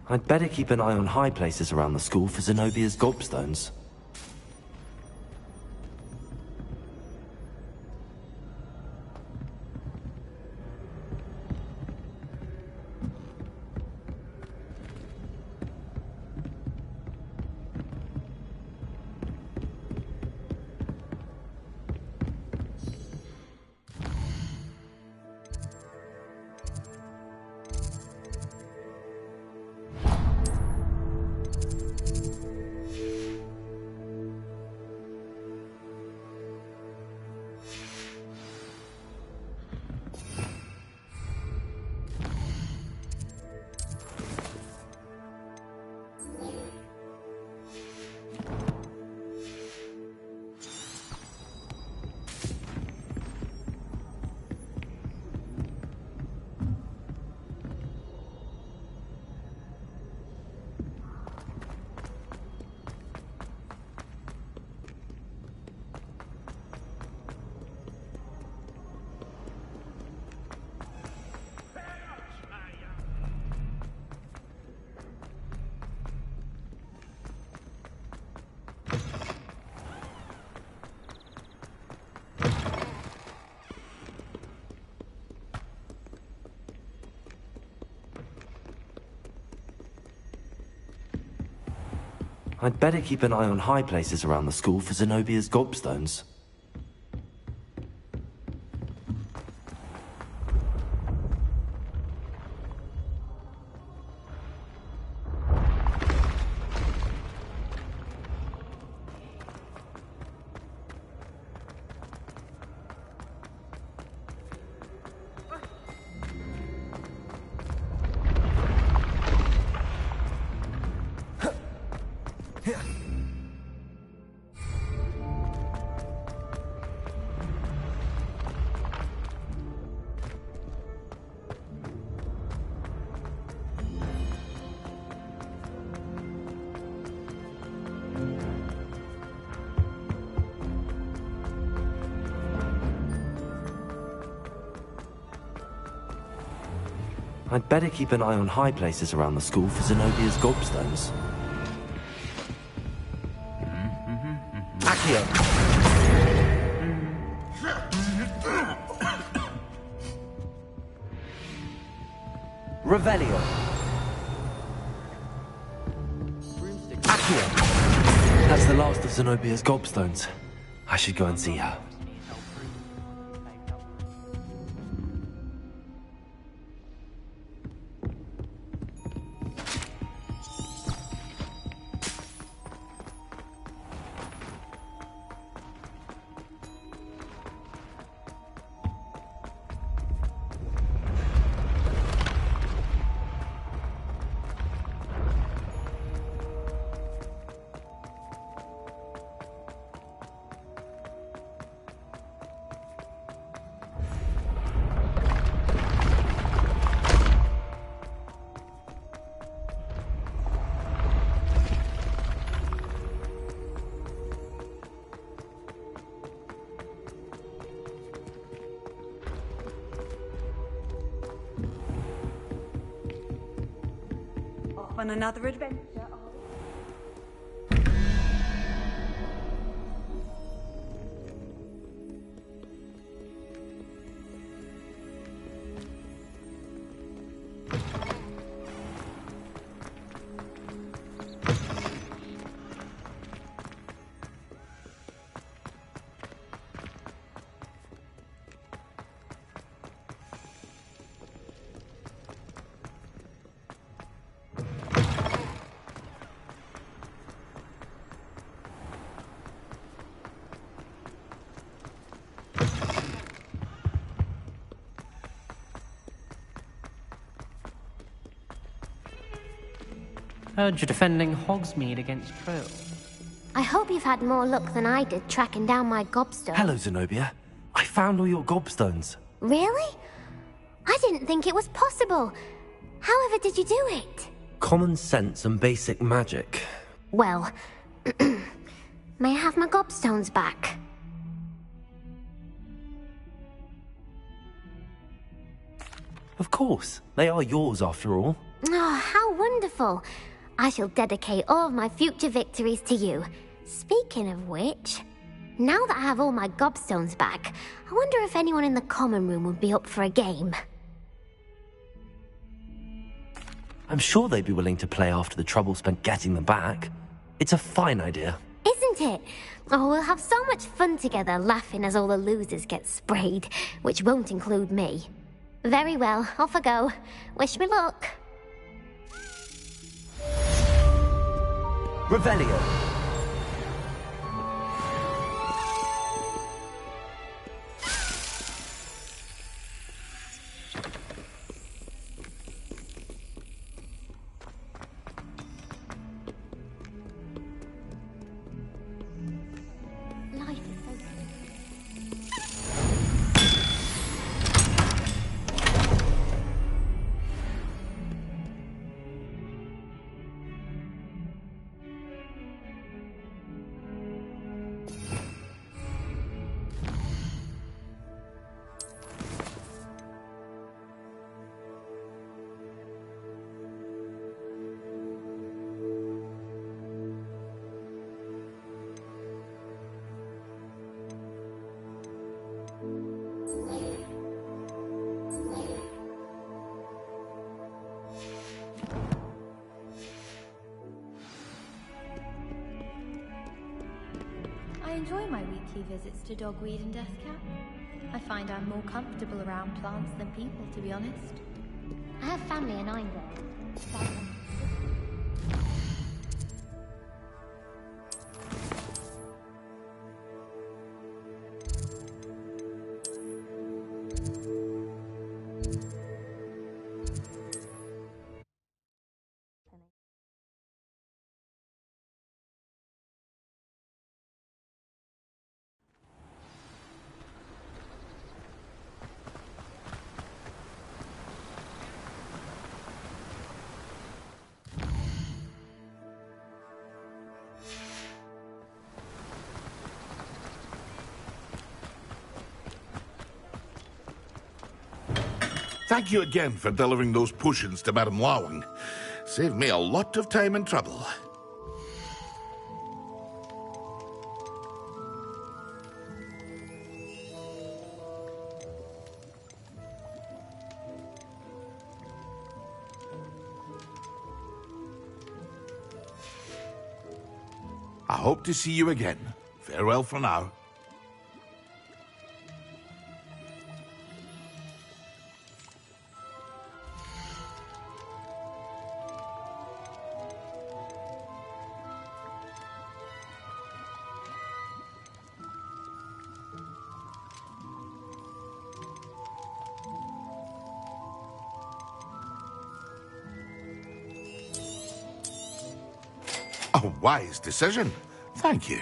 I'd better keep an eye on high places around the school for Zenobia's gobstones. I'd better keep an eye on high places around the school for Zenobia's gobstones. I'd better keep an eye on high places around the school for Zenobia's gobstones. Accio! Revelio! Accio! That's the last of Zenobia's gobstones. I should go and see her. On another adventure. Heard you're defending Hogsmeade against trolls. I hope you've had more luck than I did tracking down my gobstone. Hello, Zenobia. I found all your gobstones. Really? I didn't think it was possible. However did you do it? Common sense and basic magic. Well, may I have my gobstones back? Of course. They are yours, after all. Oh, how wonderful. I shall dedicate all of my future victories to you. Speaking of which, now that I have all my gobstones back, I wonder if anyone in the common room would be up for a game. I'm sure they'd be willing to play after the trouble spent getting them back. It's a fine idea. Isn't it? Oh, we'll have so much fun together laughing as all the losers get sprayed, which won't include me. Very well, off I go. Wish me luck. Revelio. Life is so I enjoy my weekly visits to Dogweed and Deathcap. I find I'm more comfortable around plants than people, to be honest. I have family in Einberg. Thank you again for delivering those potions to Madame Lawing. Saved me a lot of time and trouble. I hope to see you again. Farewell for now. A wise decision. Thank you.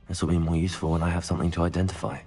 This will be more useful when I have something to identify.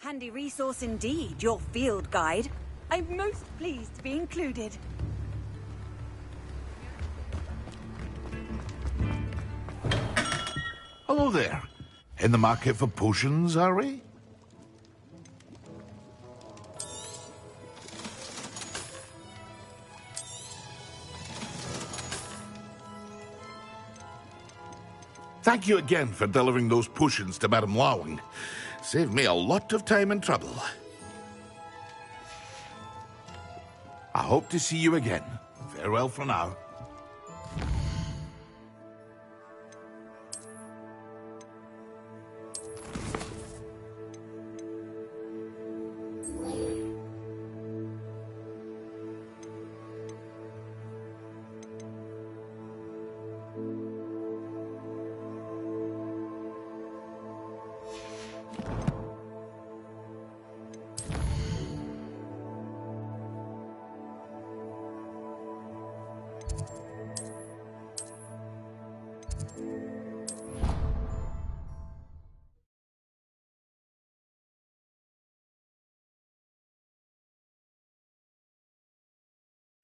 Handy resource indeed, your field guide. I'm most pleased to be included. Hello there. In the market for potions, are we? Thank you again for delivering those potions to Madame Lawing. Saved me a lot of time and trouble. I hope to see you again. Farewell for now.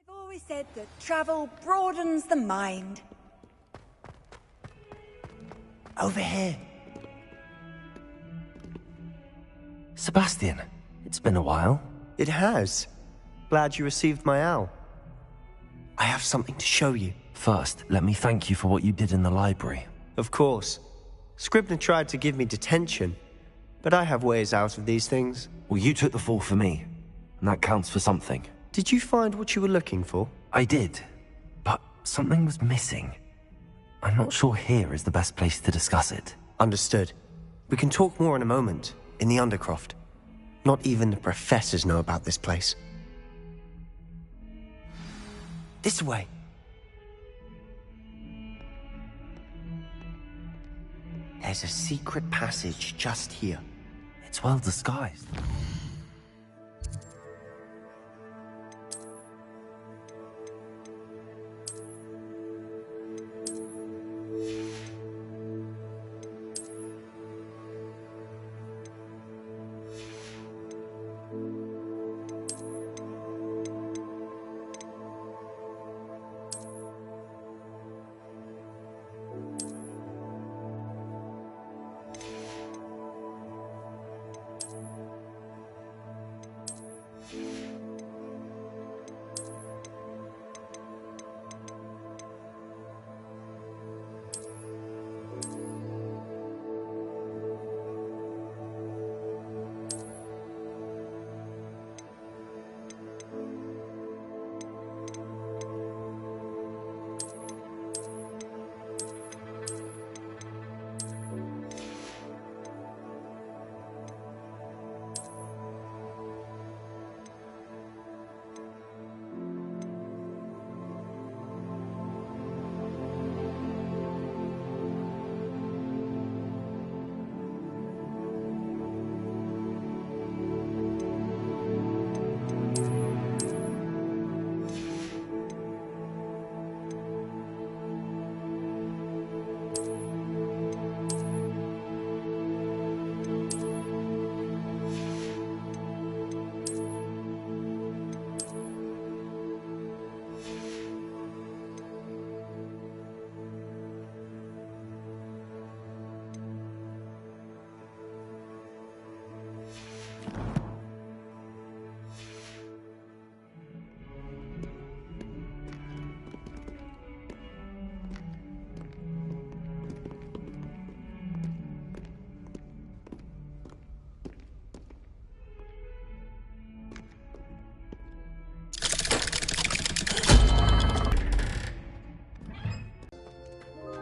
I've always said that travel broadens the mind. Over here. Sebastian, it's been a while. It has. Glad you received my owl. I have something to show you. First, let me thank you for what you did in the library. Of course. Scribner tried to give me detention, but I have ways out of these things. Well, you took the fall for me, and that counts for something. Did you find what you were looking for? I did, but something was missing. I'm not sure here is the best place to discuss it. Understood. We can talk more in a moment, in the Undercroft. Not even the professors know about this place. This way. There's a secret passage just here. It's well disguised.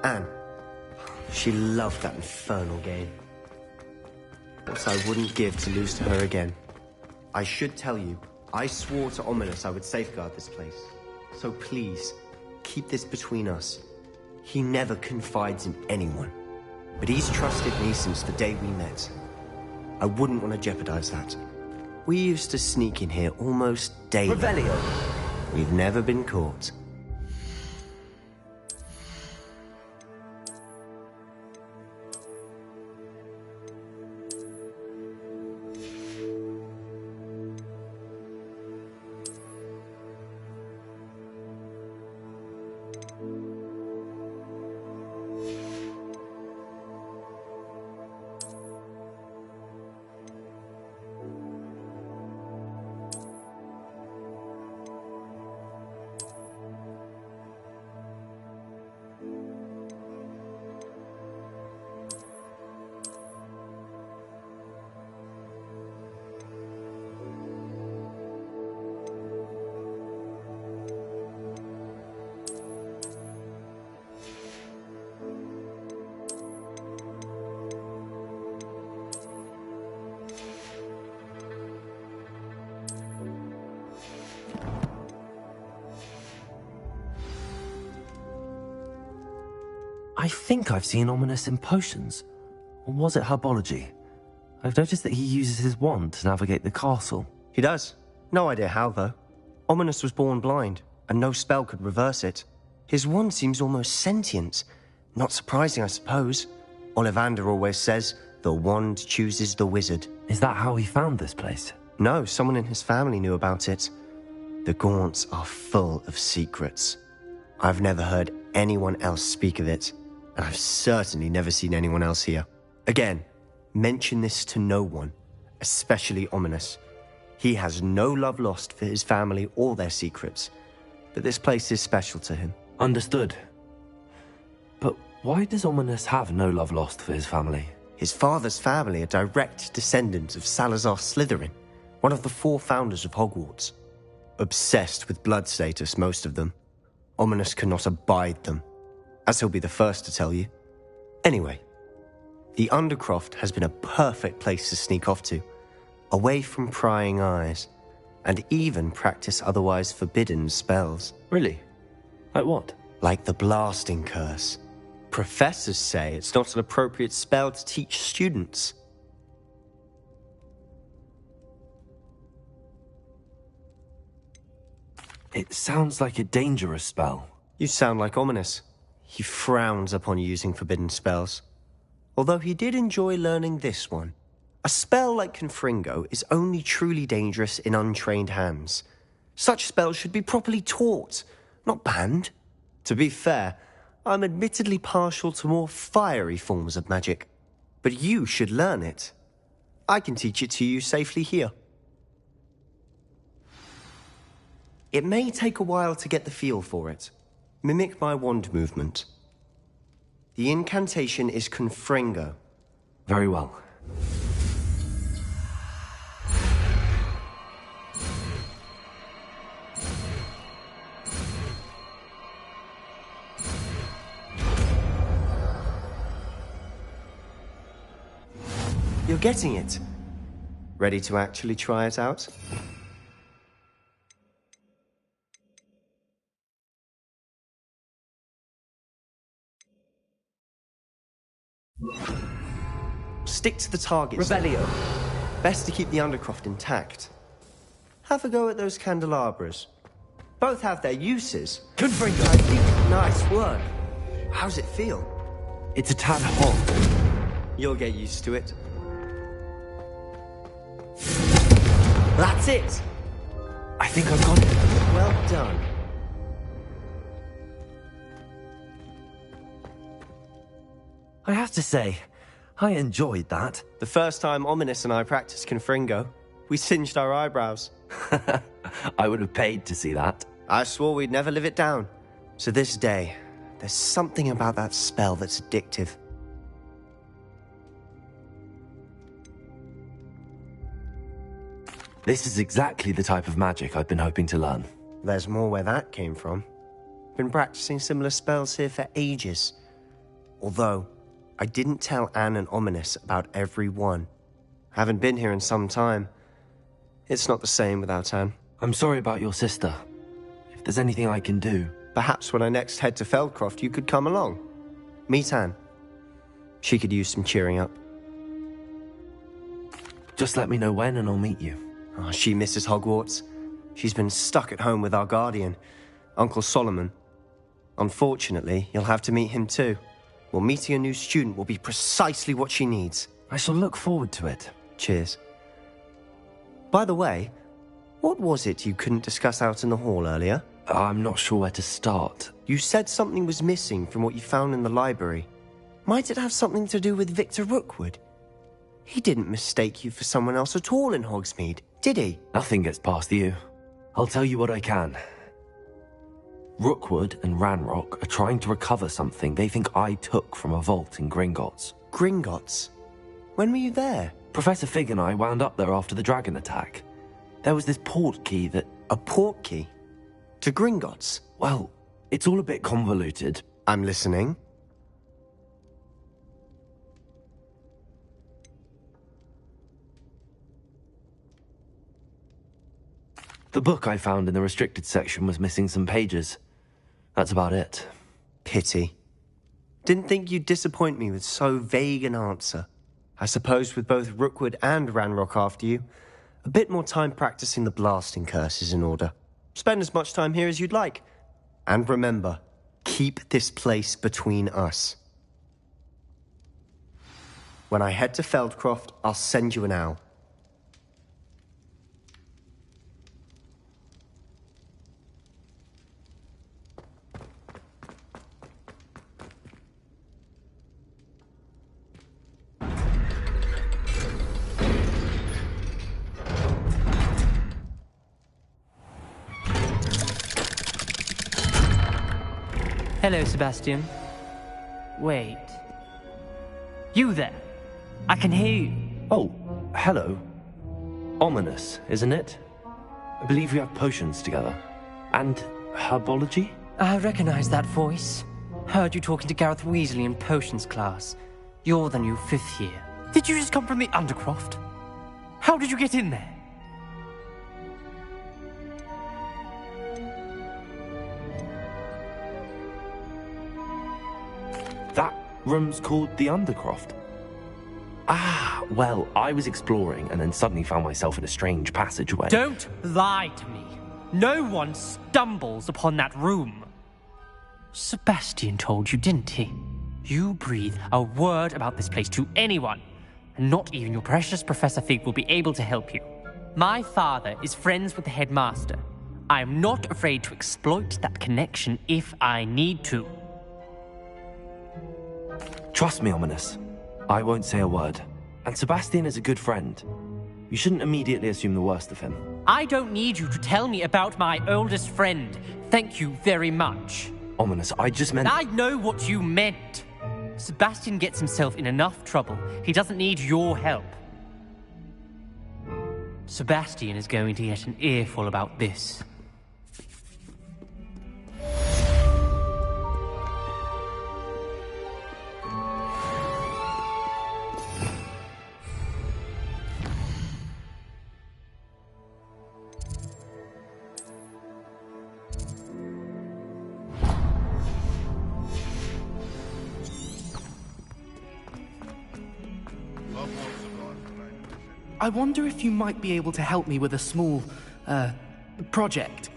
Anne. She loved that infernal game. What I wouldn't give to lose to her again. I should tell you, I swore to Ominous I would safeguard this place. So please, keep this between us. He never confides in anyone. But he's trusted me since the day we met. I wouldn't want to jeopardize that. We used to sneak in here almost daily. Revelio. We've never been caught. I think I've seen Ominous in potions. Or was it herbology? I've noticed that he uses his wand to navigate the castle. He does. No idea how, though. Ominous was born blind, and no spell could reverse it. His wand seems almost sentient. Not surprising, I suppose. Ollivander always says, the wand chooses the wizard. Is that how he found this place? No, someone in his family knew about it. The Gaunts are full of secrets. I've never heard anyone else speak of it, and I've certainly never seen anyone else here. Again, mention this to no one, especially Ominous. He has no love lost for his family or their secrets, but this place is special to him. Understood. But why does Ominous have no love lost for his family? His father's family are direct descendants of Salazar Slytherin, one of the 4 founders of Hogwarts. Obsessed with blood status, most of them. Ominous cannot abide them, as he'll be the first to tell you. Anyway, the Undercroft has been a perfect place to sneak off to, away from prying eyes, and even practice otherwise forbidden spells. Really? Like what? Like the blasting curse. Professors say it's not an appropriate spell to teach students. It sounds like a dangerous spell. You sound like Ominous. He frowns upon using forbidden spells. Although he did enjoy learning this one. A spell like Confringo is only truly dangerous in untrained hands. Such spells should be properly taught, not banned. To be fair, I'm admittedly partial to more fiery forms of magic. But you should learn it. I can teach it to you safely here. It may take a while to get the feel for it. Mimic my wand movement. The incantation is Confringo. Very well. You're getting it. Ready to actually try it out? Stick to the target. Rebellio. Best to keep the Undercroft intact. Have a go at those candelabras. Both have their uses. Confringo. I think nice work. How's it feel? It's a tad hot. You'll get used to it. That's it! I think I've got it. Well done. I have to say, I enjoyed that. The first time Ominous and I practiced Confringo, we singed our eyebrows. I would have paid to see that. I swore we'd never live it down. To this day, there's something about that spell that's addictive. This is exactly the type of magic I've been hoping to learn. There's more where that came from. Been practicing similar spells here for ages. Although, I didn't tell Anne and Ominous about every one. Haven't been here in some time. It's not the same without Anne. I'm sorry about your sister. If there's anything I can do... Perhaps when I next head to Feldcroft, you could come along. Meet Anne. She could use some cheering up. Just let me know when and I'll meet you. Oh, she misses Hogwarts. She's been stuck at home with our guardian, Uncle Solomon. Unfortunately, you'll have to meet him too. Well, meeting a new student will be precisely what she needs. I shall look forward to it. Cheers. By the way, what was it you couldn't discuss out in the hall earlier? I'm not sure where to start. You said something was missing from what you found in the library. Might it have something to do with Victor Rookwood? He didn't mistake you for someone else at all in Hogsmeade, did he? Nothing gets past you. I'll tell you what I can. Rookwood and Ranrock are trying to recover something they think I took from a vault in Gringotts. Gringotts? When were you there? Professor Fig and I wound up there after the dragon attack. There was this port key that... A port key? To Gringotts? Well, it's all a bit convoluted. I'm listening. The book I found in the restricted section was missing some pages. That's about it. Pity. Didn't think you'd disappoint me with so vague an answer. I suppose with both Rookwood and Ranrock after you, a bit more time practicing the blasting curse is in order. Spend as much time here as you'd like. And remember, keep this place between us. When I head to Feldcroft, I'll send you an owl. Hello, Sebastian. Wait. You there? I can hear you. Oh, hello. Ominous, isn't it? I believe we have potions together. And herbology? I recognize that voice. Heard you talking to Gareth Weasley in potions class. You're the new 5th year. Did you just come from the Undercroft? How did you get in there? That room's called the Undercroft. Ah, well, I was exploring and then suddenly found myself in a strange passageway. Don't lie to me. No one stumbles upon that room. Sebastian told you, didn't he? You breathe a word about this place to anyone, and not even your precious Professor Fig will be able to help you. My father is friends with the headmaster. I am not afraid to exploit that connection if I need to. Trust me, Ominous. I won't say a word. And Sebastian is a good friend. You shouldn't immediately assume the worst of him. I don't need you to tell me about my oldest friend. Thank you very much. Ominous, I just meant... I know what you meant. Sebastian gets himself in enough trouble. He doesn't need your help. Sebastian is going to get an earful about this. I wonder if you might be able to help me with a small, project.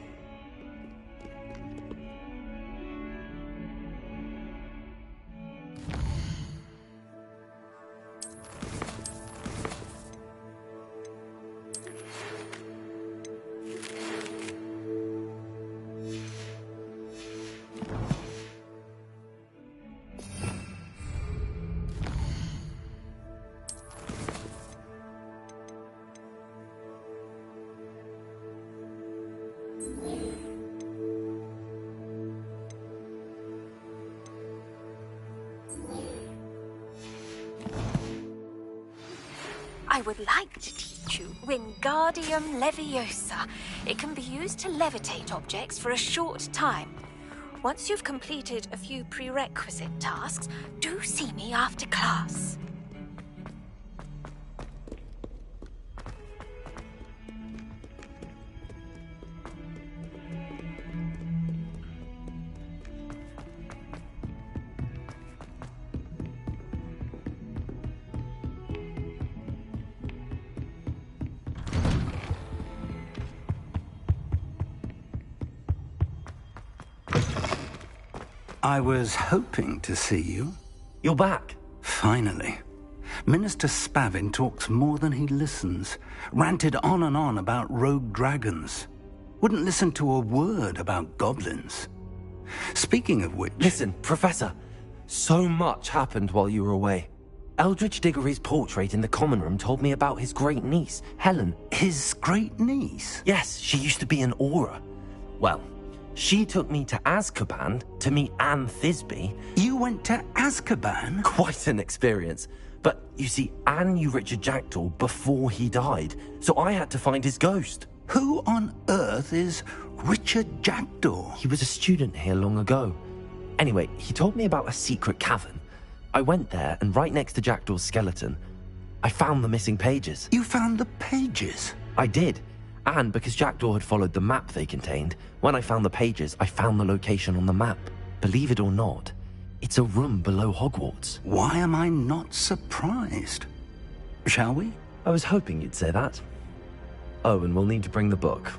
I would like to teach you Wingardium Leviosa. It can be used to levitate objects for a short time. Once you've completed a few prerequisite tasks, do see me after class. I was hoping to see you. You're back. Finally. Minister Spavin talks more than he listens. Ranted on and on about rogue dragons. Wouldn't listen to a word about goblins. Speaking of which... Listen, Professor. So much happened while you were away. Eldridge Diggory's portrait in the common room told me about his great niece, Helen. His great niece? Yes, she used to be an Auror. Well, she took me to Azkaban to meet Anne Thisbe. You went to Azkaban? Quite an experience. But you see, Anne knew Richard Jackdaw before he died, so I had to find his ghost. Who on earth is Richard Jackdaw? He was a student here long ago. Anyway, he told me about a secret cavern. I went there, and right next to Jackdaw's skeleton, I found the missing pages. You found the pages? I did. And because Jackdaw had followed the map they contained, when I found the pages, I found the location on the map. Believe it or not, It's a room below Hogwarts. Why am I not surprised? Shall we? I was hoping you'd say that. Oh, and we'll need to bring the book.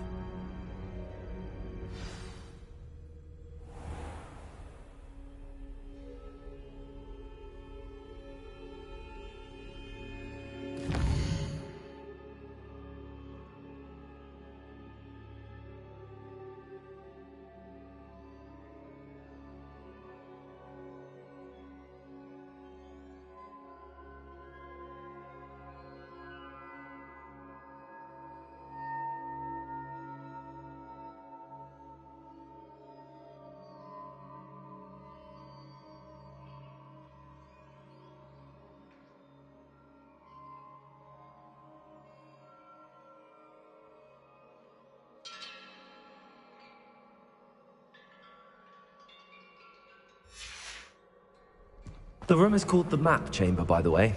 The room is called the Map Chamber, by the way.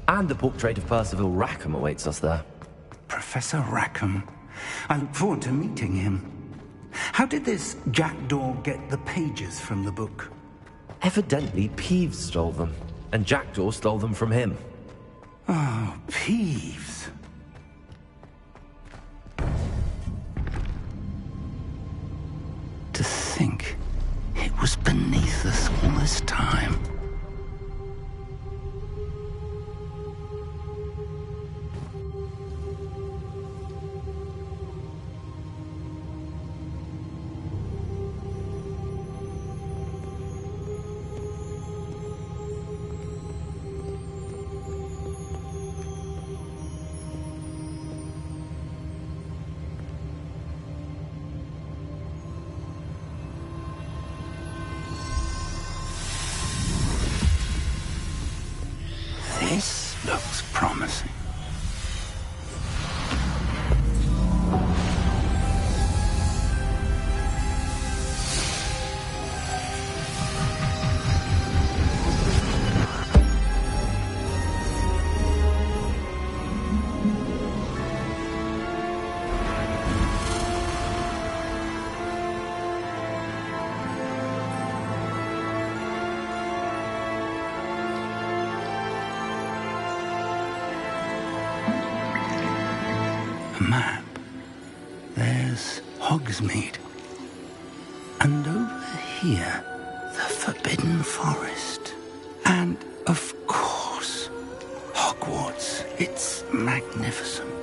And the portrait of Percival Rackham awaits us there. Professor Rackham. I look forward to meeting him. How did this jackdaw get the pages from the book? Evidently, Peeves stole them, and Jackdaw stole them from him. Oh, Peeves. To think it was beneath us all this time. This looks promising. A map. There's Hogsmeade. And over here, the Forbidden Forest. And, of course, Hogwarts. It's magnificent.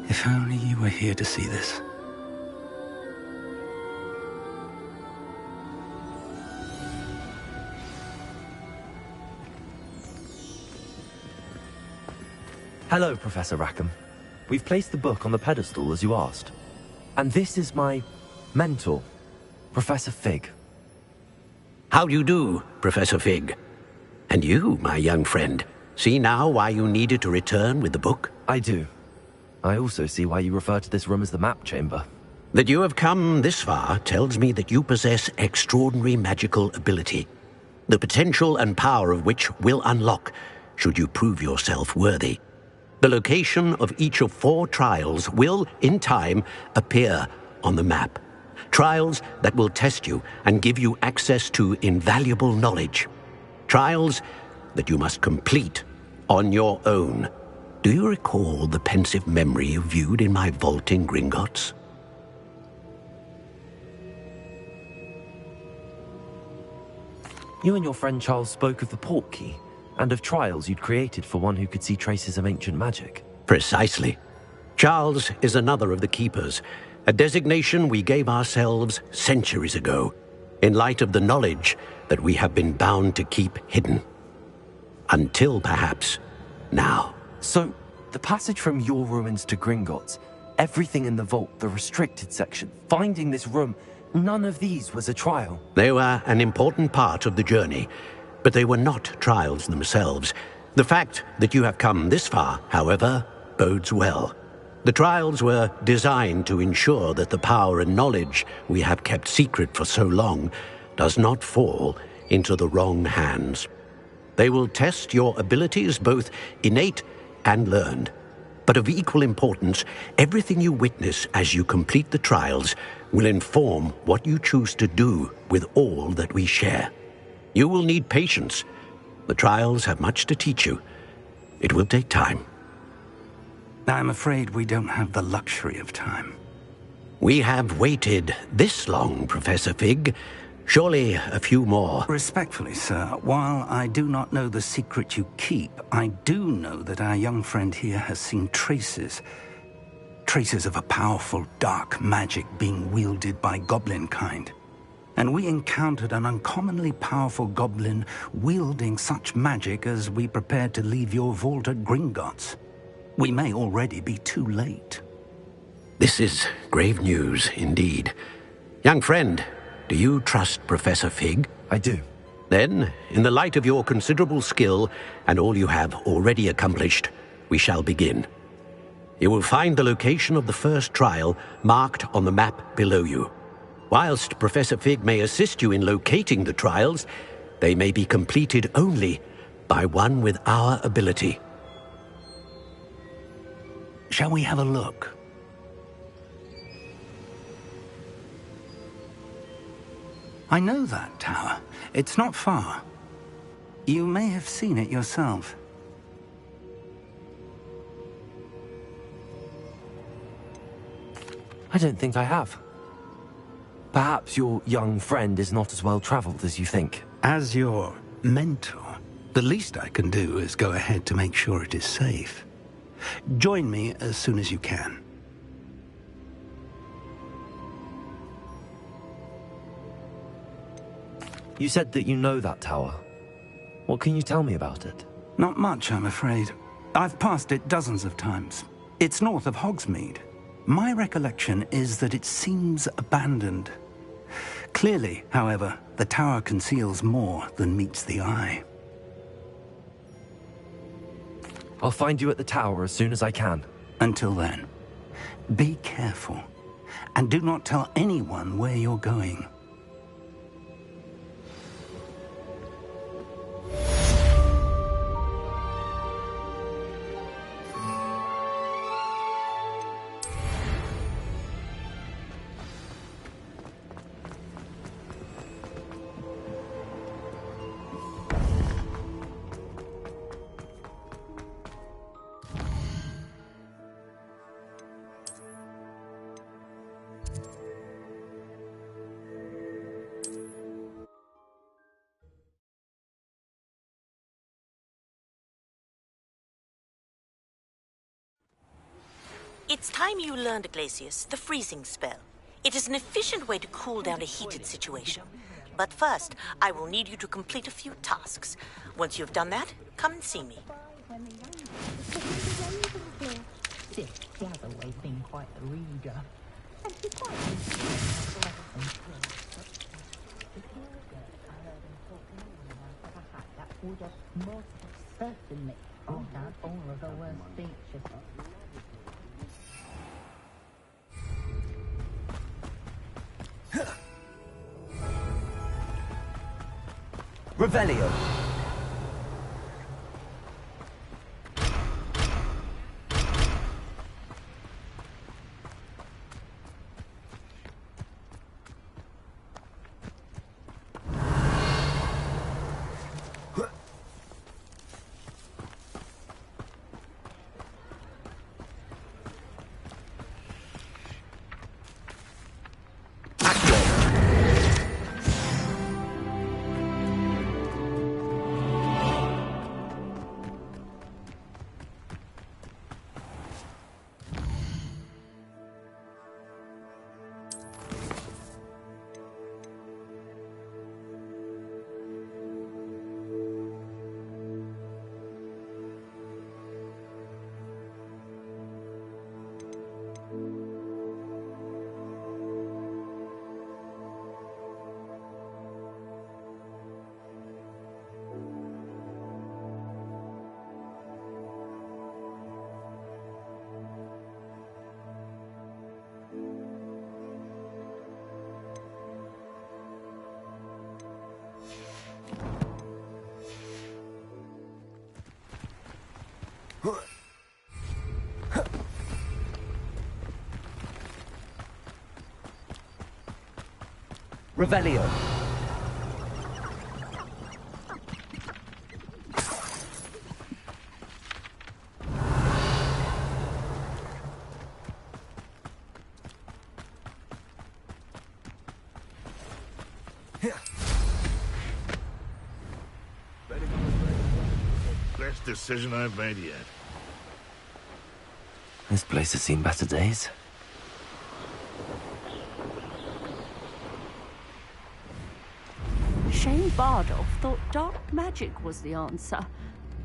If only you were here to see this. Hello, Professor Rackham. We've placed the book on the pedestal as you asked. And this is my mentor, Professor Fig. How do you do, Professor Fig? And you, my young friend, see now why you needed to return with the book? I do. I also see why you refer to this room as the Map Chamber. That you have come this far tells me that you possess extraordinary magical ability, the potential and power of which will unlock should you prove yourself worthy. The location of each of 4 trials will, in time, appear on the map. Trials that will test you and give you access to invaluable knowledge. Trials that you must complete on your own. Do you recall the pensive memory you viewed in my vault in Gringotts? You and your friend Charles spoke of the Portkey, and of trials you'd created for one who could see traces of ancient magic. Precisely. Charles is another of the Keepers, a designation we gave ourselves centuries ago, in light of the knowledge that we have been bound to keep hidden. Until, perhaps, now. So, the passage from your ruins to Gringotts, everything in the vault, the restricted section, finding this room, none of these was a trial. They were an important part of the journey, but they were not trials themselves. The fact that you have come this far, however, bodes well. The trials were designed to ensure that the power and knowledge we have kept secret for so long does not fall into the wrong hands. They will test your abilities, both innate and learned. But of equal importance, everything you witness as you complete the trials will inform what you choose to do with all that we share. You will need patience. The trials have much to teach you. It will take time. I'm afraid we don't have the luxury of time. We have waited this long, Professor Fig. Surely a few more. Respectfully, sir, while I do not know the secret you keep, I do know that our young friend here has seen traces of a powerful dark magic being wielded by goblin kind. And we encountered an uncommonly powerful goblin wielding such magic as we prepared to leave your vault at Gringotts. We may already be too late. This is grave news indeed. Young friend, do you trust Professor Fig? I do. Then, in the light of your considerable skill and all you have already accomplished, we shall begin. You will find the location of the first trial marked on the map below you. Whilst Professor Fig may assist you in locating the trials, they may be completed only by one with our ability. Shall we have a look? I know that tower. It's not far. You may have seen it yourself. I don't think I have. Perhaps your young friend is not as well traveled as you think. As your mentor, the least I can do is go ahead to make sure it is safe. Join me as soon as you can. You said that you know that tower. What can you tell me about it? Not much, I'm afraid. I've passed it dozens of times. It's north of Hogsmeade. My recollection is that it seems abandoned. Clearly, however, the tower conceals more than meets the eye. I'll find you at the tower as soon as I can. Until then, be careful, and do not tell anyone where you're going. It's time you learned, Glacius, the freezing spell. It is an efficient way to cool down a heated situation. But first, I will need you to complete a few tasks. Once you've done that, come and see me. Dad's always been quite a reader. That would have most certainly brought out all of the worst features. Revelio. Revelio. Best decision I've made yet. This place has seen better days. Shane Bardolph thought dark magic was the answer.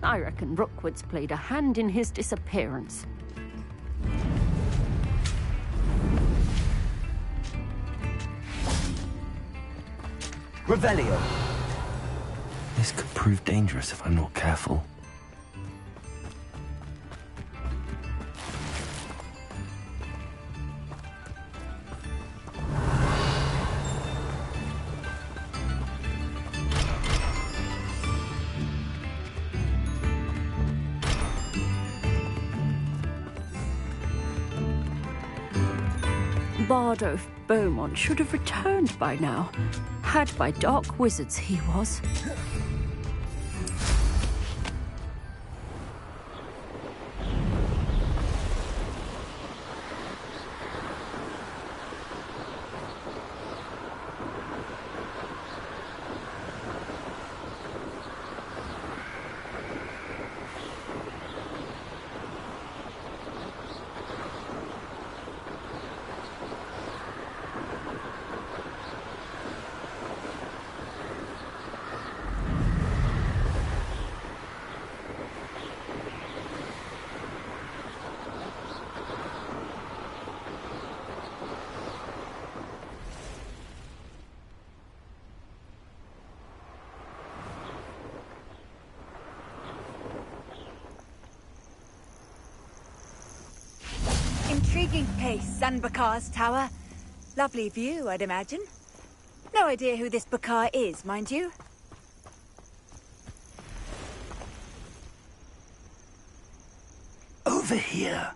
I reckon Rookwood's played a hand in his disappearance. Revelio. This could prove dangerous if I'm not careful. Bardolph Beaumont should have returned by now. Had by dark wizards he was. Intriguing place, Sanbakar's tower. Lovely view, I'd imagine. No idea who this Bakar is, mind you. Over here.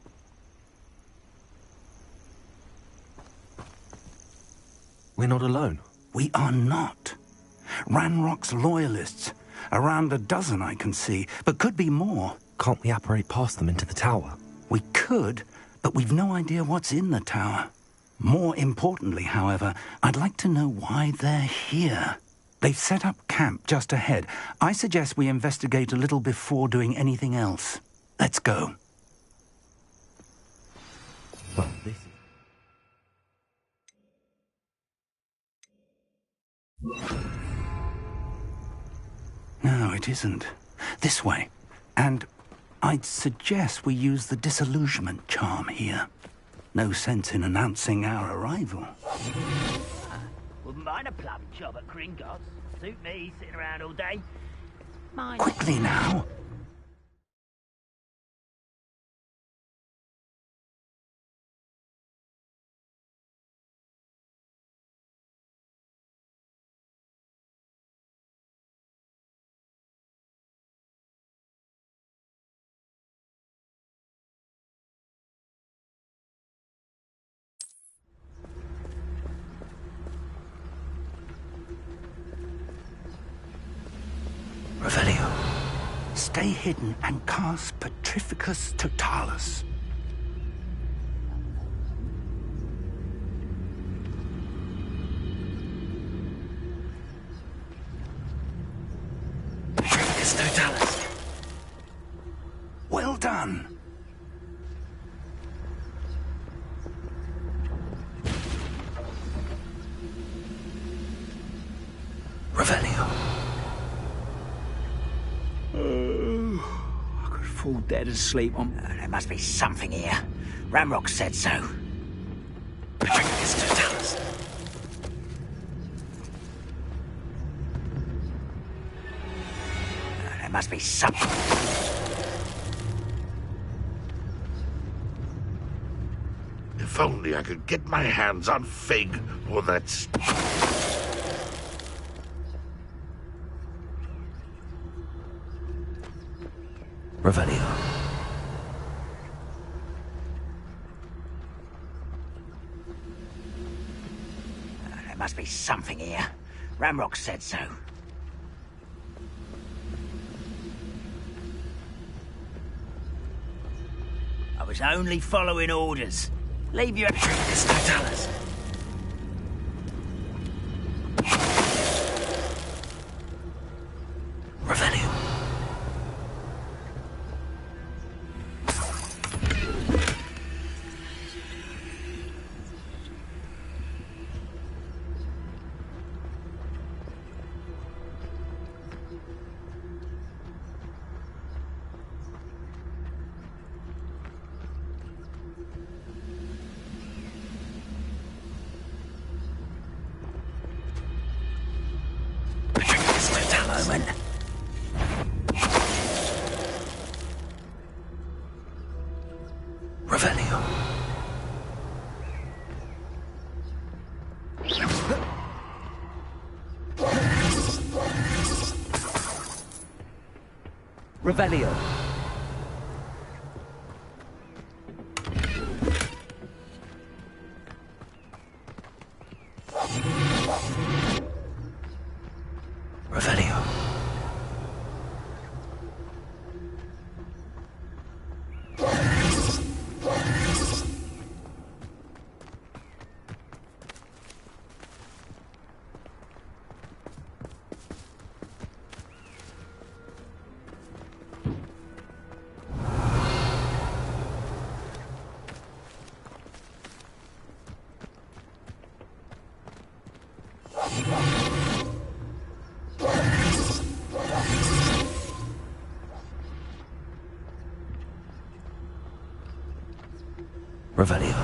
We're not alone. We are not. Ranrock's loyalists. Around a dozen I can see, but could be more. Can't we apparate past them into the tower? We could, but we've no idea what's in the tower. More importantly, however, I'd like to know why they're here. They've set up camp just ahead. I suggest we investigate a little before doing anything else. Let's go. Well, this is... No, it isn't. This way. And I'd suggest we use the disillusionment charm here. No sense in announcing our arrival. Wouldn't mind a plum job at Gringotts. Suit me, sitting around all day. Mind. Quickly now. Revelio. Stay hidden and cast Petrificus Totalis. Petrificus Totalis. Well done. Revelio. I could fall dead asleep on... there must be something here. Ramrock said so. Petrificus Totalis. There must be something... If only I could get my hands on Fig or that... Revelio. must be something here. Ramrock said so. I was only following orders. Leave your dollars. Revelio. Revelio. Revelio. Revelio. Revelio.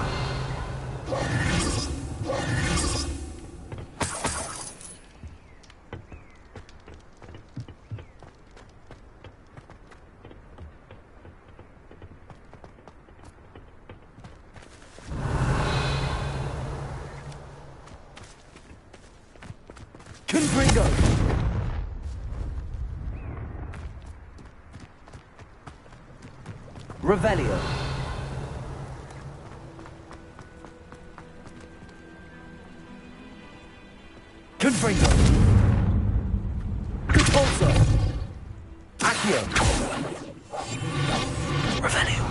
Confringo. Revelio. Confringo. Compulso. Accio. Revelio.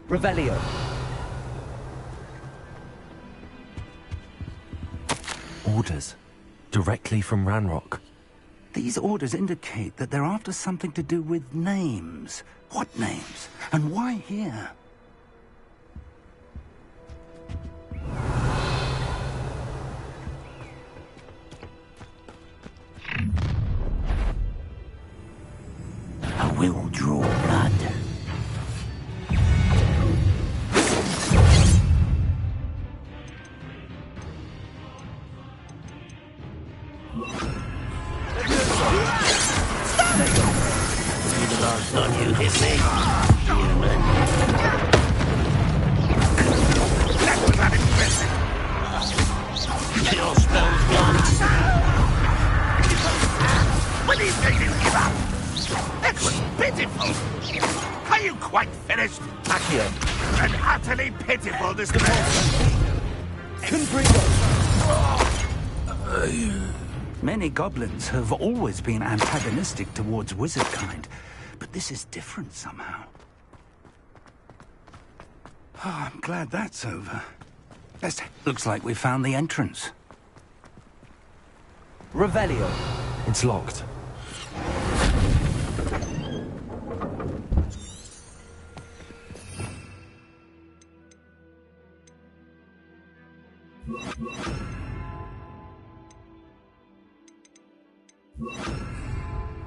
Revelio. Orders. Directly from Ranrock. These orders indicate that they're after something to do with names. What names? And why here? I will draw blood. On you, hit me, human. That was unimpressive. Your spell's gone. When he didn't give up. That was pitiful. Are you quite finished? Accio. An utterly pitiful display. Confringo. Many goblins have always been antagonistic towards wizard kind, but this is different somehow. Oh, I'm glad that's over. Looks like we found the entrance. Revelio. It's locked.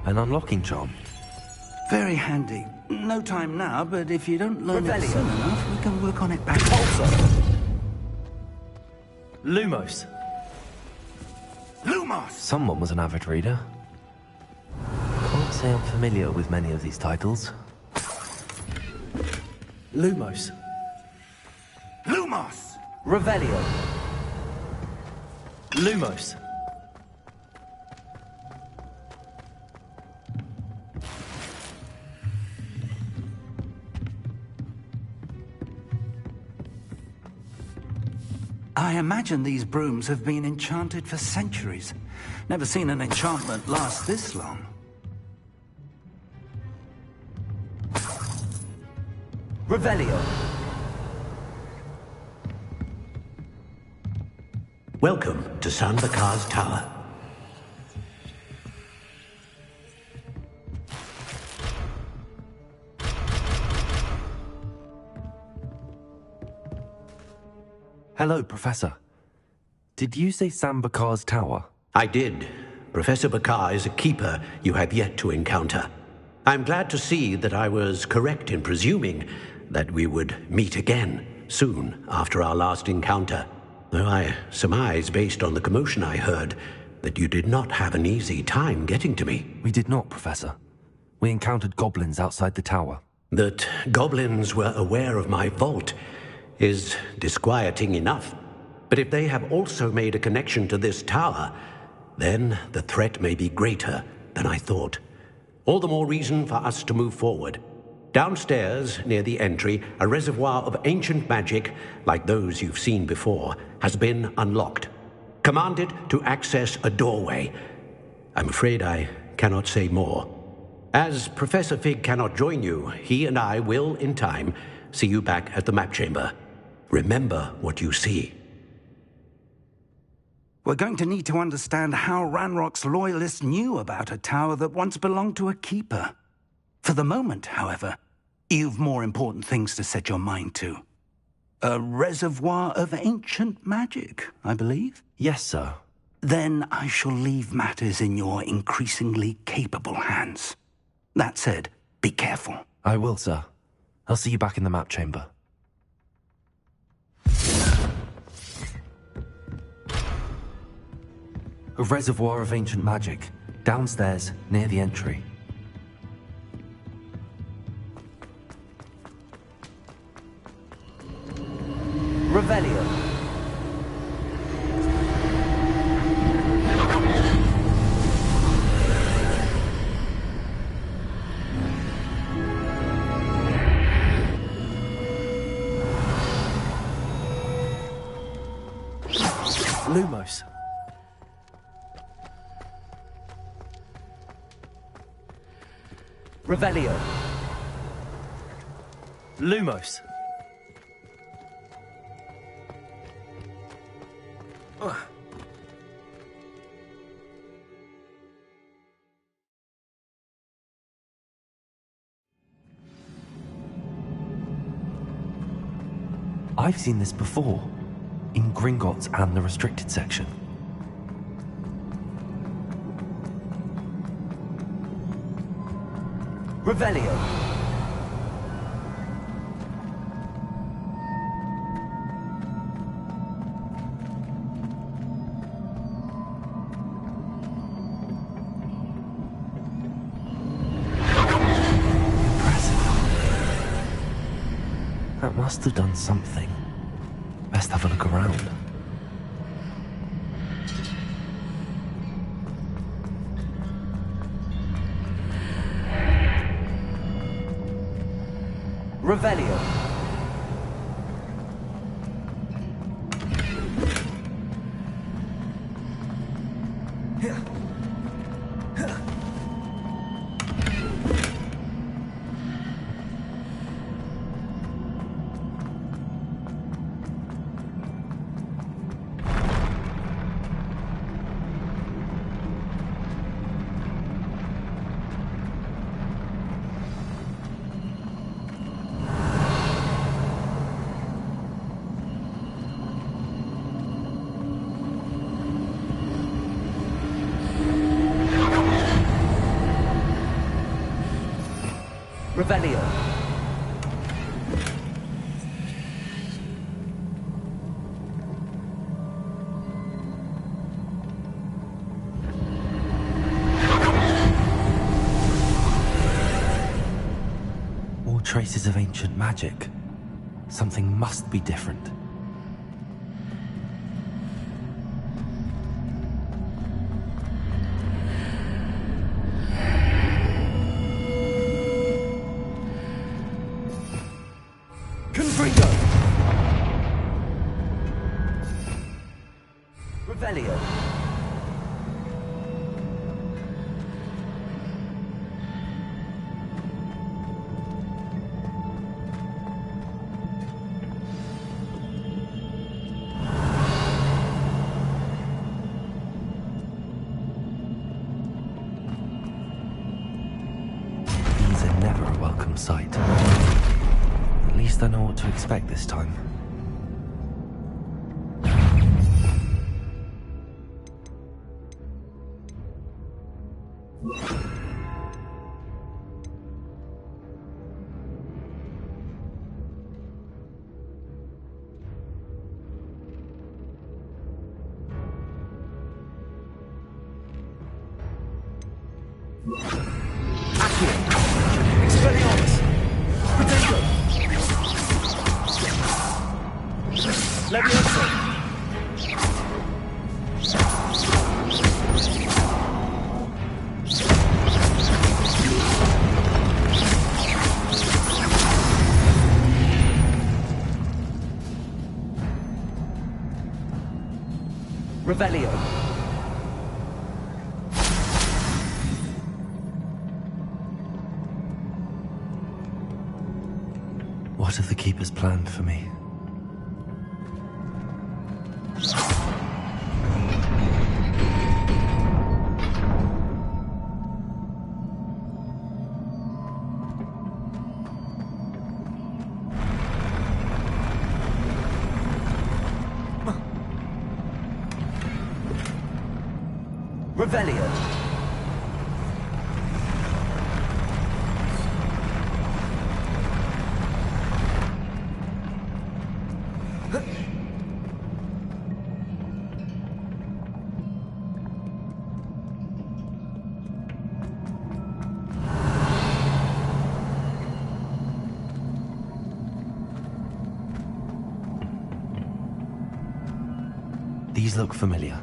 An unlocking charm. Very handy. No time now, but if you don't learn it Revelio. soon enough, we can work on it back. Also. Lumos. Lumos! Someone was an avid reader. Can't say I'm familiar with many of these titles. Lumos. Lumos! Revelio. Lumos. I imagine these brooms have been enchanted for centuries. Never seen an enchantment last this long. Revelio. Welcome to Sanbakar's Tower. Hello, Professor. Did you say Sambakar's Tower? I did. Professor Bakar is a keeper you have yet to encounter. I'm glad to see that I was correct in presuming that we would meet again soon after our last encounter. Though I surmise, based on the commotion I heard, that you did not have an easy time getting to me. We did not, Professor. We encountered goblins outside the tower. That goblins were aware of my vault is disquieting enough. But if they have also made a connection to this tower, then the threat may be greater than I thought. All the more reason for us to move forward. Downstairs, near the entry, a reservoir of ancient magic, like those you've seen before, has been unlocked. Commanded to access a doorway. I'm afraid I cannot say more. As Professor Fig cannot join you, he and I will, in time, see you back at the map chamber. Remember what you see. We're going to need to understand how Ranrock's loyalists knew about a tower that once belonged to a keeper. For the moment, however, you've more important things to set your mind to. A reservoir of ancient magic, I believe? Yes, sir. Then I shall leave matters in your increasingly capable hands. That said, be careful. I will, sir. I'll see you back in the map chamber. A reservoir of ancient magic, downstairs, near the entry. Revelio. Lumos. Revelio. Lumos. I've seen this before, in Gringotts and the restricted section. Revelio. That must have done something. Best have a look around. Revelio. Revelio. More traces of ancient magic. Something must be different. Confringo! Revelio. These are never a welcome sight. At least I know what to expect this time. Expelliarmus! Potato! Leviosa! Revelio. What have the Keepers planned for me? Revelio. These look familiar.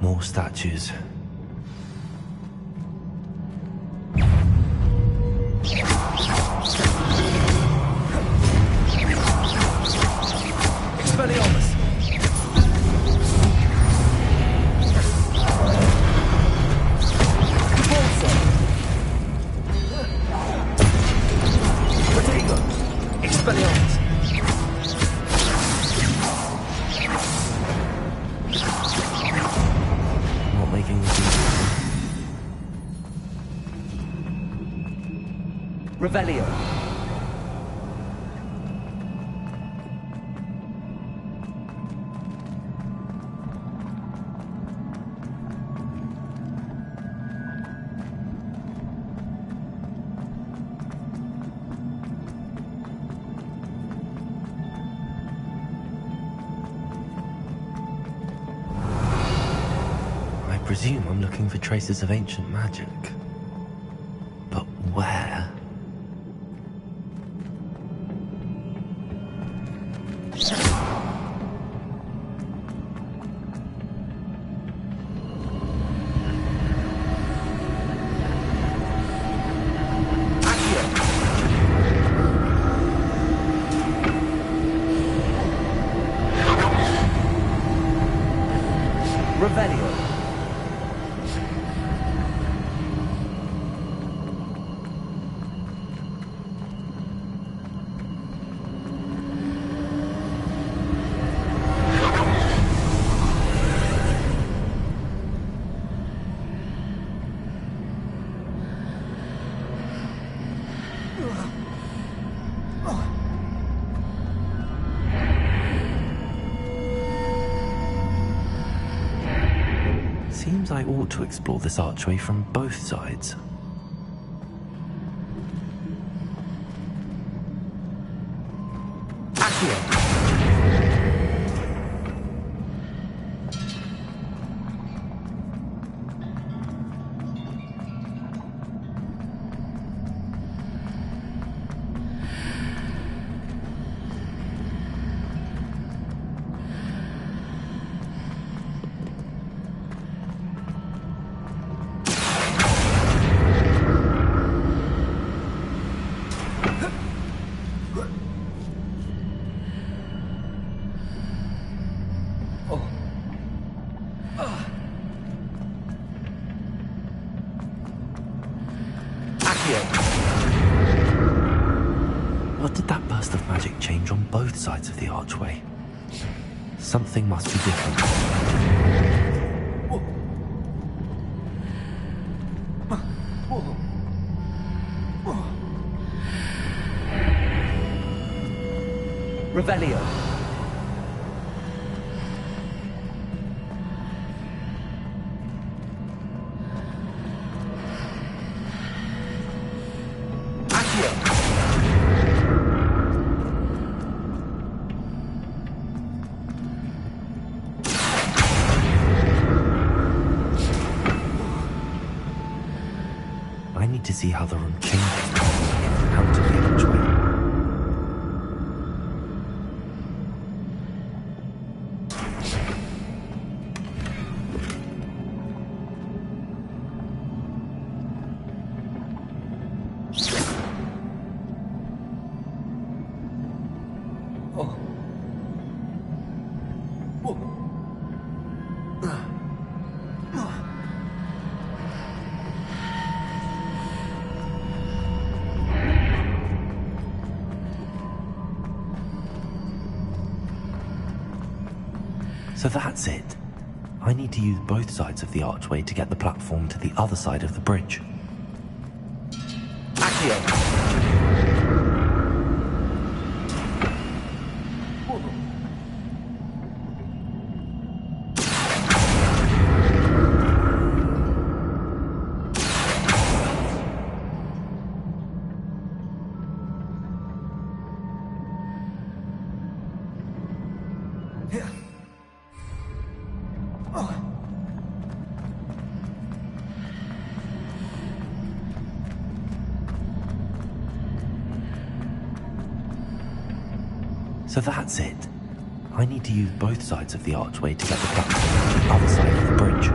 More statues. Expelliarmus! Potato! Expelliarmus! Not making this easy. Revelio. I presume I'm looking for traces of ancient magic. But where? I ought to explore this archway from both sides. What did that burst of magic change on both sides of the archway? Something must be different. Revelio. I need to see how the room changes out of the archway. So that's it. I need to use both sides of the archway to get the platform to the other side of the bridge. So that's it. I need to use both sides of the archway to get the platform to the other side of the bridge.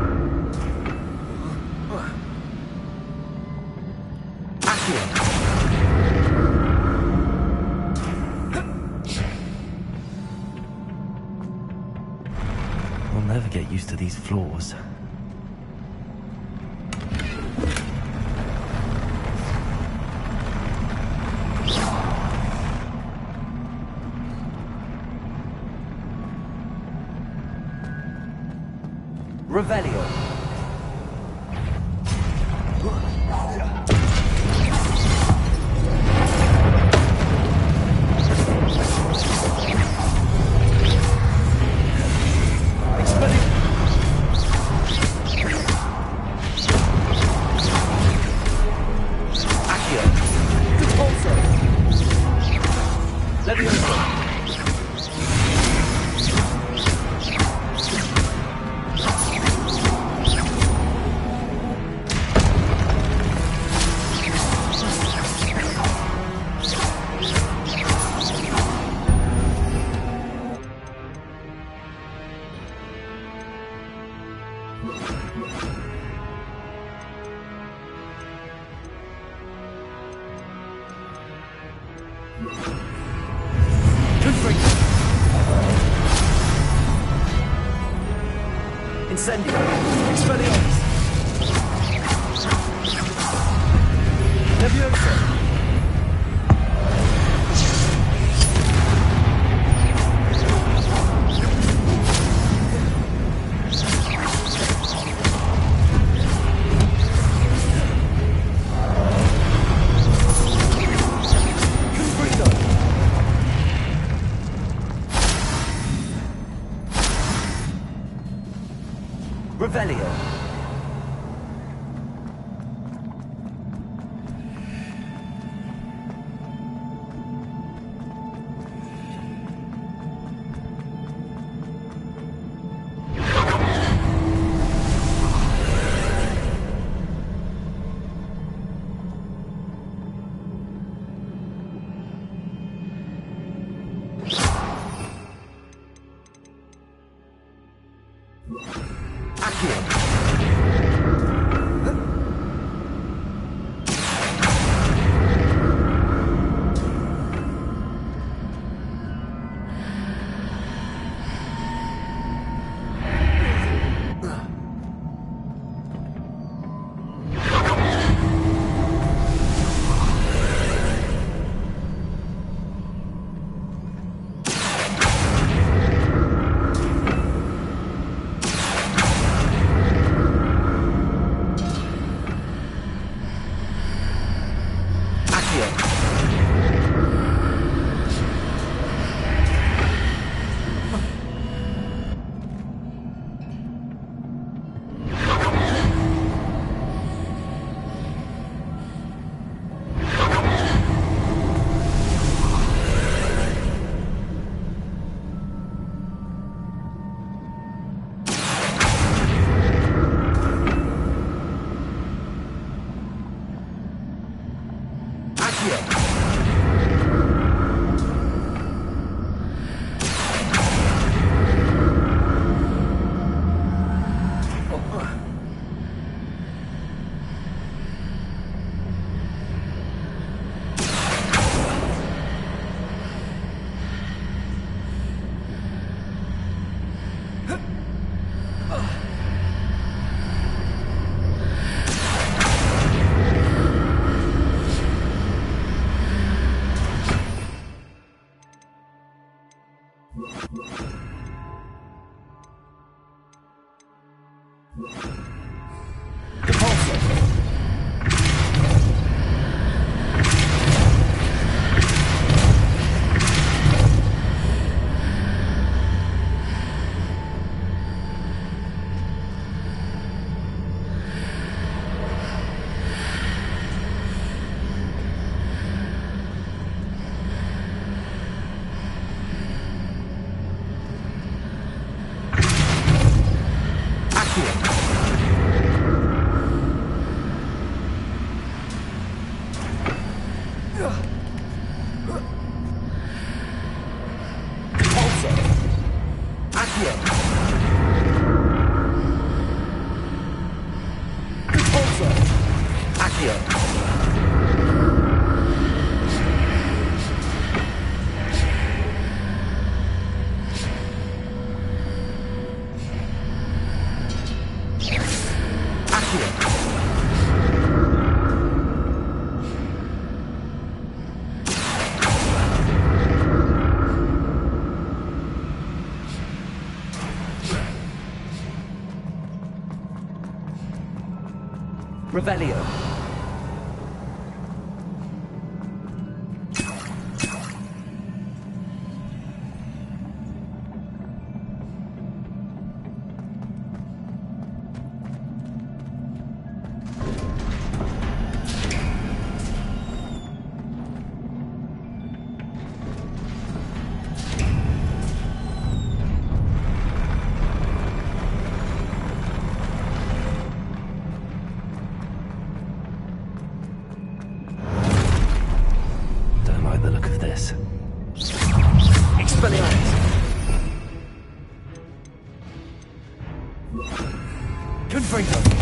I'll never get used to these floors. Revelio. Incendio. Expelliarmus. Leviosa. Revelio. Accio. Revelio. Don't like the look of this. Expelliarmus. Confringo.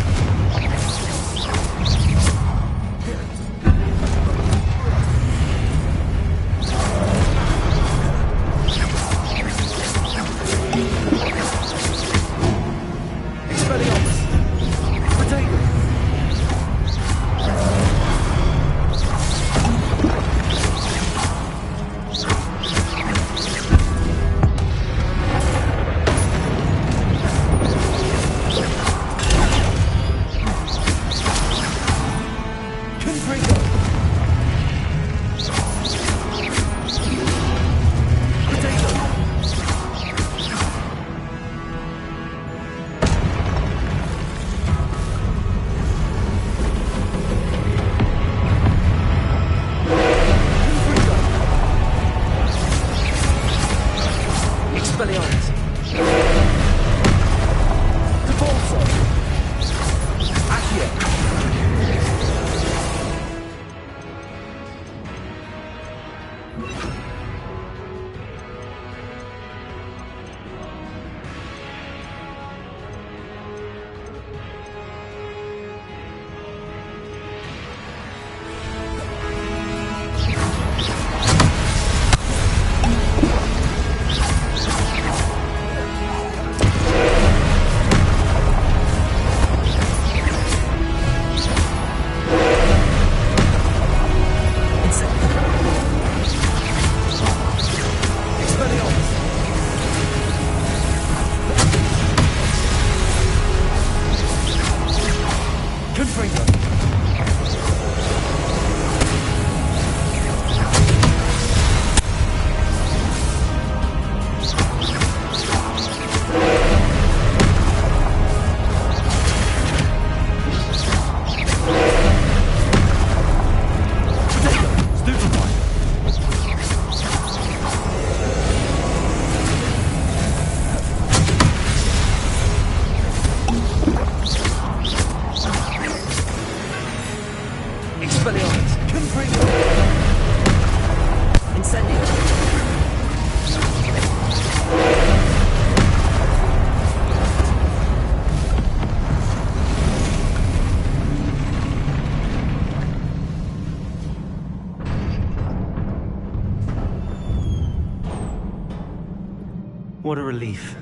What a relief.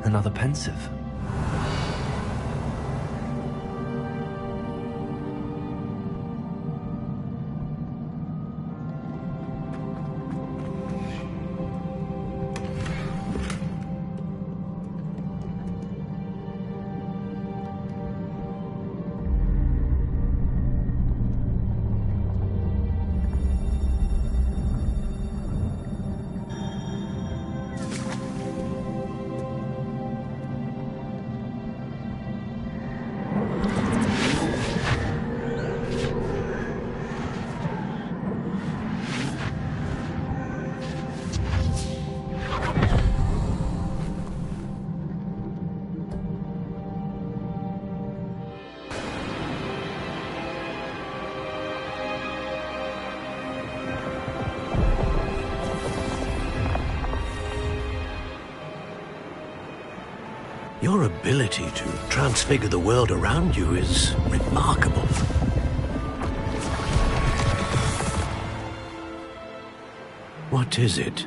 Another pensive. Your ability to transfigure the world around you is remarkable. What is it?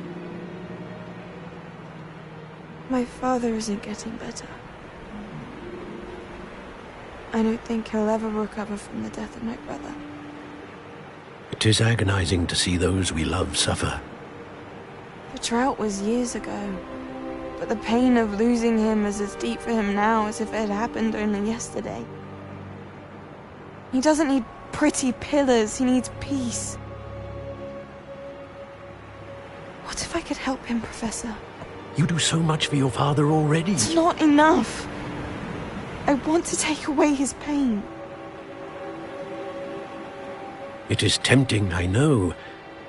My father isn't getting better. I don't think he'll ever recover from the death of my brother. It is agonizing to see those we love suffer. The drought was years ago, but the pain of losing him is as deep for him now as if it had happened only yesterday. He doesn't need pretty pillars, he needs peace. What if I could help him, Professor? You do so much for your father already. It's not enough. I want to take away his pain. It is tempting, I know,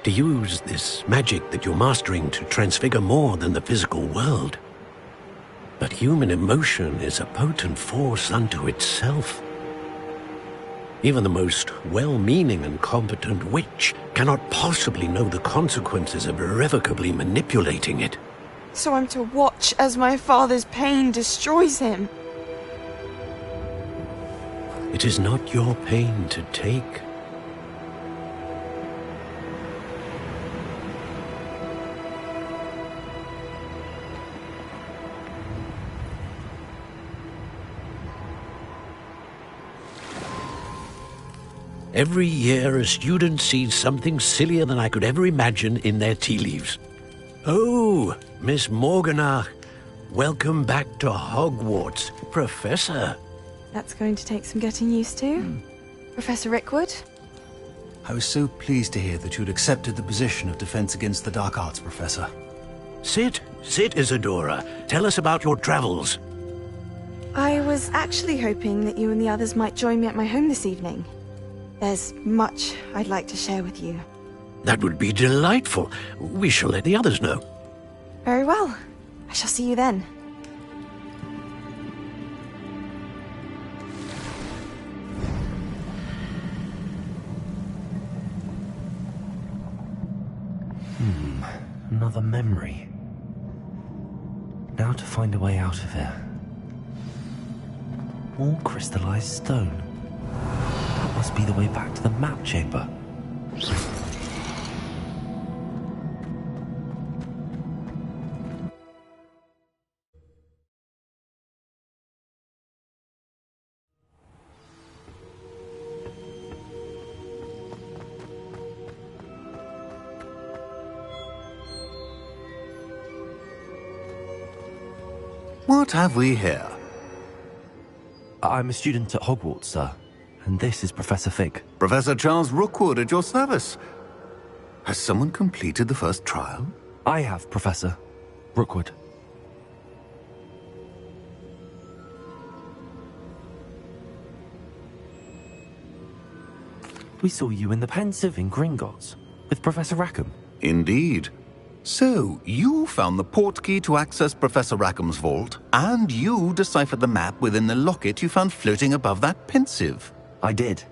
to use this magic that you're mastering to transfigure more than the physical world. But human emotion is a potent force unto itself. Even the most well-meaning and competent witch cannot possibly know the consequences of irrevocably manipulating it. So I'm to watch as my father's pain destroys him. It is not your pain to take. Every year, a student sees something sillier than I could ever imagine in their tea leaves. Oh, Miss Morganach, welcome back to Hogwarts, Professor. That's going to take some getting used to. Professor Rickwood? I was so pleased to hear that you'd accepted the position of Defense Against the Dark Arts, Professor. Sit, Isadora. Tell us about your travels. I was actually hoping that you and the others might join me at my home this evening. There's much I'd like to share with you. That would be delightful. We shall let the others know. Very well. I shall see you then. Another memory. Now to find a way out of here. More crystallized stone. That must be the way back to the map chamber. What have we here? I'm a student at Hogwarts, sir. And this is Professor Fig. Professor Charles Rookwood at your service. Has someone completed the first trial? I have, Professor Rookwood. We saw you in the Pensive in Gringotts with Professor Rackham. Indeed. So, you found the portkey to access Professor Rackham's vault, and you deciphered the map within the locket you found floating above that Pensive. I did.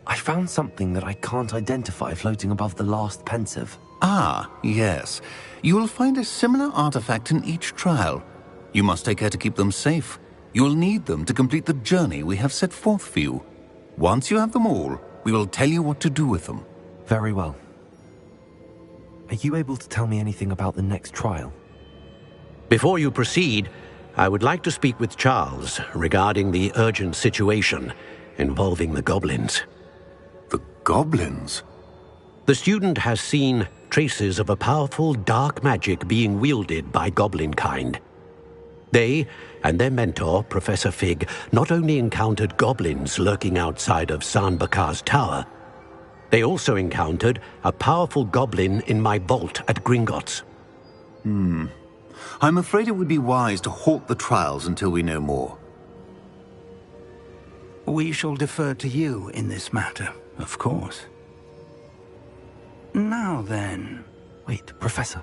I found something that I can't identify floating above the last Pensive. Ah, yes. You will find a similar artifact in each trial. You must take care to keep them safe. You will need them to complete the journey we have set forth for you. Once you have them all, we will tell you what to do with them. Very well. Are you able to tell me anything about the next trial? Before you proceed, I would like to speak with Charles regarding the urgent situation involving the goblins. The goblins? The student has seen traces of a powerful dark magic being wielded by goblin kind. They and their mentor, Professor Fig, not only encountered goblins lurking outside of Sanbakar's tower, they also encountered a powerful goblin in my vault at Gringotts. I'm afraid it would be wise to halt the trials until we know more. We shall defer to you in this matter, of course. Now then... Wait, Professor.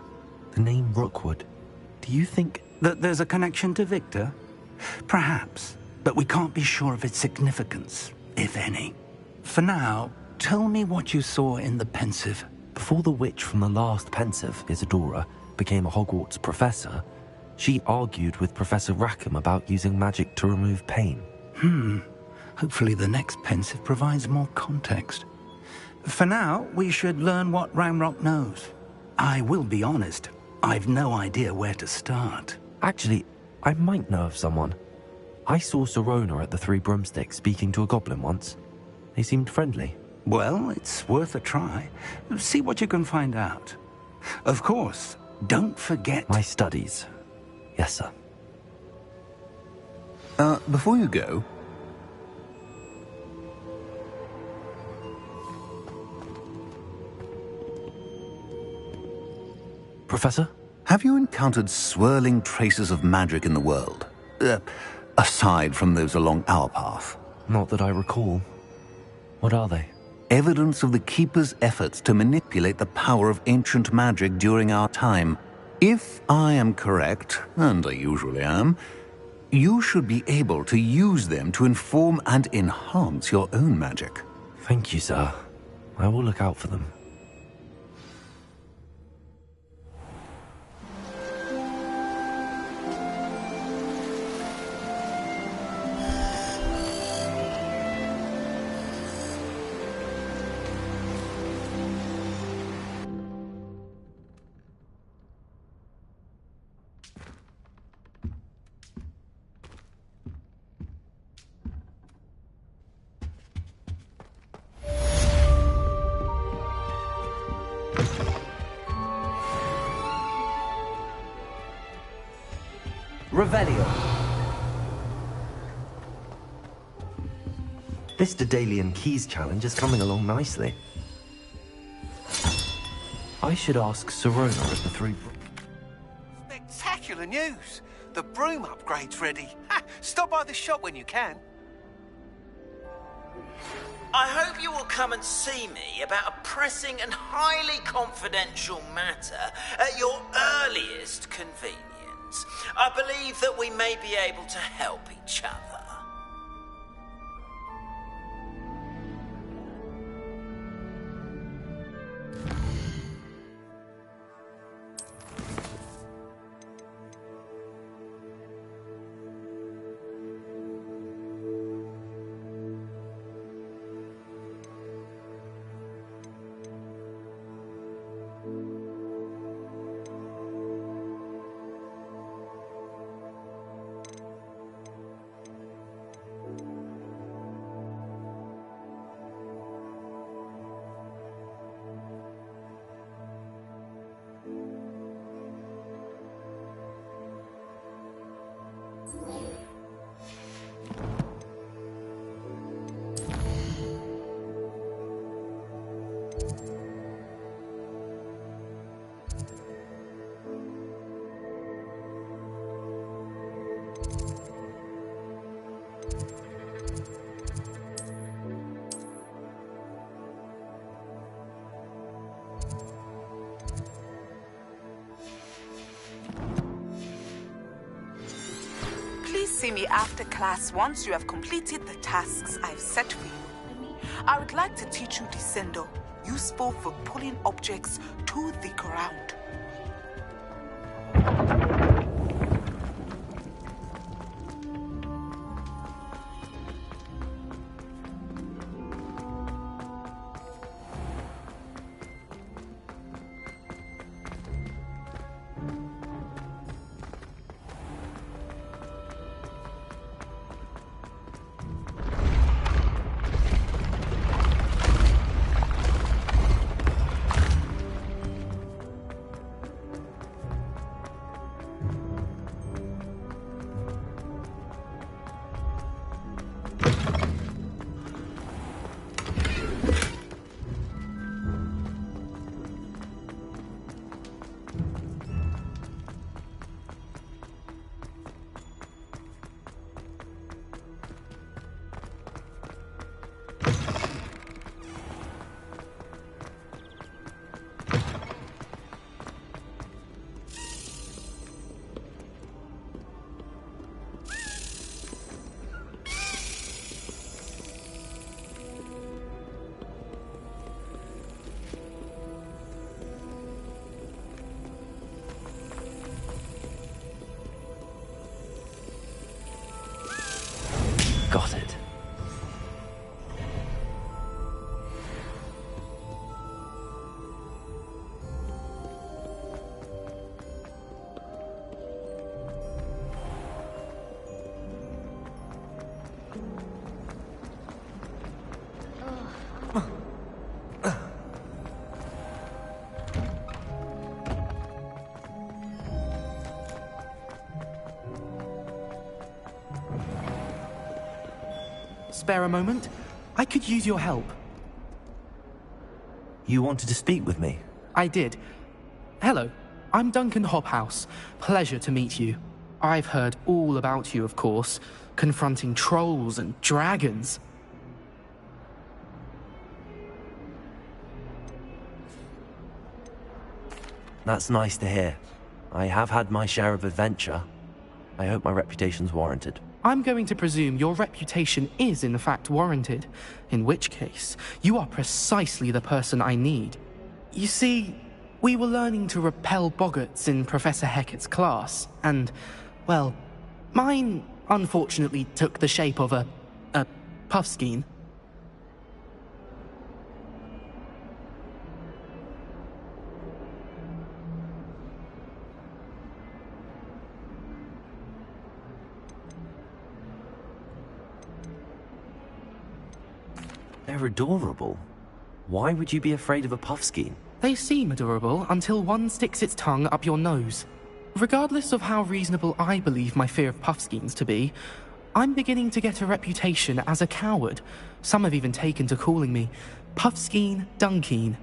The name Rookwood. Do you think... that there's a connection to Victor? Perhaps, but we can't be sure of its significance, if any. For now, tell me what you saw in the Pensive. Before the witch from the last Pensive, Isadora, became a Hogwarts professor, She argued with Professor Rackham about using magic to remove pain. Hopefully the next pensive provides more context. For now, we should learn what Ramrock knows. I will be honest, I've no idea where to start. Actually, I might know of someone. I saw Sirona at the Three Broomsticks speaking to a goblin once. They seemed friendly. Well, it's worth a try. See what you can find out. Of course, don't forget... My studies. Yes, sir. Before you go... Professor? Have you encountered swirling traces of magic in the world? Aside from those along our path? Not that I recall. What are they? Evidence of the Keeper's efforts to manipulate the power of ancient magic during our time. If I am correct, and I usually am, you should be able to use them to inform and enhance your own magic. Thank you, sir. I will look out for them. Revelio. This Daedalian Keys challenge is coming along nicely. I should ask Sirona at the Three... Spectacular news! The broom upgrade's ready. Ha! Stop by the shop when you can. I hope you will come and see me about a pressing and highly confidential matter at your earliest convenience. I believe that we may be able to help each other. See me after class once you have completed the tasks I've set for you. I would like to teach you Descendo, useful for pulling objects to the ground. spare a moment? I could use your help. You wanted to speak with me? I did. Hello, I'm Duncan Hobhouse. Pleasure to meet you. I've heard all about you, of course, confronting trolls and dragons. That's nice to hear. I have had my share of adventure. I hope my reputation's warranted. I'm going to presume your reputation is in fact warranted, in which case, you are precisely the person I need. You see, we were learning to repel boggarts in Professor Hecat's class, and, well, mine unfortunately took the shape of a puffskein. They're adorable. Why would you be afraid of a puffskein? They seem adorable until one sticks its tongue up your nose. Regardless of how reasonable I believe my fear of puffskeins to be, I'm beginning to get a reputation as a coward. Some have even taken to calling me Puffskein Dunkeen.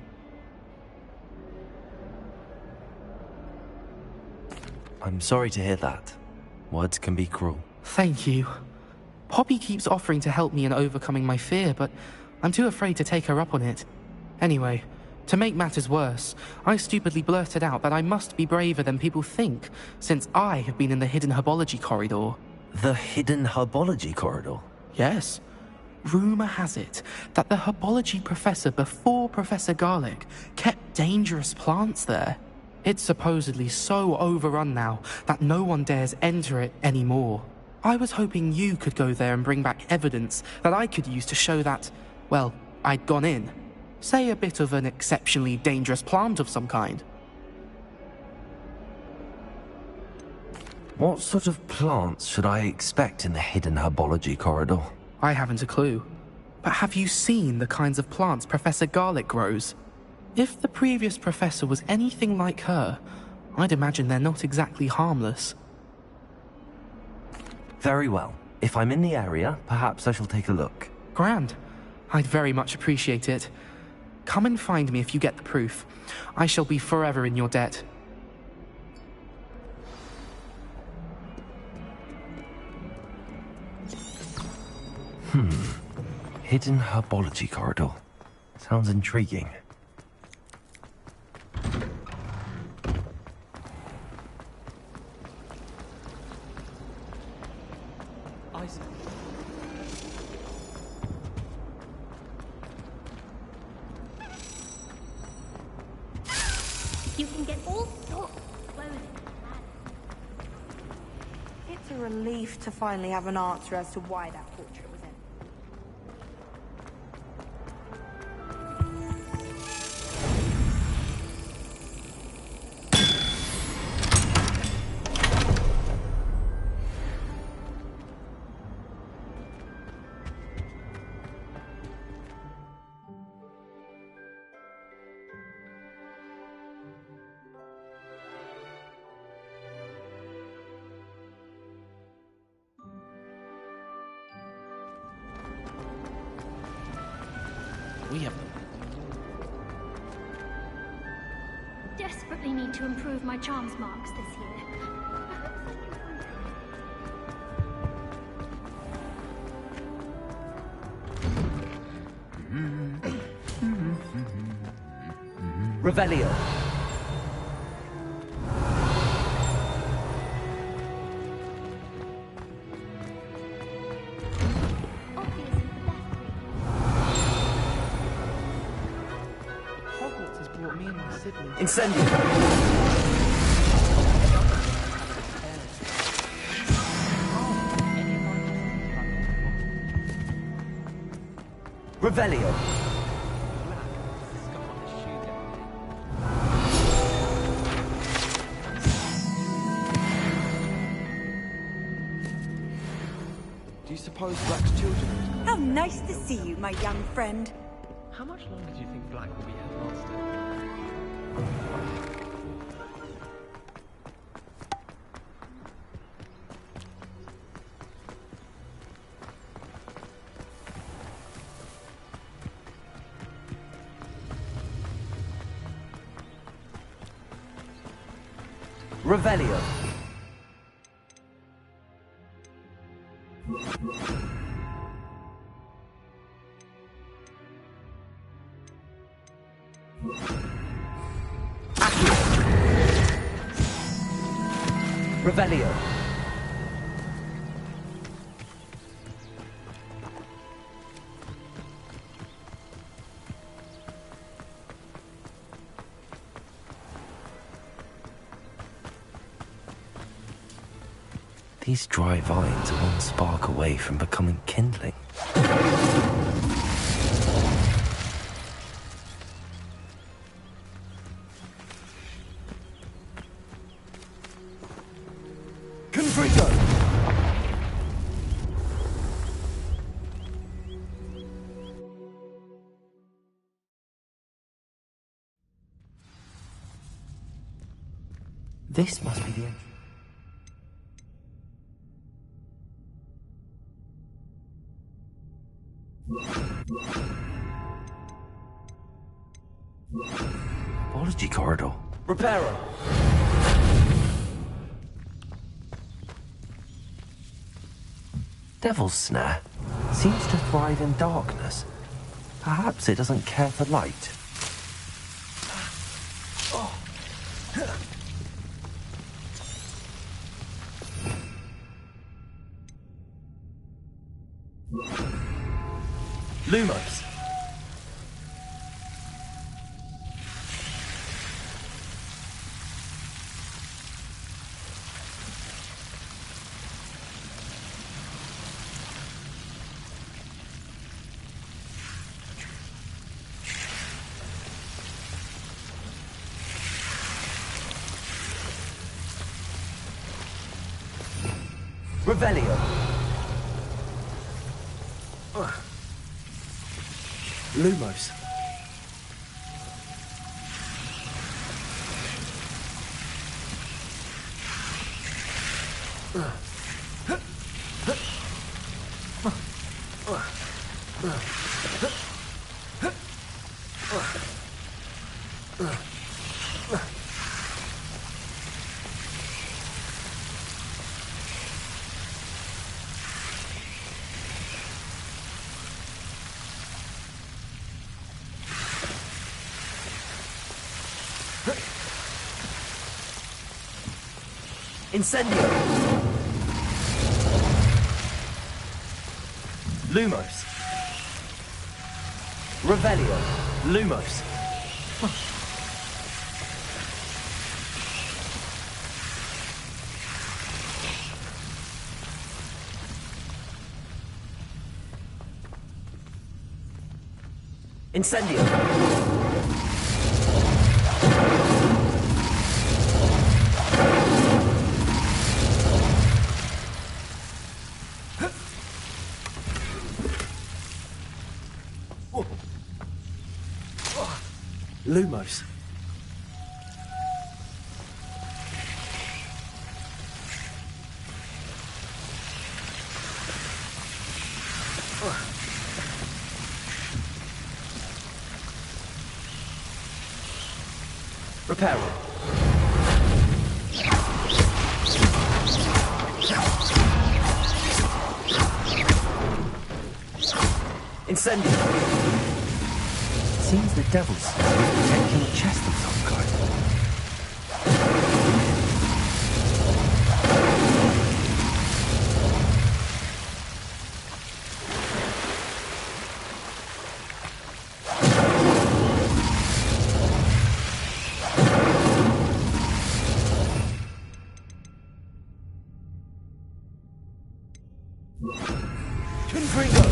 I'm sorry to hear that. Words can be cruel. Thank you. Poppy keeps offering to help me in overcoming my fear, but I'm too afraid to take her up on it. Anyway, to make matters worse, I stupidly blurted out that I must be braver than people think, since I have been in the hidden herbology corridor. The hidden herbology corridor? Yes. Rumour has it that the herbology professor before Professor Garlic kept dangerous plants there. It's supposedly so overrun now that no one dares enter it anymore. I was hoping you could go there and bring back evidence that I could use to show that, well, I'd gone in. Say a bit of an exceptionally dangerous plant of some kind. What sort of plants should I expect in the hidden herbology corridor? I haven't a clue. But have you seen the kinds of plants Professor Garlic grows? If the previous professor was anything like her, I'd imagine they're not exactly harmless. Very well. If I'm in the area, perhaps I shall take a look. Grand. I'd very much appreciate it. Come and find me if you get the proof. I shall be forever in your debt. Hidden herbology corridor. Sounds intriguing. Isaac. You can get all sorts of clothing. It's a relief to finally have an answer as to why that portrait was in. We have Desperately need to improve my charms marks this year. Revelio. Hogwarts has brought me and my siblings. Incendio. Revelio. Do you suppose Black's children is gone? How nice to see you, my young friend. How much longer do you think Black will be headmaster? Revelio. Revelio. These dry vines are one spark away from becoming kindling. Confringo. This must be the entrance. Apology corridor. Reparo. Devil's Snare seems to thrive in darkness. Perhaps it doesn't care for light. Lumos. Revelio. Lumos. Incendio. Lumos. Revelio. Lumos. Incendio. Lumos. Reparo. Incendio. Seems the Devil's Snare is protecting a chest of some kind. Confringo.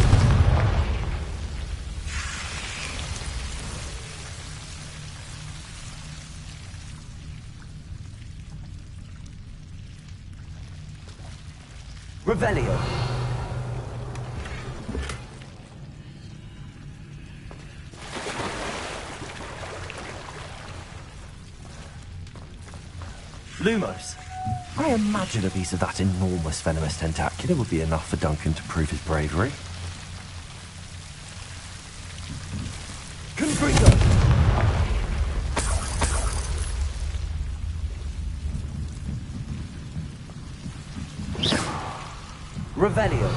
Revelio. Lumos. I imagine a piece of that enormous venomous tentacular would be enough for Duncan to prove his bravery. Confringo. Revelio.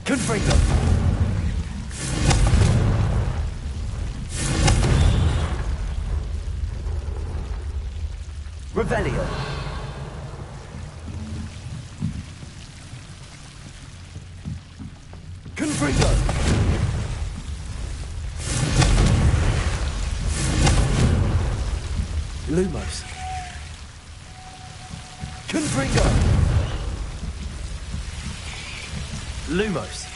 Confringo. Revelio. Confringo. Lumos. Confringo. Lumos.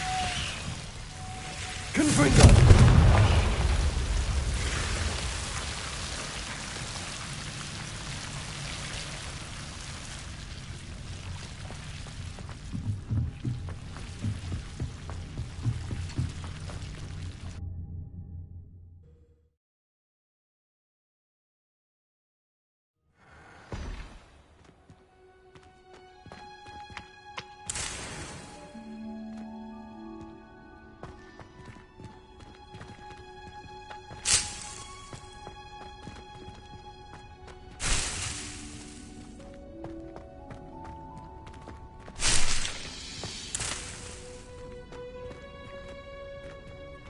Confringo.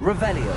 Revelio.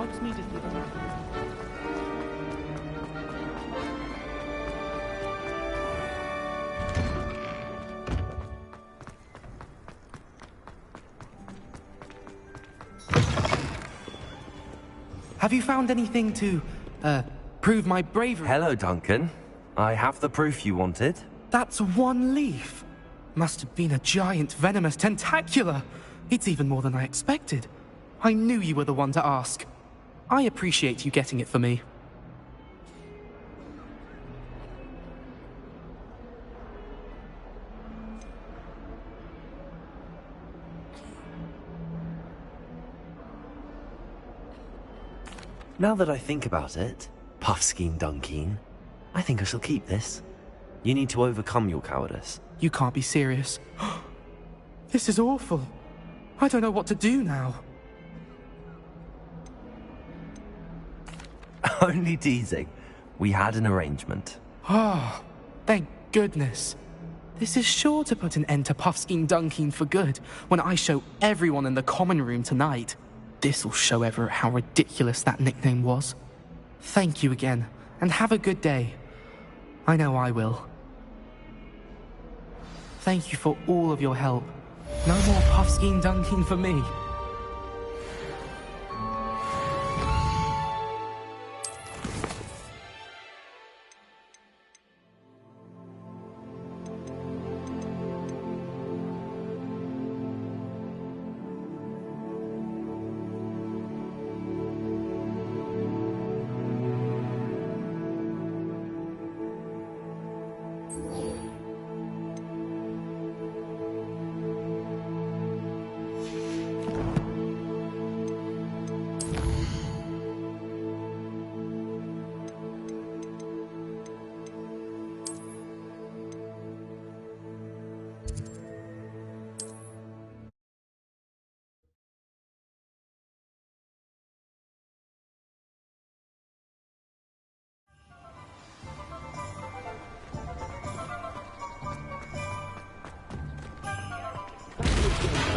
Hogsmeade is the other. Have you found anything to, prove my bravery? Hello, Duncan. I have the proof you wanted. That's one leaf. Must have been a giant venomous tentacula. It's even more than I expected. I knew you were the one to ask. I appreciate you getting it for me. Now that I think about it, Puffskein Dunkeen, I think I shall keep this. You need to overcome your cowardice. You can't be serious. This is awful. I don't know what to do now. Only teasing. We had an arrangement. Ah, thank goodness. This is sure to put an end to Puffskein Dunkeen for good when I show everyone in the common room tonight. This'll show Everett how ridiculous that nickname was. Thank you again, and have a good day. I know I will. Thank you for all of your help. No more Puffskein Dunkeen for me.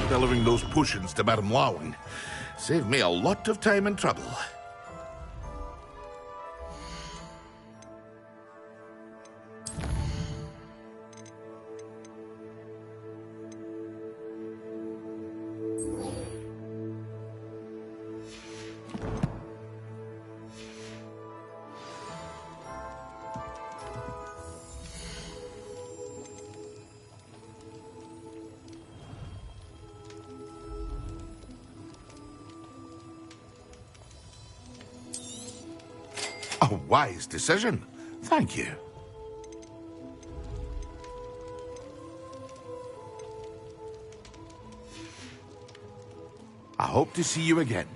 Delivering those potions to Madame Lowing saved me a lot of time and trouble. A wise decision. Thank you. I hope to see you again.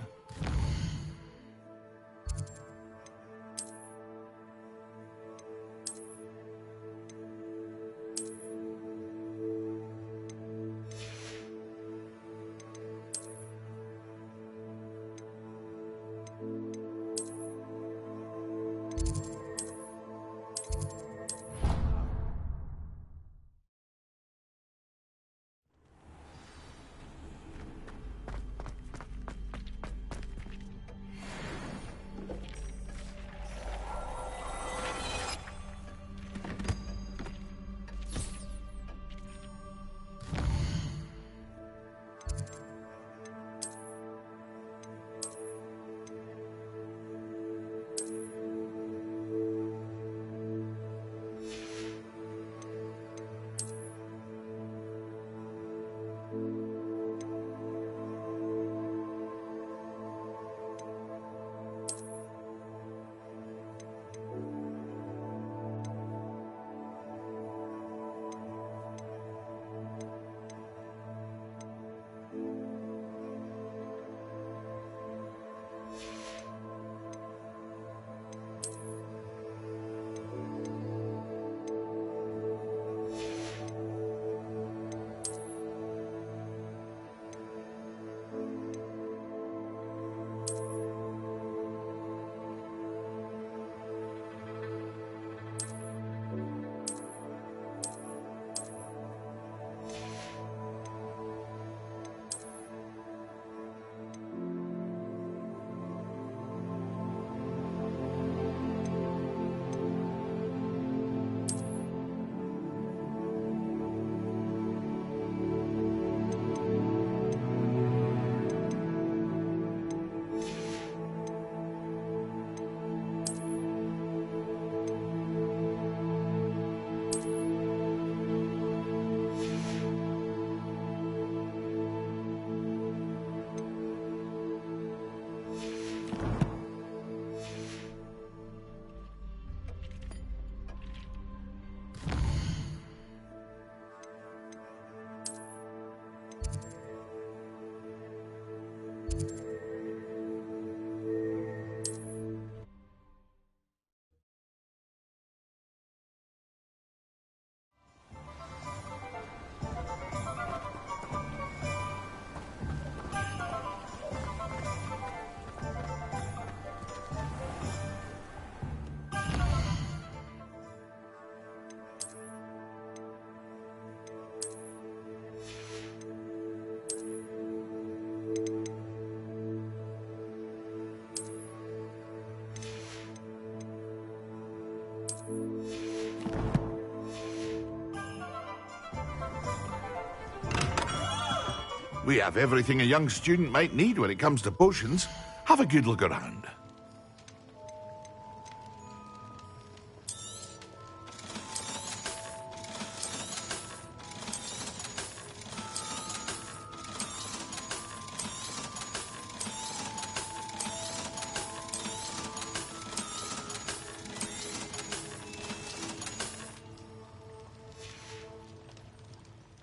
We have everything a young student might need when it comes to potions. Have a good look around.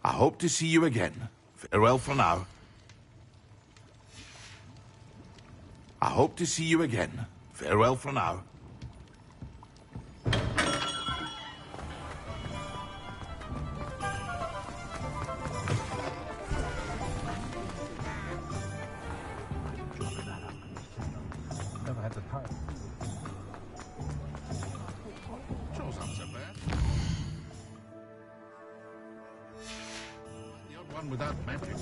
I hope to see you again. Farewell for now. I hope to see you again. Farewell for now. Never had the time. Shows up so bad. The odd one without magic.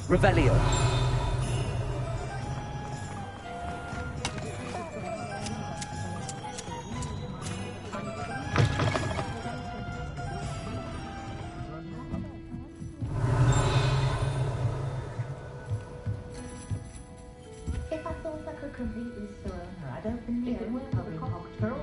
Revelio. If I thought I could completely restore her, I don't believe it would have been October.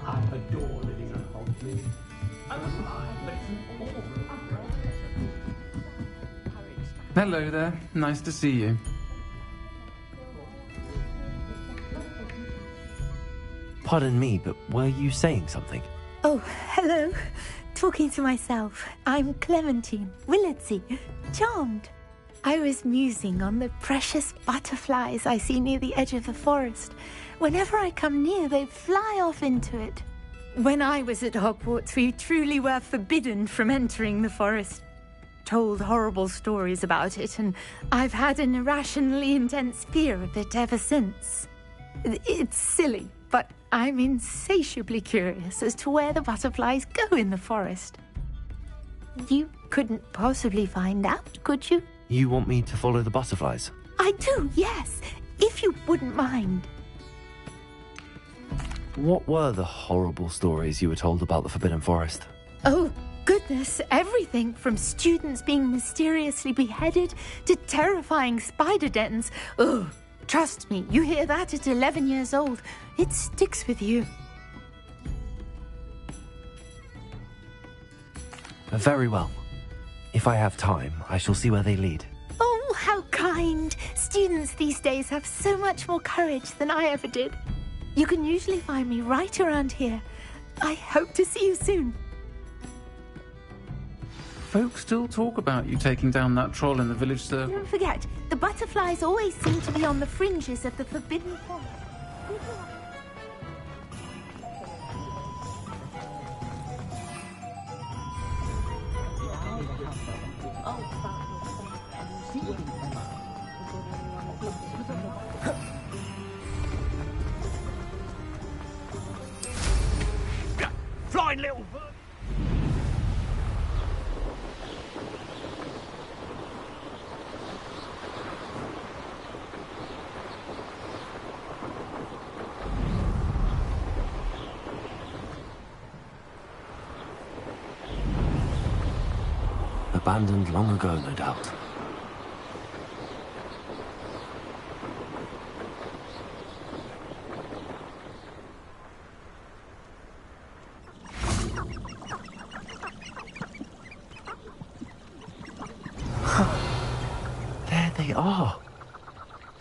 I adore living in Hogsmeade. I was lying, but it's an awful. Hello there. Nice to see you. Pardon me, but were you saying something? Oh, hello. Talking to myself. I'm Clementine Willardsey. Charmed. I was musing on the precious butterflies I see near the edge of the forest. Whenever I come near, they fly off into it. When I was at Hogwarts, we truly were forbidden from entering the forest. Told horrible stories about it, and I've had an irrationally intense fear of it ever since. It's silly, but I'm insatiably curious as to where the butterflies go in the forest. You couldn't possibly find out, could you? You want me to follow the butterflies? I do, yes, if you wouldn't mind. What were the horrible stories you were told about the Forbidden Forest? Oh, goodness, everything from students being mysteriously beheaded to terrifying spider dens. Oh, trust me, you hear that at 11 years old, it sticks with you. Very well. If I have time, I shall see where they lead. Oh, how kind. Students these days have so much more courage than I ever did. You can usually find me right around here. I hope to see you soon. Folks still talk about you taking down that troll in the village circle. Don't forget, the butterflies always seem to be on the fringes of the Forbidden Forest. Flying little bird! Abandoned long ago, no doubt. There they are.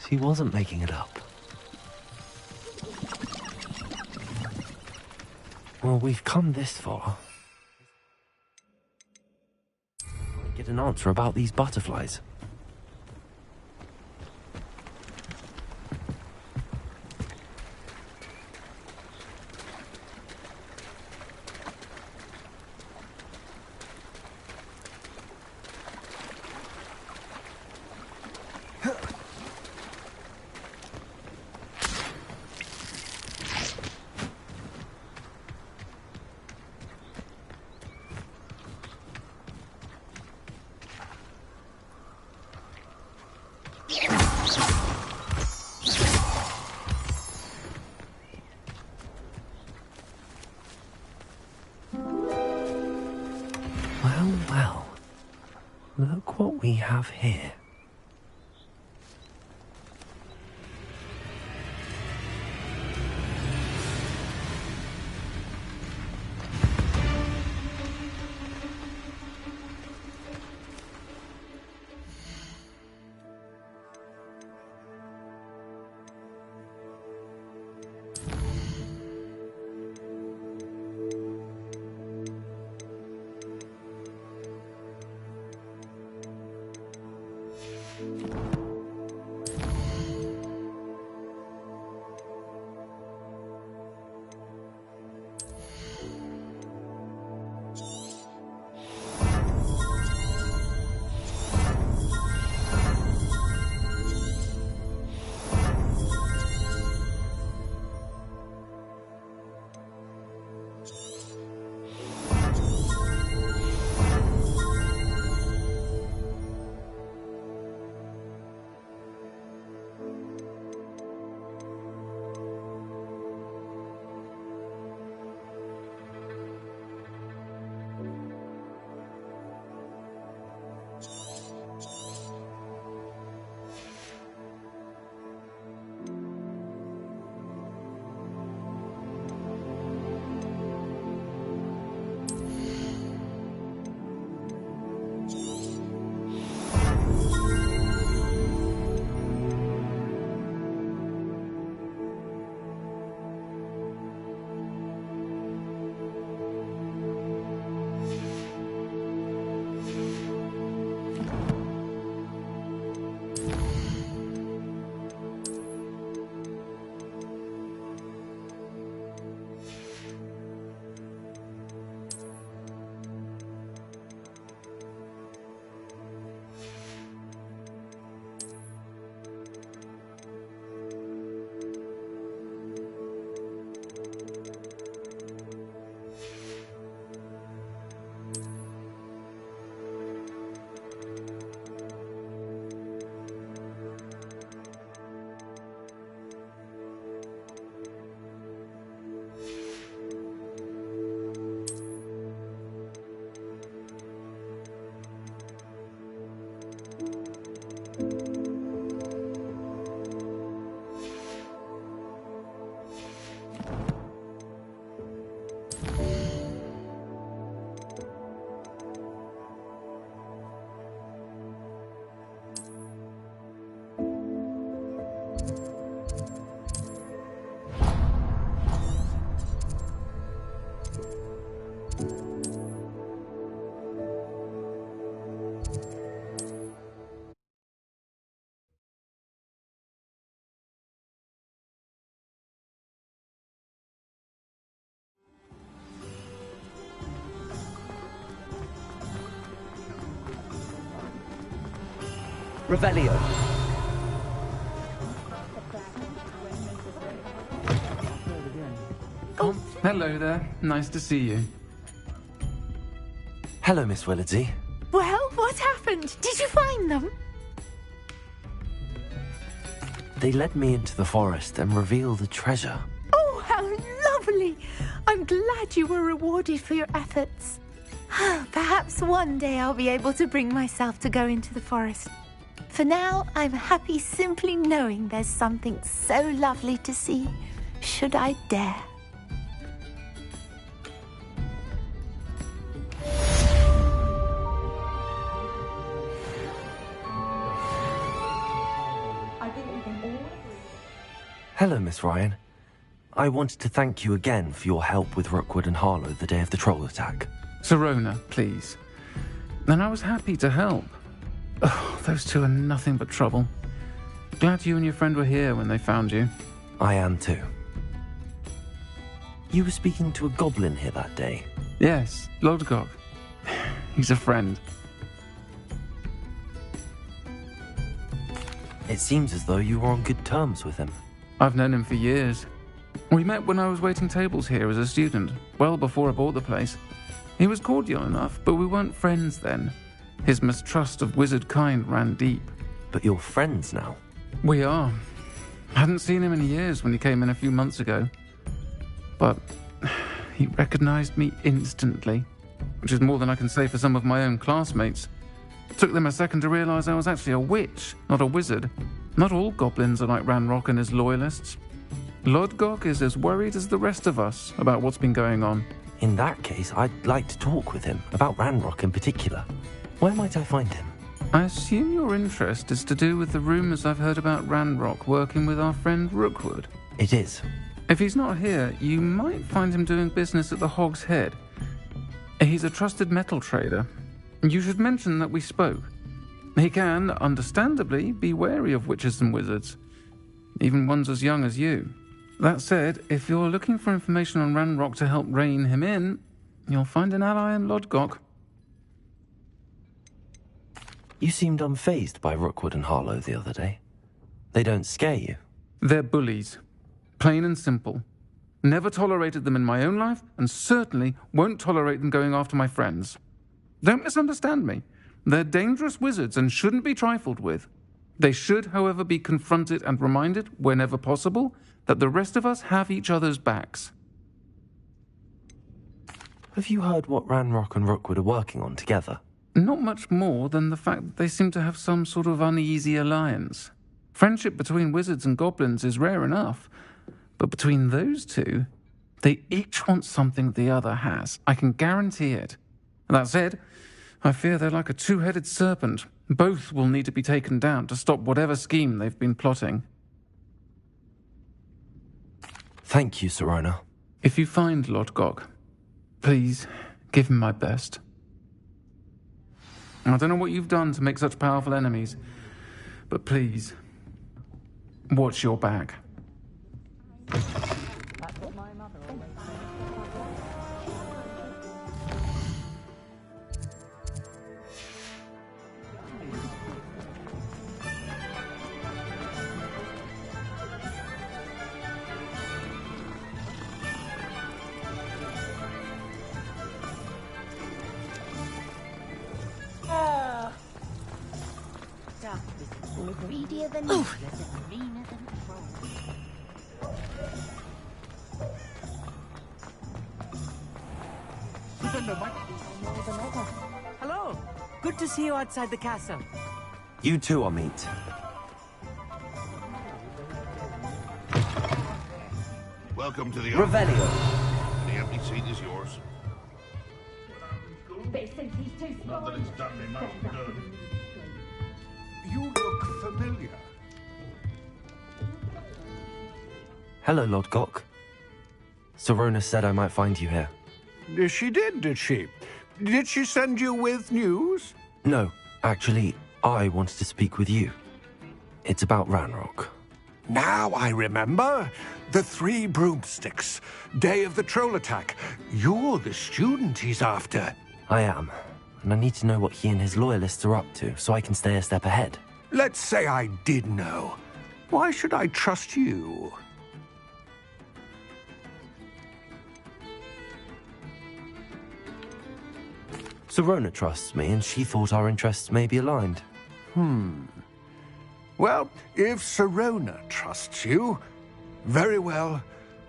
She wasn't making it up. Well, we've come this far. Get an answer about these butterflies. Well, look what we have here. Revelio. Hello there. Nice to see you. Hello, Miss Willardsey. Well, what happened? Did you find them? They led me into the forest and revealed a treasure. Oh, how lovely! I'm glad you were rewarded for your efforts. Perhaps one day I'll be able to bring myself to go into the forest. For now, I'm happy simply knowing there's something so lovely to see, should I dare. Hello, Miss Ryan. I wanted to thank you again for your help with Rookwood and Harlow the day of the troll attack. Sirona, please. And I was happy to help. Oh, those two are nothing but trouble. Glad you and your friend were here when they found you. I am too. You were speaking to a goblin here that day? Yes, Lodgok. He's a friend. It seems as though you were on good terms with him. I've known him for years. We met when I was waiting tables here as a student, well before I bought the place. He was cordial enough, but we weren't friends then. His mistrust of wizard kind ran deep. But you're friends now? We are. Hadn't seen him in years when he came in a few months ago. But he recognized me instantly, which is more than I can say for some of my own classmates. Took them a second to realize I was actually a witch, not a wizard. Not all goblins are like Ranrock and his loyalists. Lodgok is as worried as the rest of us about what's been going on. In that case, I'd like to talk with him, about Ranrock in particular. Where might I find him? I assume your interest is to do with the rumors I've heard about Ranrock working with our friend Rookwood. It is. If he's not here, you might find him doing business at the Hog's Head. He's a trusted metal trader. You should mention that we spoke. He can, understandably, be wary of witches and wizards, even ones as young as you. That said, if you're looking for information on Ranrock to help rein him in, you'll find an ally in Lodgok. You seemed unfazed by Rookwood and Harlow the other day. They don't scare you? They're bullies. Plain and simple. Never tolerated them in my own life, and certainly won't tolerate them going after my friends. Don't misunderstand me. They're dangerous wizards and shouldn't be trifled with. They should, however, be confronted and reminded, whenever possible, that the rest of us have each other's backs. Have you heard what Ranrock and Rookwood are working on together? Not much more than the fact that they seem to have some sort of uneasy alliance. Friendship between wizards and goblins is rare enough, but between those two, they each want something the other has. I can guarantee it. That said, I fear they're like a two-headed serpent. Both will need to be taken down to stop whatever scheme they've been plotting. Thank you, Sirona. If you find Lodgok, please give him my best. I don't know what you've done to make such powerful enemies, but please, watch your back. Greedier than useless and meaner than Hello. Good to see you outside the castle. You too, Amit. Welcome to the Revelio. The empty seat is yours. Since he's too small. Not that it's done me much good. You look familiar. Hello, Lodgok. Sirona said I might find you here. She did she? Did she send you with news? No, actually, I wanted to speak with you. It's about Ranrock. Now I remember. The 3 broomsticks. Day of the troll attack. You're the student he's after. I am, and I need to know what he and his loyalists are up to so I can stay a step ahead. Let's say I did know. Why should I trust you? Sirona trusts me, and she thought our interests may be aligned. Well, if Sirona trusts you, very well.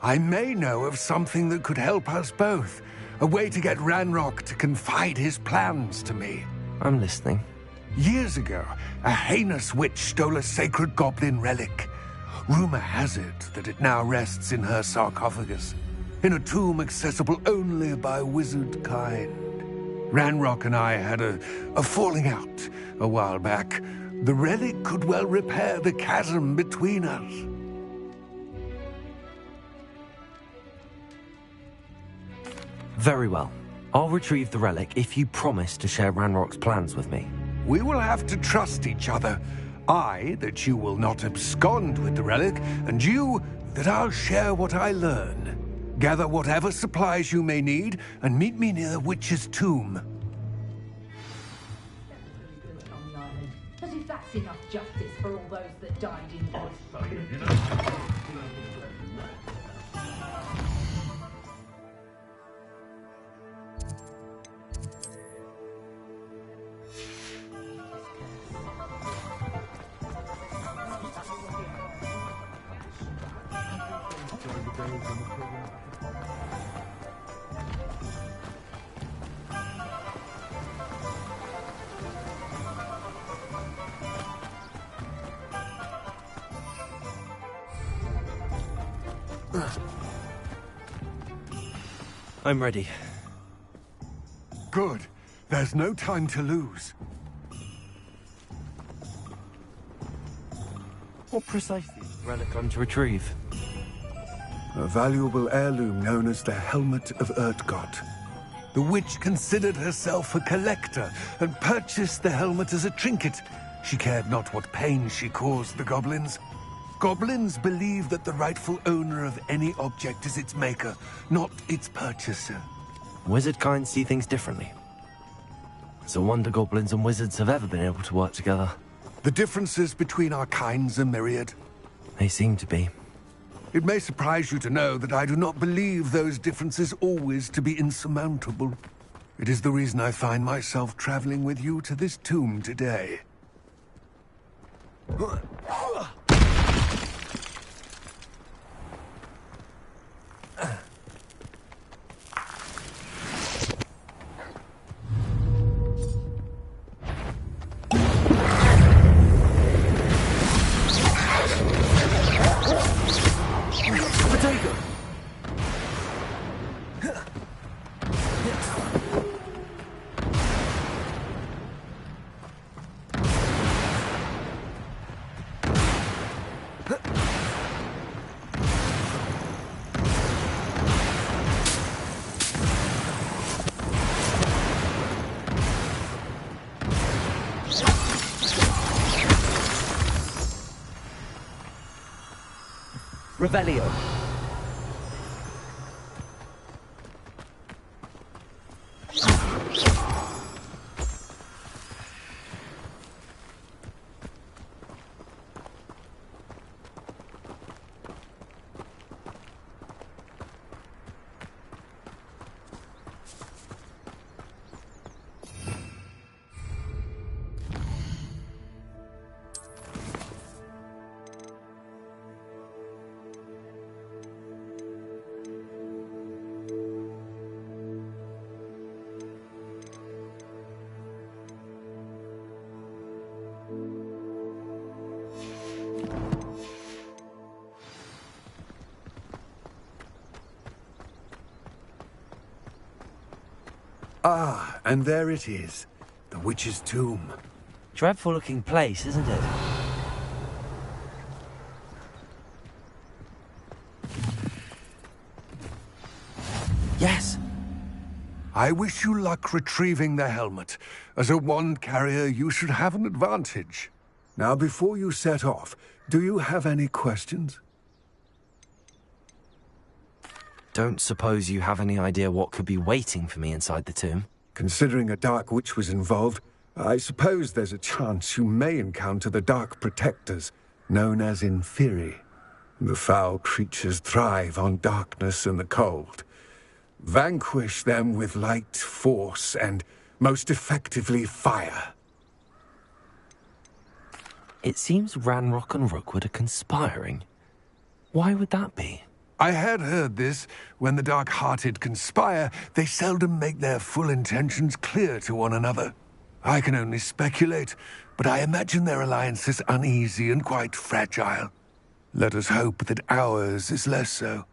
I may know of something that could help us both. A way to get Ranrock to confide his plans to me. I'm listening. Years ago, a heinous witch stole a sacred goblin relic. Rumor has it that it now rests in her sarcophagus, in a tomb accessible only by wizard kind. Ranrock and I had a falling out a while back. The relic could well repair the chasm between us. Very well. I'll retrieve the relic if you promise to share Ranrock's plans with me. We will have to trust each other. I, that you will not abscond with the relic, and you, that I'll share what I learn. Gather whatever supplies you may need, and meet me near the witch's tomb. As if that's enough justice for all those that died in I'm ready. Good. There's no time to lose. What precisely is the relic I'm to retrieve? A valuable heirloom known as the Helmet of Urtgott. The witch considered herself a collector and purchased the helmet as a trinket. She cared not what pain she caused the goblins. Goblins believe that the rightful owner of any object is its maker, not its purchaser. Wizard kind see things differently. It's a wonder goblins and wizards have ever been able to work together. The differences between our kinds are myriad. They seem to be. It may surprise you to know that I do not believe those differences always to be insurmountable. It is the reason I find myself traveling with you to this tomb today. Revelio. Ah, and there it is. The witch's tomb. Dreadful looking place, isn't it? Yes. I wish you luck retrieving the helmet. As a wand carrier, you should have an advantage. Now, before you set off, do you have any questions? Don't suppose you have any idea what could be waiting for me inside the tomb? Considering a dark witch was involved, I suppose there's a chance you may encounter the Dark Protectors, known as Inferi. The foul creatures thrive on darkness and the cold. Vanquish them with light, force, and, most effectively, fire. It seems Ranrock and Rookwood are conspiring. Why would that be? I had heard this. When the dark-hearted conspire, they seldom make their full intentions clear to one another. I can only speculate, but I imagine their alliance is uneasy and quite fragile. Let us hope that ours is less so.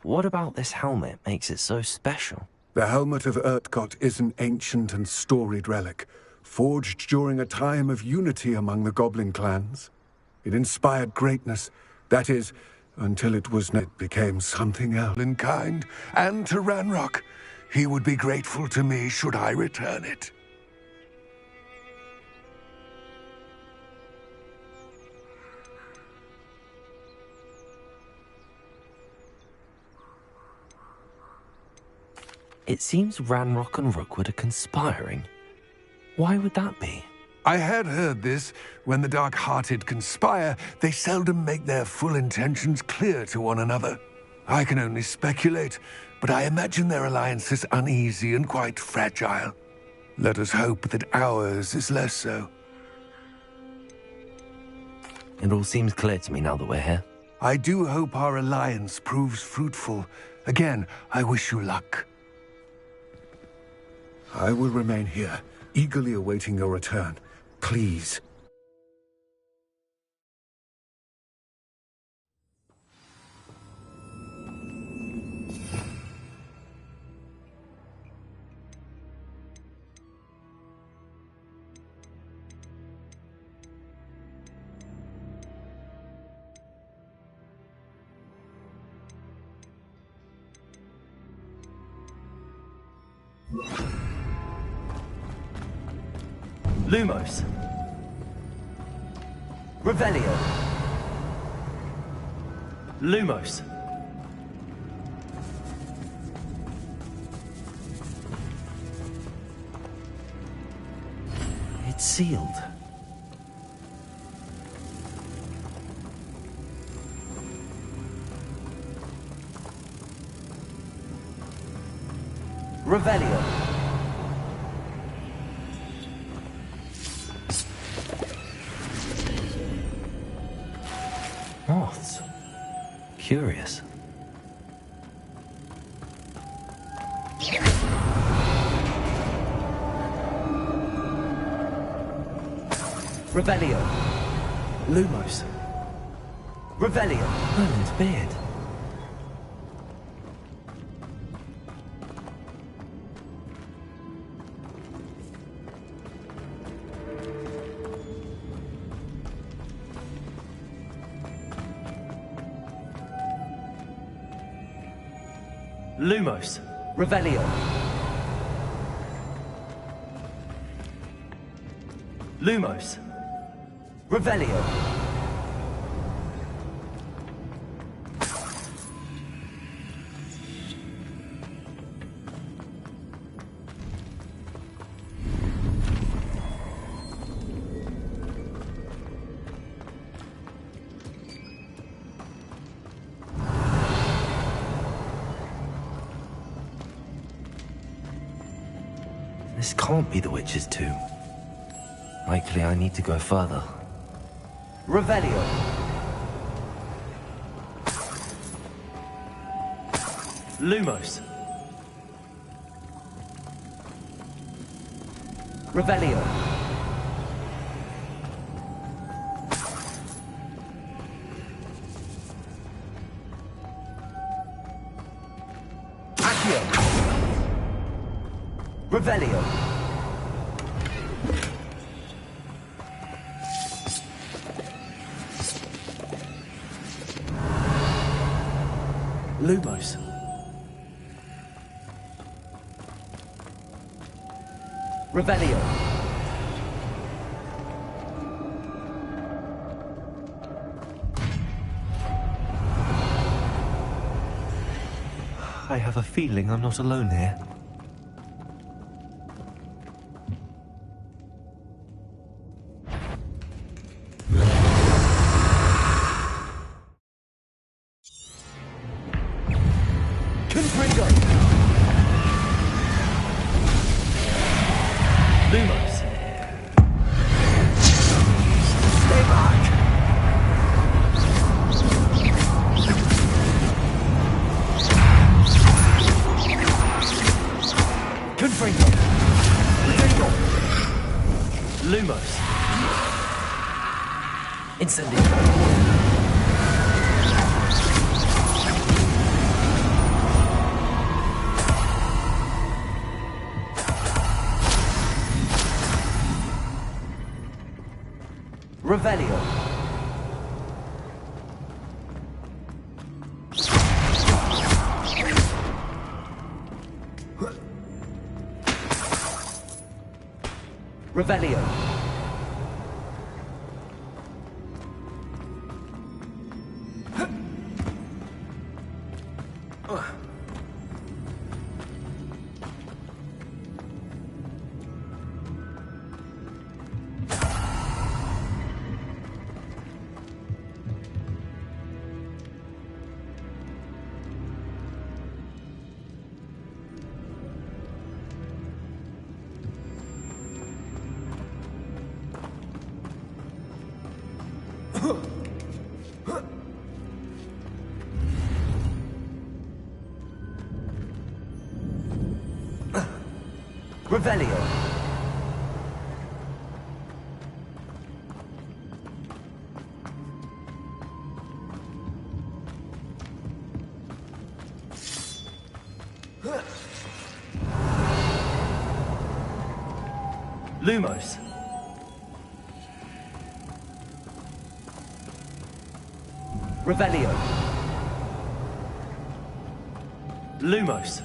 What about this helmet makes it so special? The Helmet of Urtkot is an ancient and storied relic, forged during a time of unity among the goblin clans. It inspired greatness, that is, until it became something else in kind, and to Ranrock. He would be grateful to me should I return it. It seems Ranrock and Rookwood are conspiring. Why would that be? I had heard this. When the dark-hearted conspire, they seldom make their full intentions clear to one another. I can only speculate, but I imagine their alliance is uneasy and quite fragile. Let us hope that ours is less so. It all seems clear to me now that we're here. I do hope our alliance proves fruitful. Again, I wish you luck. I will remain here, eagerly awaiting your return. Please. Lumos. Revelio. Lumos. It's sealed. Revelio. Moths. Curious. Revelio. Lumos. Revelio. Merlin's beard. Lumos. Revelio. Lumos. Revelio. This can't be the witch's tomb. Likely I need to go further. Revelio. Lumos. Revelio. Accio. Revelio. Lumos. Revelio. I have a feeling I'm not alone here. Confringo! Lumos! Stay back! Confringo! Confringo! Lumos! Incendio! Revelio. Revelio. Revelio. Lumos. Revelio. Lumos.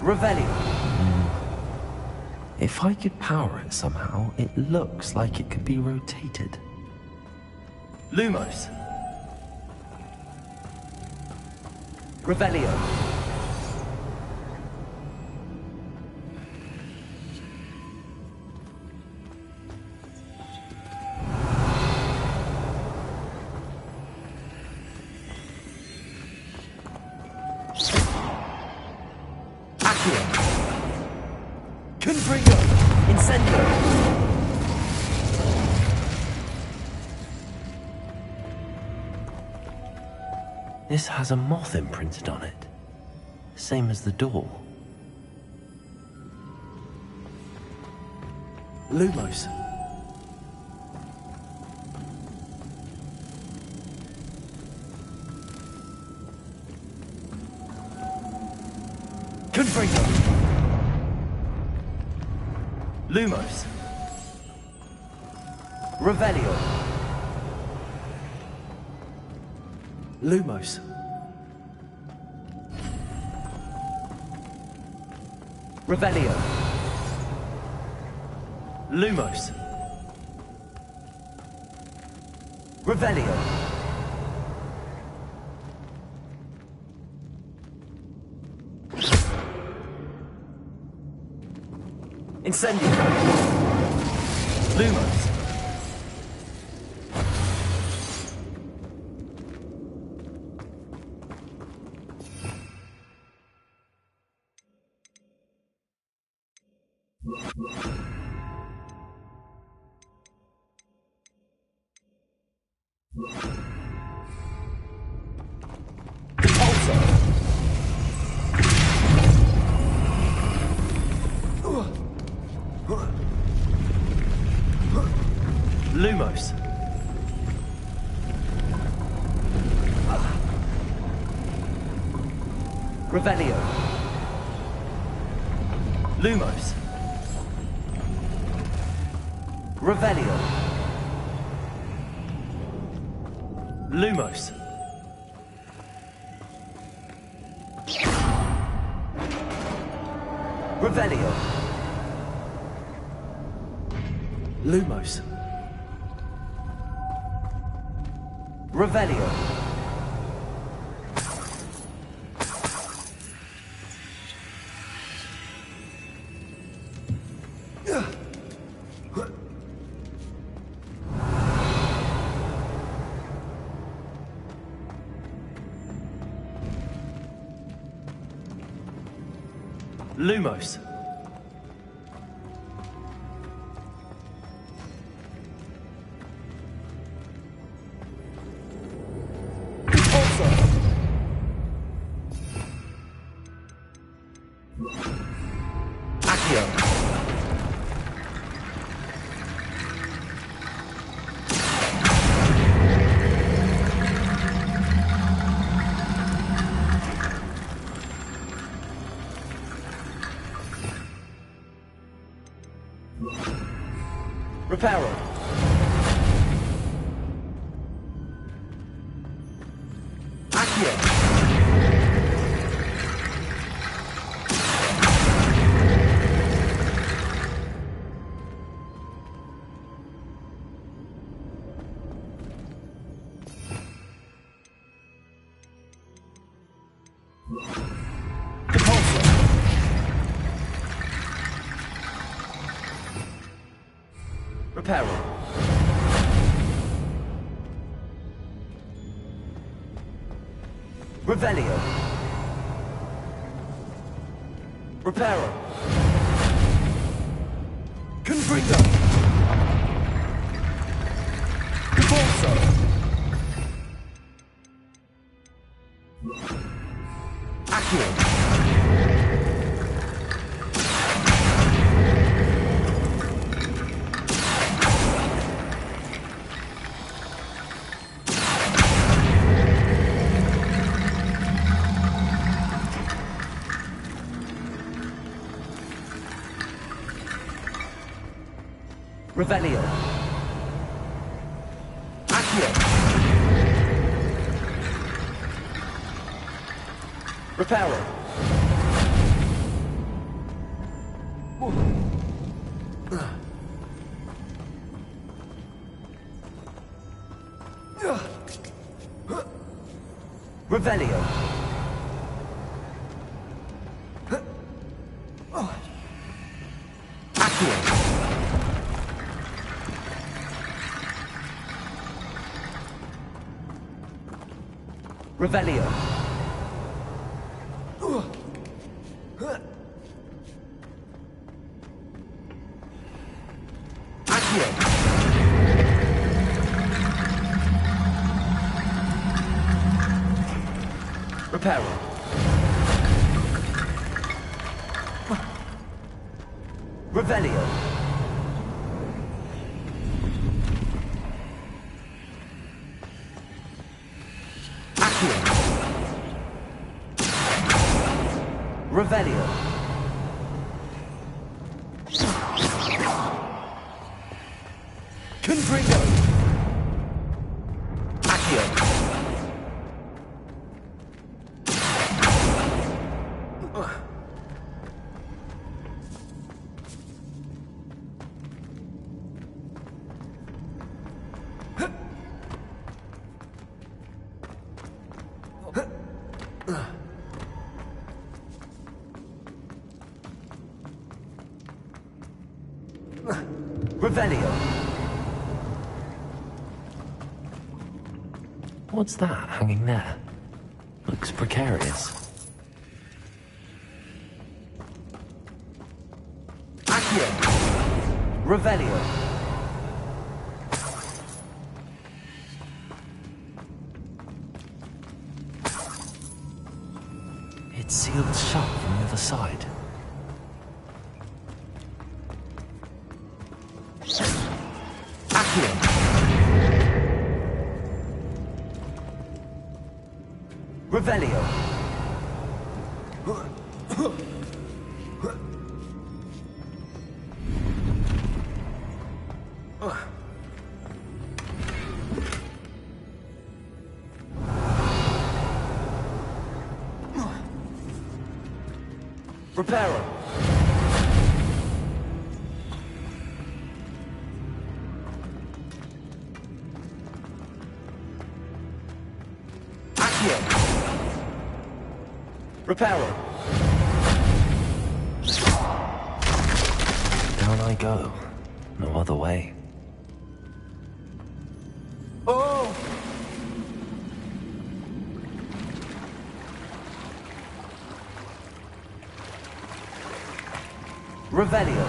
Revelio. If I could power it somehow, it looks like it could be rotated. Lumos. Revelio. Confringo! Incendio! This has a moth imprinted on it. Same as the door. Lumos. Confringo! Lumos. Revelio. Lumos. Revelio. Lumos. Revelio. Incendio. Lumos. Lumos. Revelio. Lumos. Revelio. Lumos. Revelio. Lumos. Revelio. Lumos. Reparo. Accio. Reparo. Revelio. Reparo. Confringo. Caporso. Accio. Revelio. Accio. Reparo. Revelio. Accio. Revelio. Accio. Reparo. Revelio. Accio. Revelio. Confringo. Accio. Revelio. What's that hanging there? Looks precarious. Accio. Revelio. It's sealed shut from the other side. Accio. Revelio. Reparo. Accio. Reparo. Down I go. No other way. Oh! Revelio.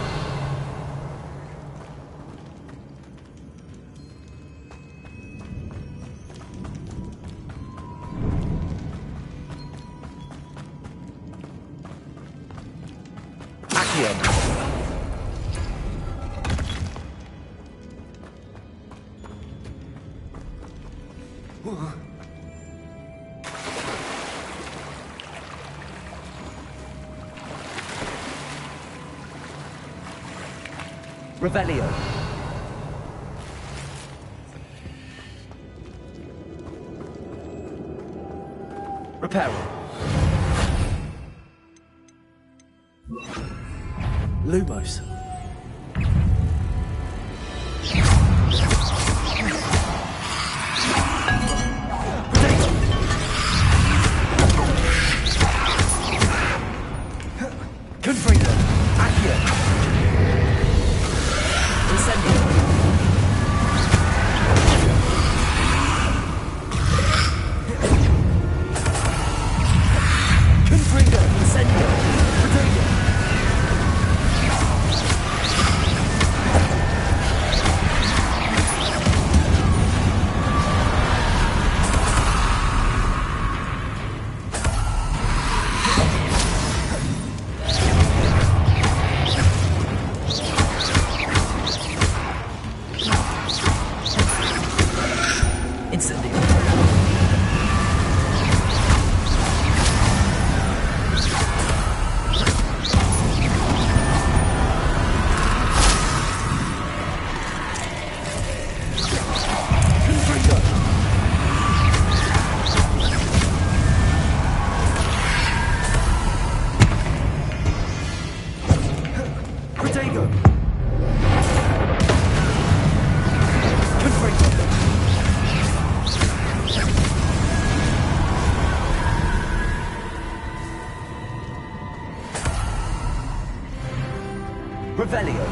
Revelio. Reparo. Lumos. Confringo. Accio. Incendio. Confringo. Incendio. Protego. Revelio.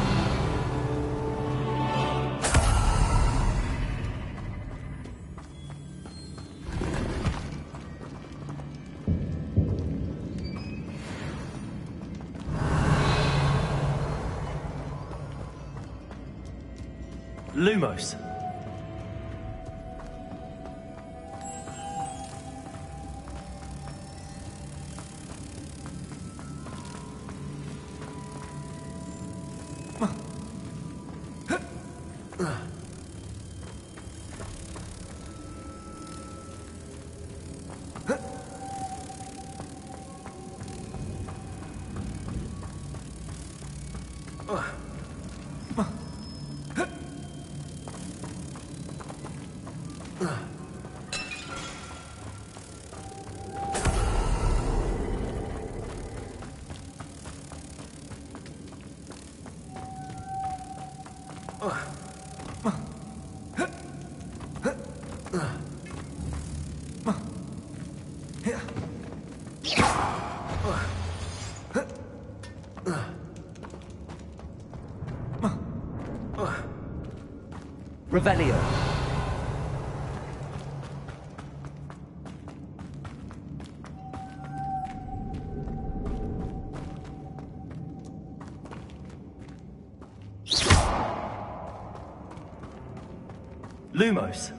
Lumos. Revelio. Lumos.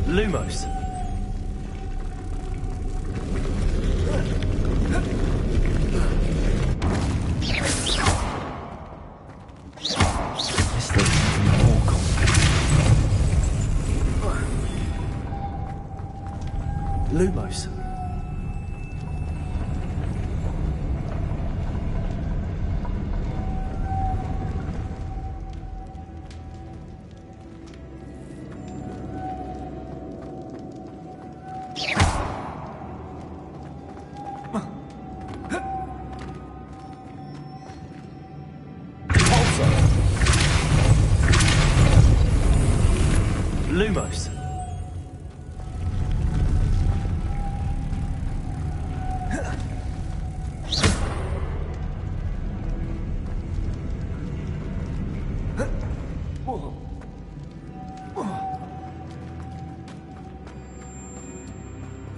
Lumos. This looks even more complex. Lumos. Lumos.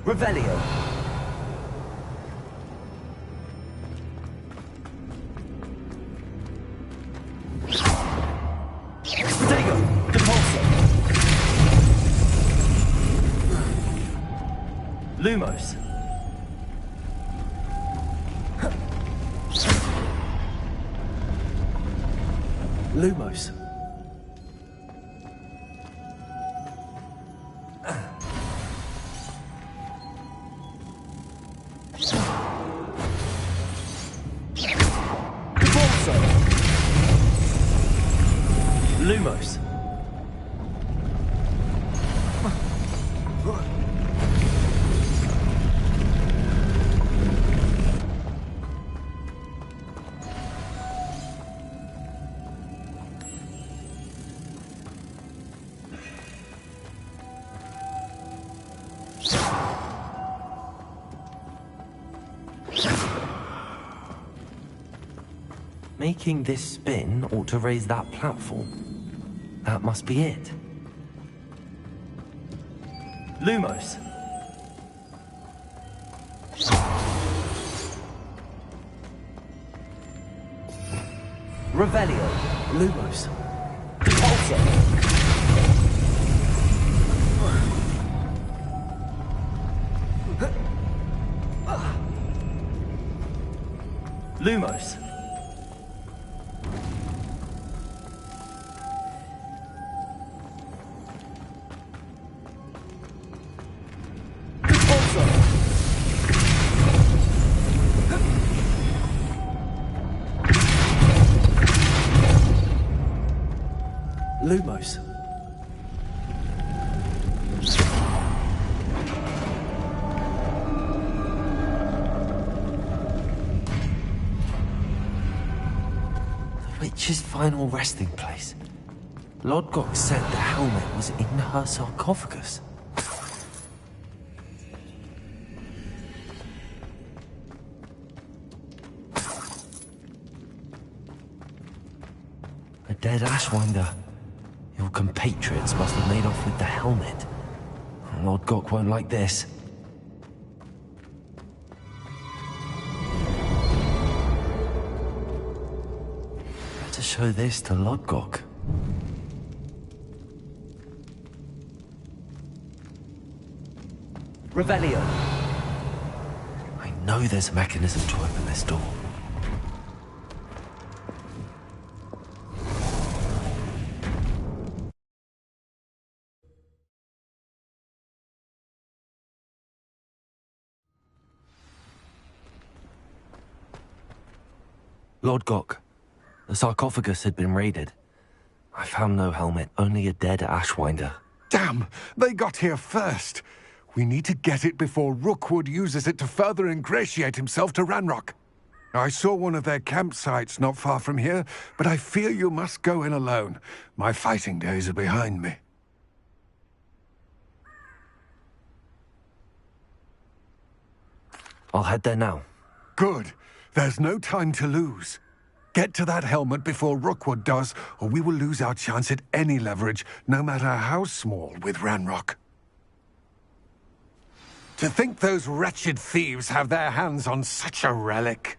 Revelio. Protego. Depulso. Lumos. Lumos. Depulso. Lumos. Making this spin ought to raise that platform. That must be it. Lumos. Revelio. Lumos. Depulso. Lumos. Lumos. The witch's final resting place. Lodgok said the helmet was in her sarcophagus. A dead Ashwinder. Your compatriots must have made off with the helmet. Lord Gok won't like this. Better show this to Lord Gok. Revelio. I know there's a mechanism to open this door. Lord Gok, the sarcophagus had been raided. I found no helmet, only a dead Ashwinder. Damn! They got here first. We need to get it before Rookwood uses it to further ingratiate himself to Ranrock. I saw one of their campsites not far from here, but I fear you must go in alone. My fighting days are behind me. I'll head there now. Good. There's no time to lose. Get to that helmet before Rookwood does, or we will lose our chance at any leverage, no matter how small, with Ranrock. To think those wretched thieves have their hands on such a relic.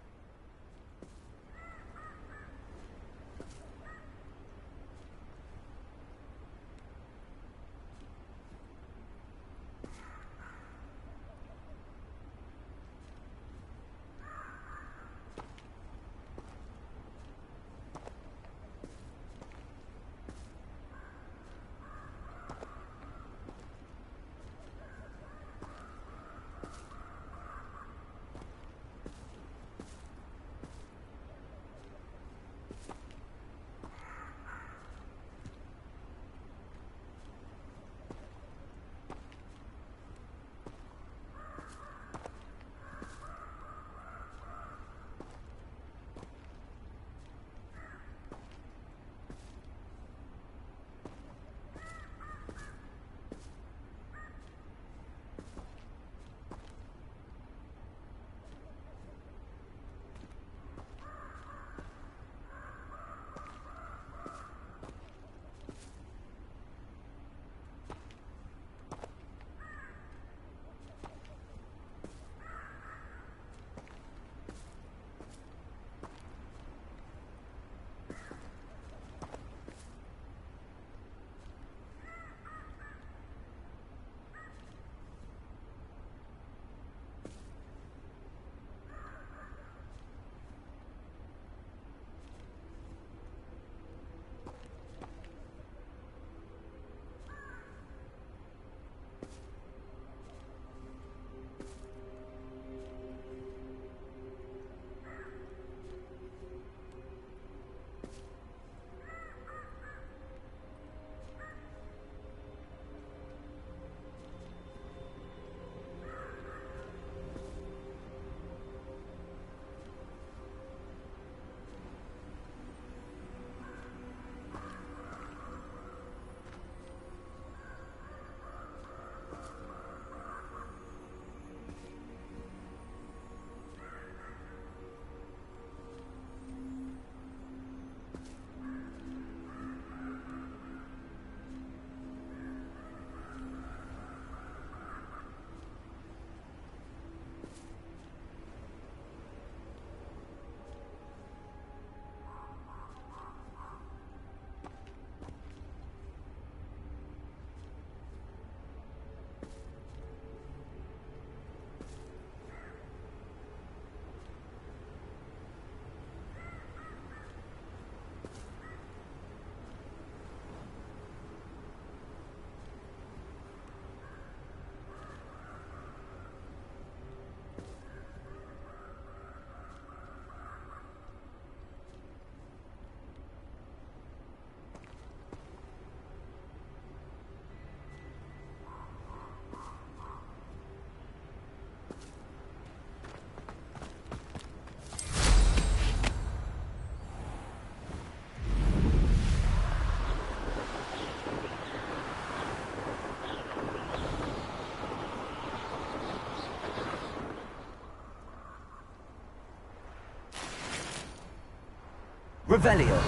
Revelio.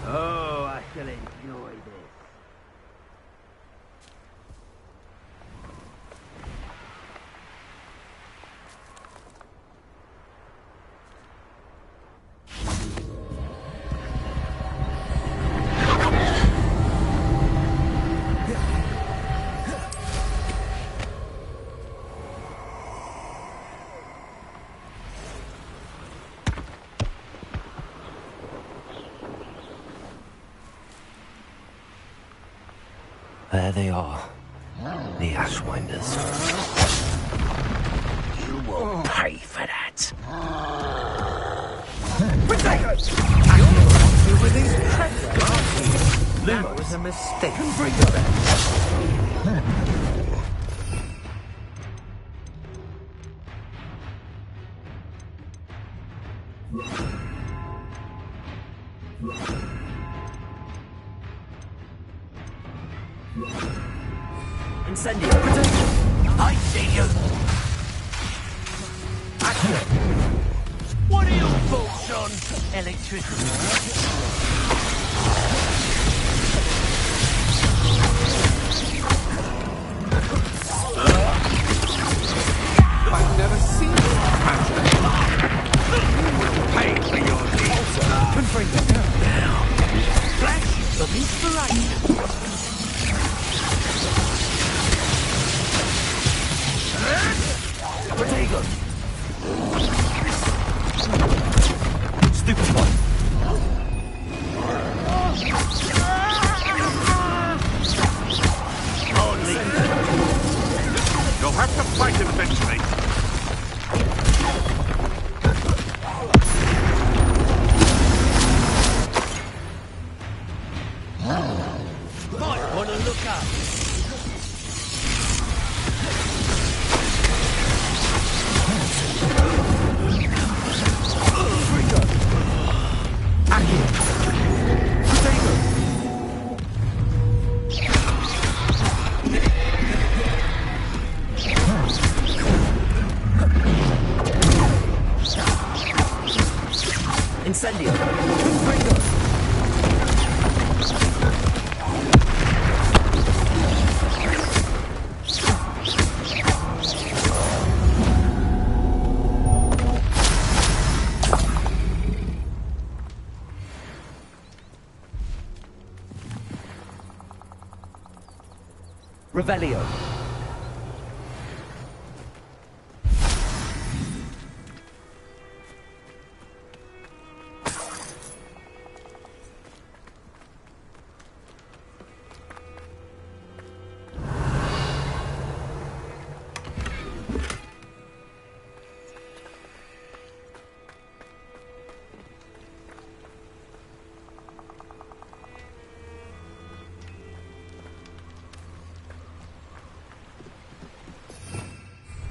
Oh, I shall enjoy this. There they are. The Ashwinders. You will pay for that. You're with these treasures, aren't you? That was a mistake. Bring it back. Incendio. I see you. What are your thoughts on electricity? I've never seen this magic. Pay for your deeds. Bring it down. Now, flash of inspiration. Protego. Stupid one. Only. You'll have to fight him eventually. Might want to look up. Incendio. Revelio.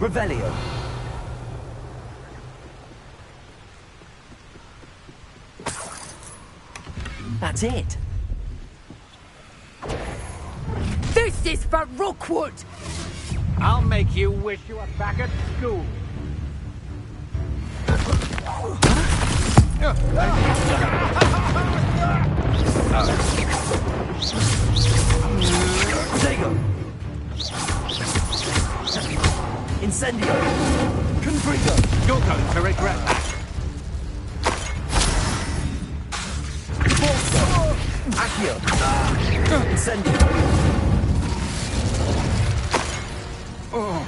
Revelio. That's it. This is for Rookwood! I'll make you wish you were back at school. Protego. Incendio. Confrigo. You're going to regret that. Accio. Incendio. Oh.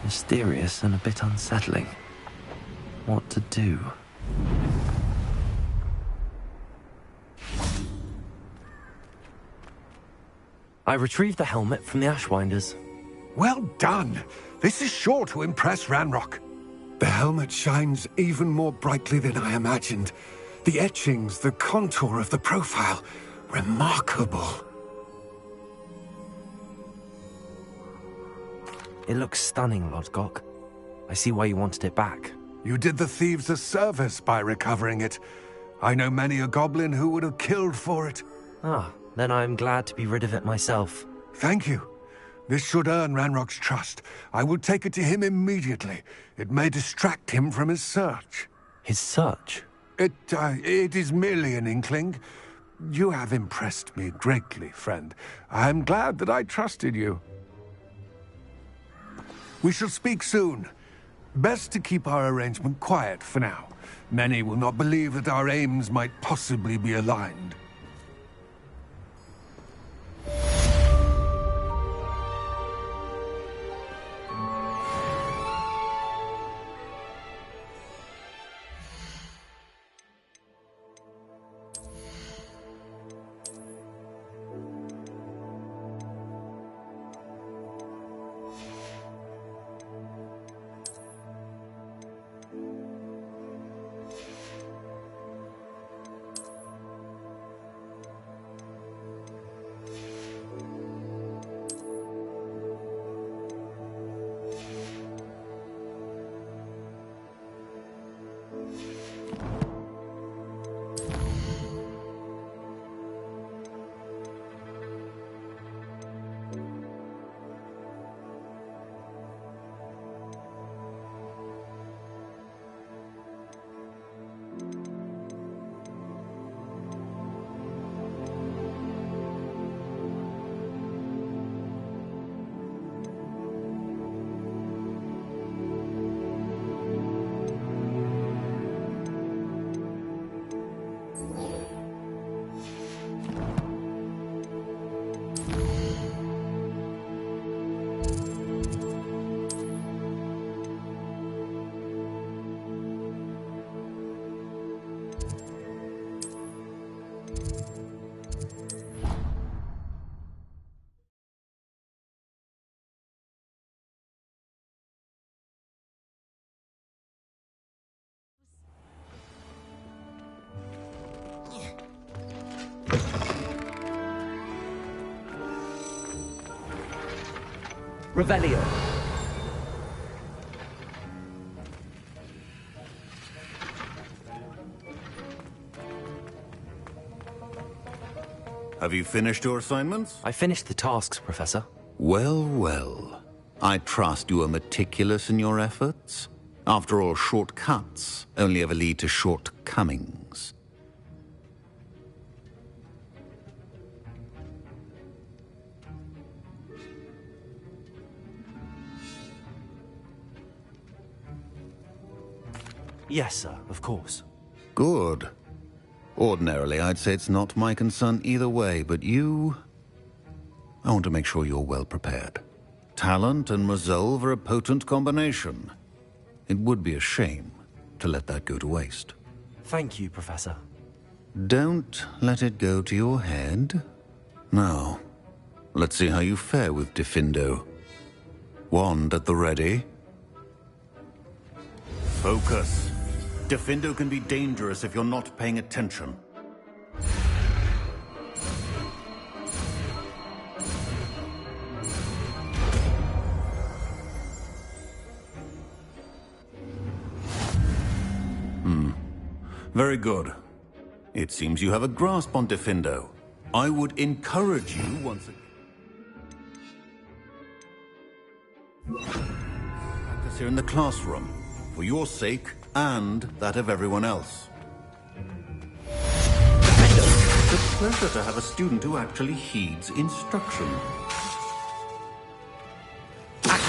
Mysterious and a bit unsettling. What to do? I retrieved the helmet from the Ashwinders. Well done. This is sure to impress Ranrock. The helmet shines even more brightly than I imagined. The etchings, the contour of the profile, remarkable. It looks stunning, Lodgok. I see why you wanted it back. You did the thieves a service by recovering it. I know many a goblin who would have killed for it. Ah, then I'm glad to be rid of it myself. Thank you. This should earn Ranrock's trust. I will take it to him immediately. It may distract him from his search. His search? It is merely an inkling. You have impressed me greatly, friend. I am glad that I trusted you. We shall speak soon. Best to keep our arrangement quiet for now. Many will not believe that our aims might possibly be aligned. Revelio. Have you finished your assignments? I finished the tasks, Professor. Well, well. I trust you are meticulous in your efforts. After all, shortcuts only ever lead to shortcomings. Yes, sir, of course. Good. Ordinarily, I'd say it's not my concern either way, but you... I want to make sure you're well prepared. Talent and resolve are a potent combination. It would be a shame to let that go to waste. Thank you, Professor. Don't let it go to your head. Now, let's see how you fare with Diffindo. Wand at the ready. Focus. Diffindo can be dangerous if you're not paying attention. Very good. It seems you have a grasp on Diffindo. I would encourage you once again. Practice here in the classroom, for your sake and that of everyone else. It's a pleasure to have a student who actually heeds instruction. As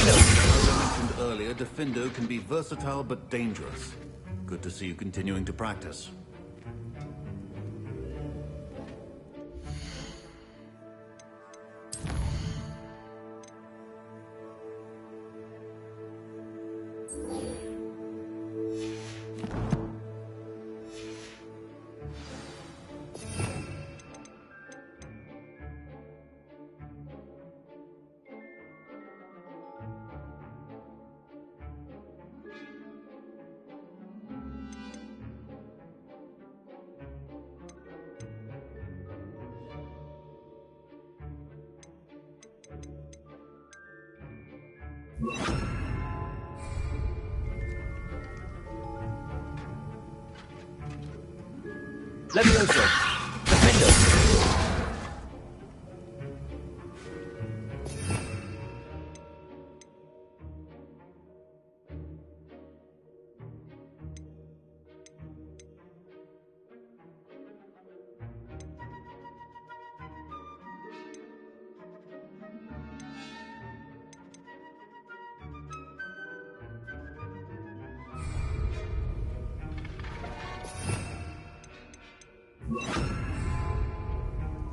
I mentioned earlier, Diffindo can be versatile but dangerous. Good to see you continuing to practice. Levioso! Defendo!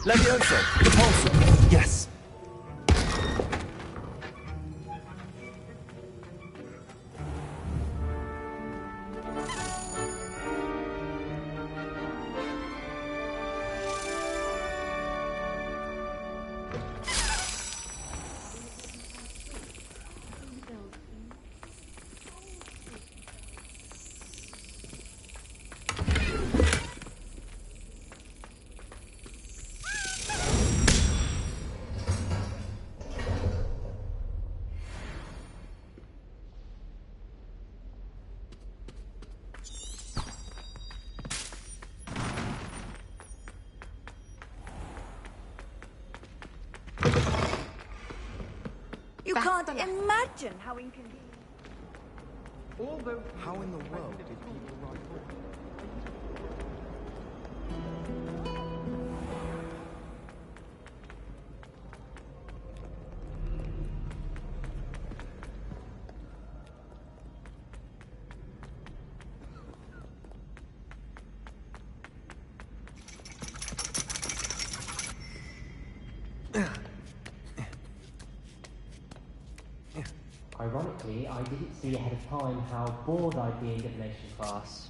Levioso! Repulsor! Yes! You can't imagine how inconvenient. Although, how in the world did people write books? Ironically, I didn't see ahead of time how bored I'd be in divination class.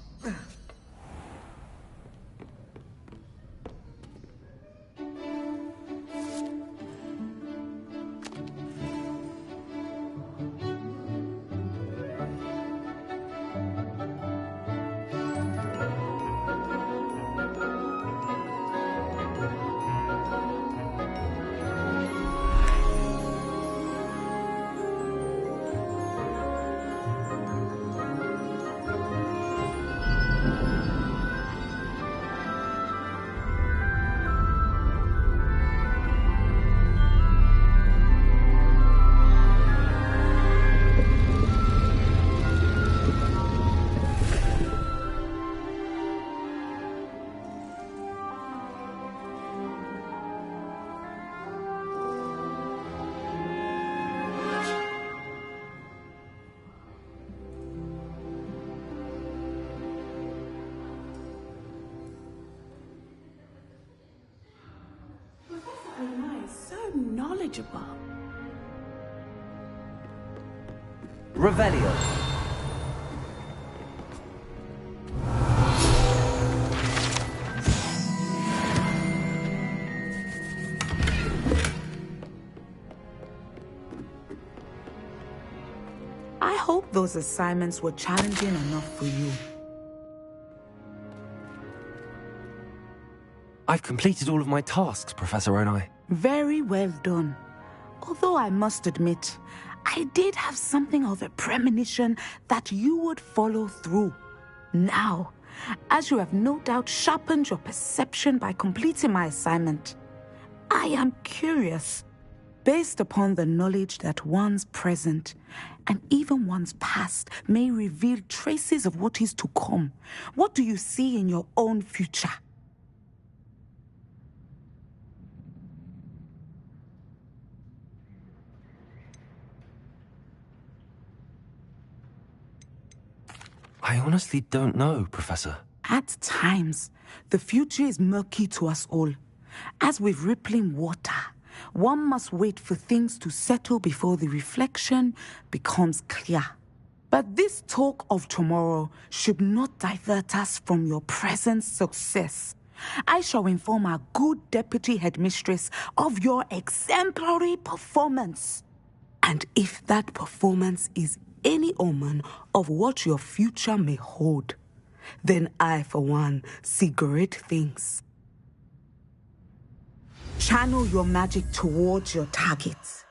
knowledgeable. Revelio. I hope those assignments were challenging enough for you. I've completed all of my tasks, Professor Onai. Very well done. Although I must admit, I did have something of a premonition that you would follow through. Now, as you have no doubt sharpened your perception by completing my assignment, I am curious, based upon the knowledge that one's present and even one's past may reveal traces of what is to come. What do you see in your own future? I honestly don't know, Professor. At times, the future is murky to us all. As with rippling water, one must wait for things to settle before the reflection becomes clear. But this talk of tomorrow should not divert us from your present success. I shall inform our good deputy headmistress of your exemplary performance. And if that performance is any omen of what your future may hold, then I, for one, see great things. Channel your magic towards your targets.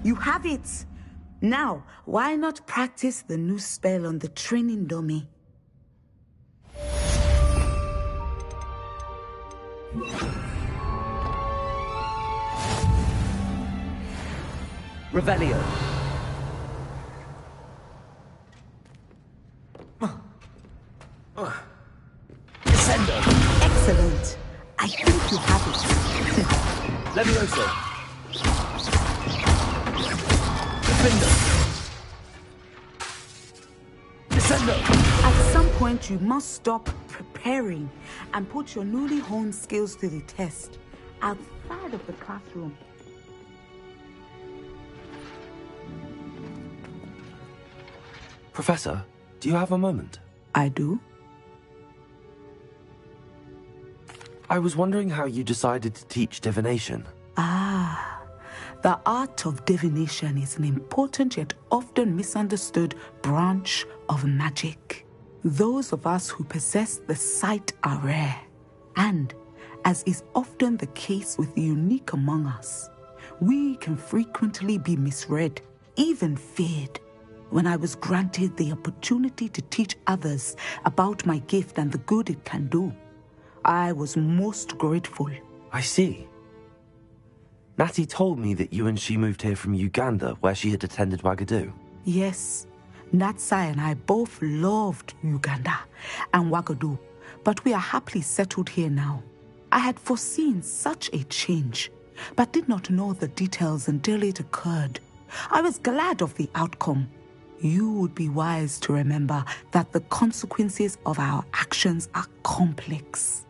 You have it! Now, why not practice the new spell on the training dummy? Revelio. Descendo. Excellent. I think you have it. Levioso. Defender. Descendo. At some point, you must stop preparing and put your newly honed skills to the test outside of the classroom. Professor, do you have a moment? I do. I was wondering how you decided to teach divination. Ah, the art of divination is an important yet often misunderstood branch of magic. Those of us who possess the sight are rare, and, as is often the case with the unique among us, we can frequently be misread, even feared. When I was granted the opportunity to teach others about my gift and the good it can do, I was most grateful. I see. Natty told me that you and she moved here from Uganda, where she had attended Wagadu. Yes, Natsai and I both loved Uganda and Wagadu, but we are happily settled here now. I had foreseen such a change, but did not know the details until it occurred. I was glad of the outcome. You would be wise to remember that the consequences of our actions are complex.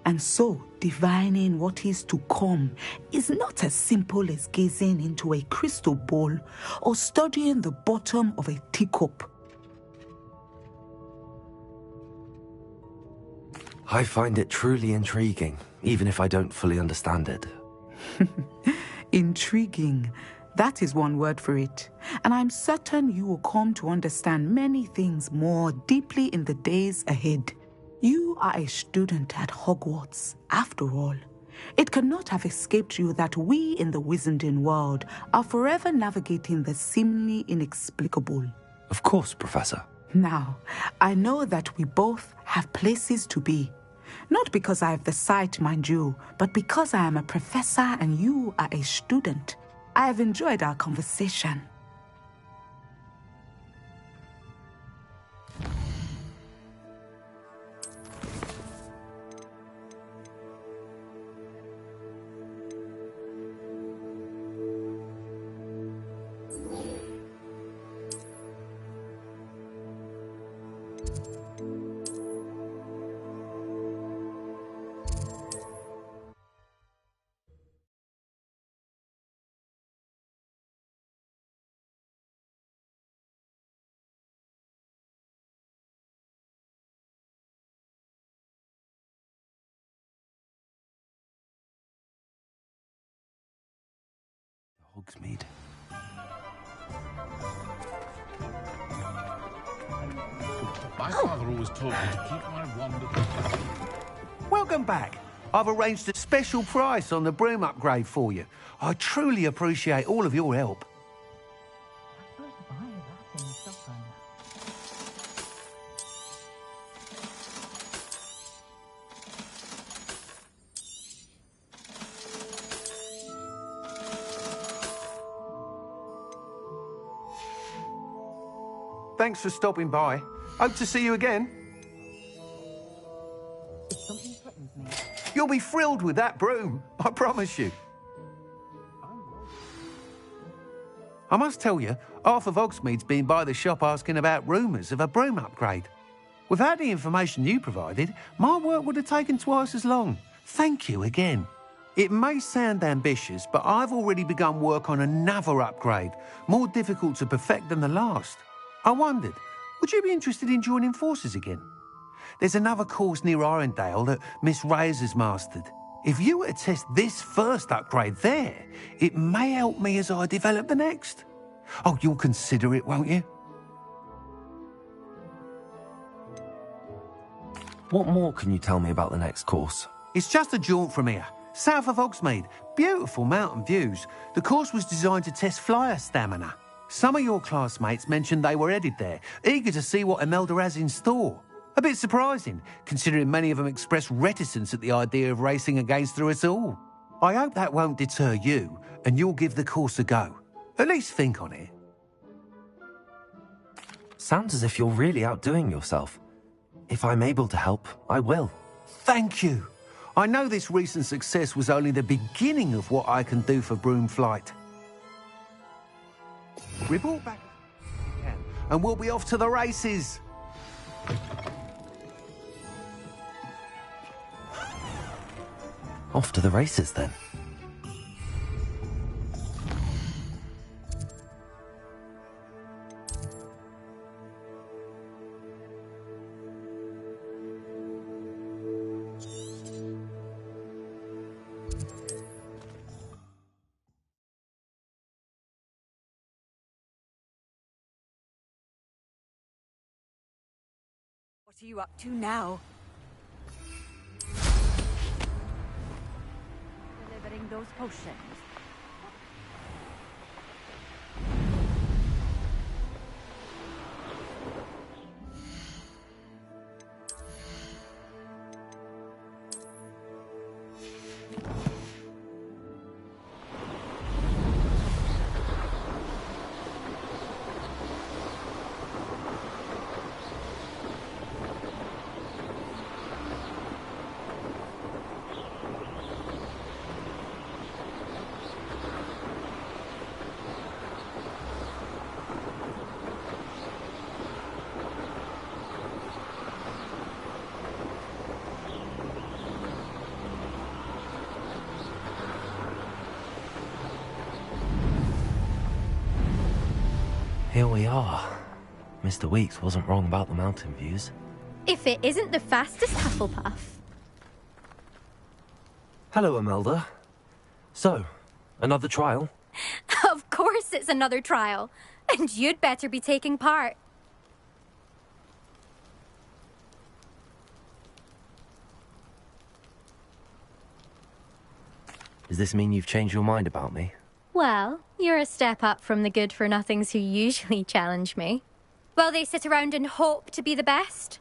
And so, divining what is to come is not as simple as gazing into a crystal ball or studying the bottom of a teacup. I find it truly intriguing, even if I don't fully understand it. Intriguing. That is one word for it. And I'm certain you will come to understand many things more deeply in the days ahead. You are a student at Hogwarts, after all. It cannot have escaped you that we in the Wizarding world are forever navigating the seemingly inexplicable. Of course, Professor. Now, I know that we both have places to be. Not because I have the sight, mind you, but because I am a professor and you are a student. I have enjoyed our conversation. Hogsmeade. My father always told me to keep my wand at the... Welcome back. I've arranged a special price on the broom upgrade for you. I truly appreciate all of your help. Thanks for stopping by. Hope to see you again. If something threatens me, You'll be thrilled with that broom, I promise you. I must tell you, half of Hogsmeade's been by the shop asking about rumours of a broom upgrade. Without the information you provided, my work would have taken twice as long. Thank you again. It may sound ambitious, but I've already begun work on another upgrade, more difficult to perfect than the last. I wondered, would you be interested in joining forces again? There's another course near Arendelle that Miss Reyes has mastered. If you were to test this first upgrade there, it may help me as I develop the next. Oh, you'll consider it, won't you? What more can you tell me about the next course? It's just a jaunt from here. South of Hogsmeade. Beautiful mountain views. The course was designed to test flyer stamina. Some of your classmates mentioned they were headed there, eager to see what Imelda has in store. A bit surprising, considering many of them expressed reticence at the idea of racing against us all. I hope that won't deter you, and you'll give the course a go. At least think on it. Sounds as if you're really outdoing yourself. If I'm able to help, I will. Thank you. I know this recent success was only the beginning of what I can do for Broomflight. Report back and we'll be off to the races. Off to the races, then. What are you up to now? Delivering those potions. Here we are. Mr. Weeks wasn't wrong about the mountain views. If it isn't the fastest Hufflepuff. Hello, Imelda. So, another trial? Of course it's another trial. And you'd better be taking part. Does this mean you've changed your mind about me? Well, you're a step up from the good-for-nothings who usually challenge me. While they sit around and hope to be the best,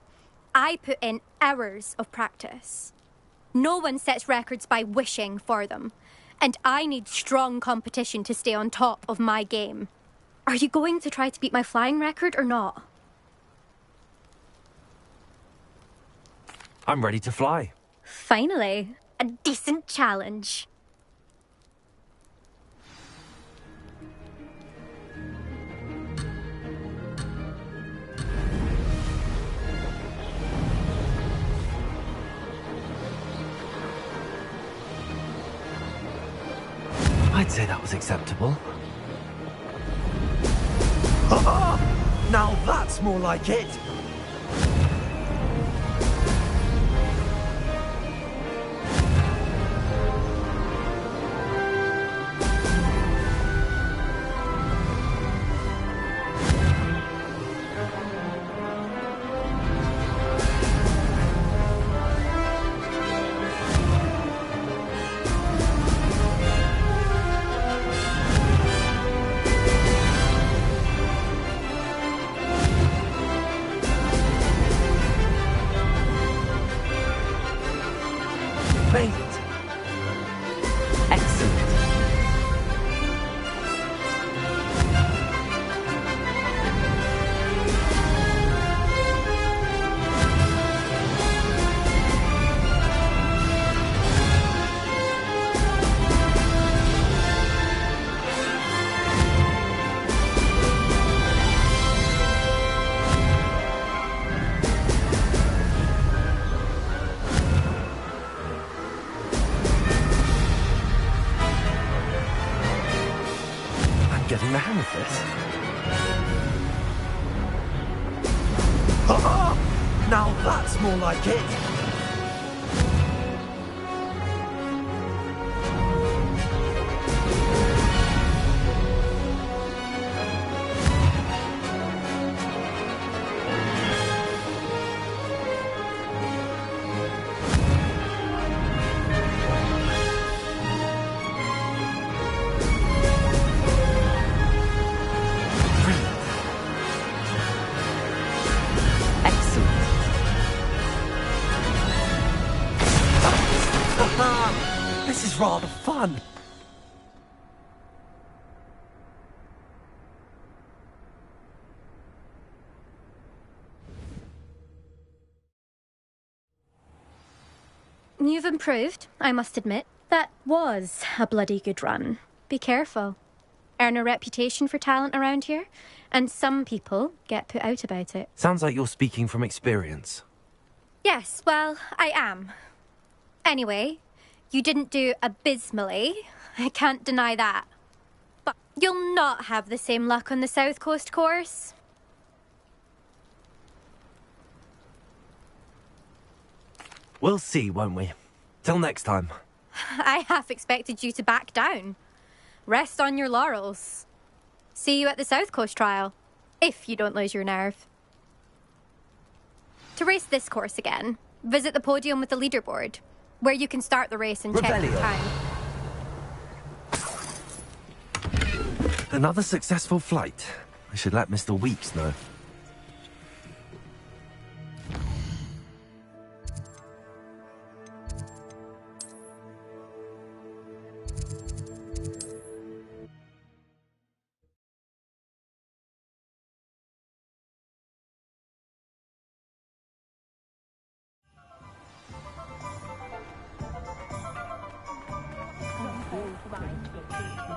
I put in hours of practice. No one sets records by wishing for them, and I need strong competition to stay on top of my game. Are you going to try to beat my flying record or not? I'm ready to fly. Finally, a decent challenge. I'd say that was acceptable. Now that's more like it! Made it. Excellent. Getting the hang of this. Now that's more like it. done! You've improved, I must admit. That was a bloody good run. Be careful. Earn a reputation for talent around here, and some people get put out about it. Sounds like you're speaking from experience. Yes, well, I am. Anyway, you didn't do abysmally. I can't deny that. But you'll not have the same luck on the South Coast course. We'll see, won't we? Till next time. I half expected you to back down. Rest on your laurels. See you at the South Coast trial, if you don't lose your nerve. To race this course again, visit the podium with the leaderboard, where you can start the race and check your time. Another successful flight. I should let Mr. Weeks know.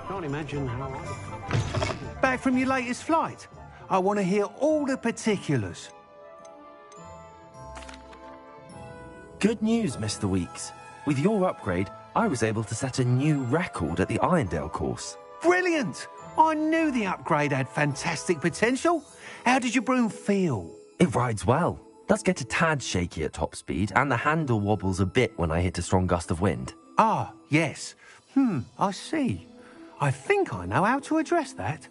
Can't imagine how Back from your latest flight? I want to hear all the particulars. Good news, Mr. Weeks. With your upgrade, I was able to set a new record at the Irondale course. Brilliant! I knew the upgrade had fantastic potential. How did your broom feel? It rides well. Does get a tad shaky at top speed, and the handle wobbles a bit when I hit a strong gust of wind. Ah, yes. I see. I think I know how to address that.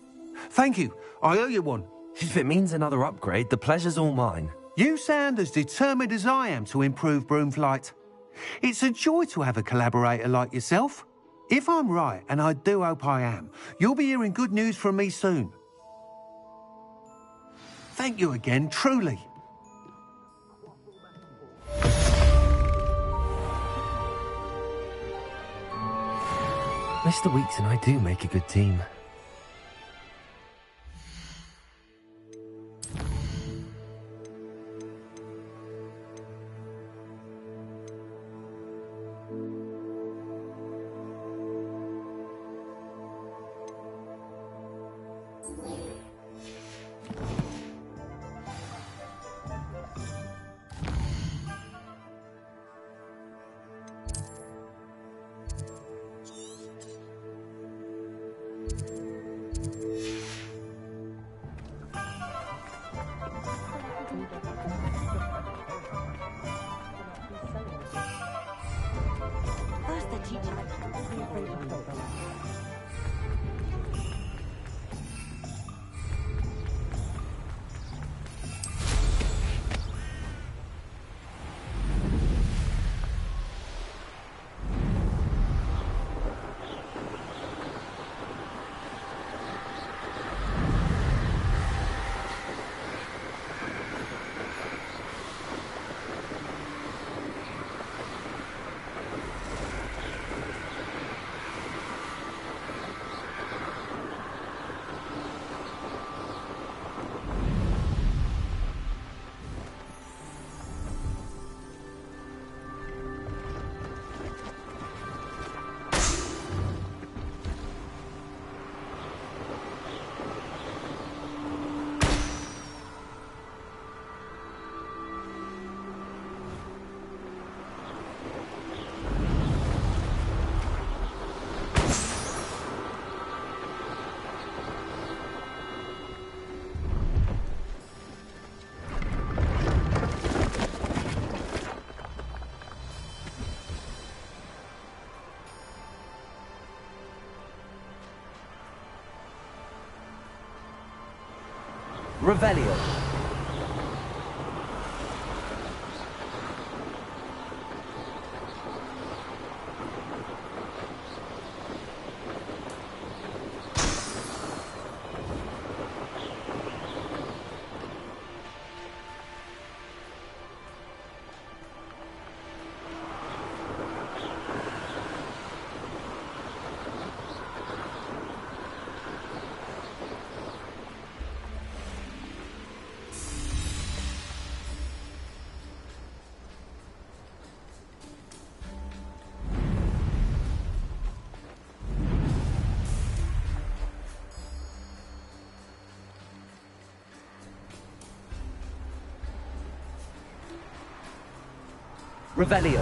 Thank you. I owe you one. If it means another upgrade, the pleasure's all mine. You sound as determined as I am to improve broom flight. It's a joy to have a collaborator like yourself. If I'm right, and I do hope I am, you'll be hearing good news from me soon. Thank you again, truly. Mr. Weeks and I do make a good team. Revelio. Revelio.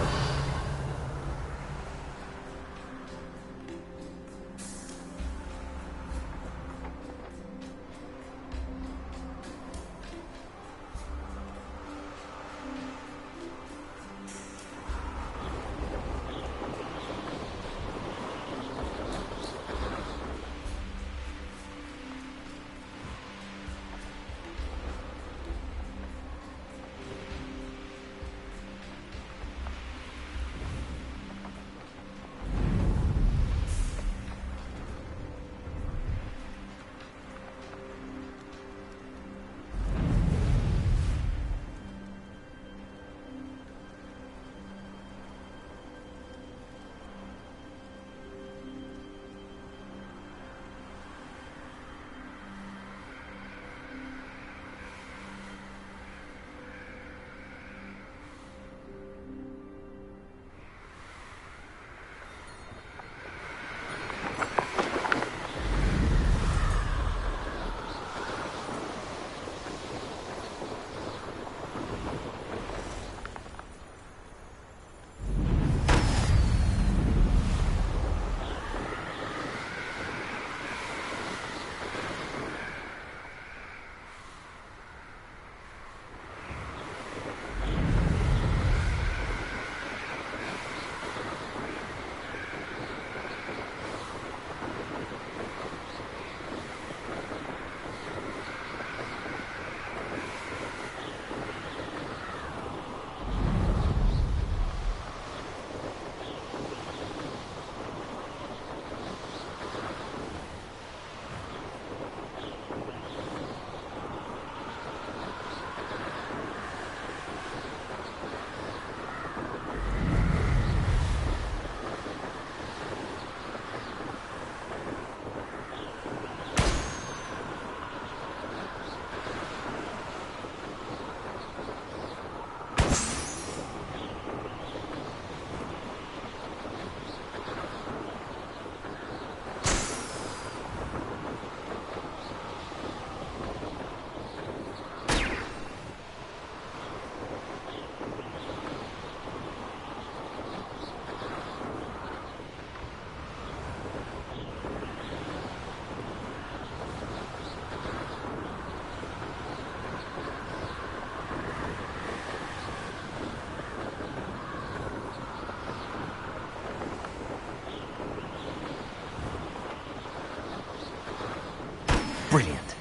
Brilliant.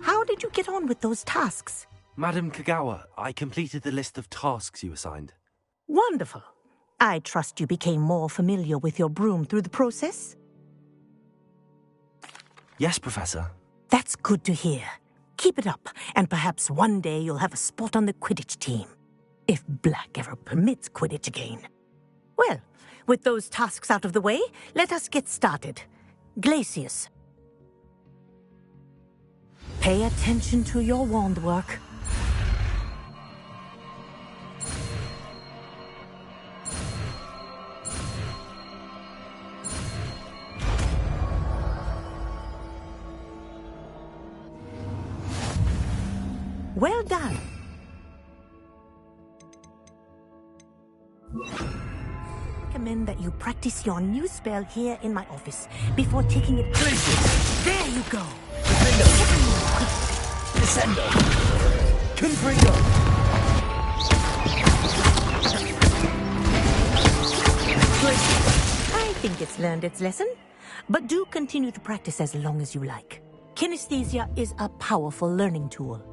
How did you get on with those tasks? Madam Kagawa, I completed the list of tasks you assigned. Wonderful. I trust you became more familiar with your broom through the process? Yes, Professor. That's good to hear. Keep it up, and perhaps one day you'll have a spot on the Quidditch team. If Black ever permits Quidditch again. Well, with those tasks out of the way, let us get started. Glacius. Pay attention to your wand work. Well done. I recommend that you practice your new spell here in my office before taking it. There you go. Descendo. Confringo. I think it's learned its lesson, but do continue to practice as long as you like. Kinesthesia is a powerful learning tool.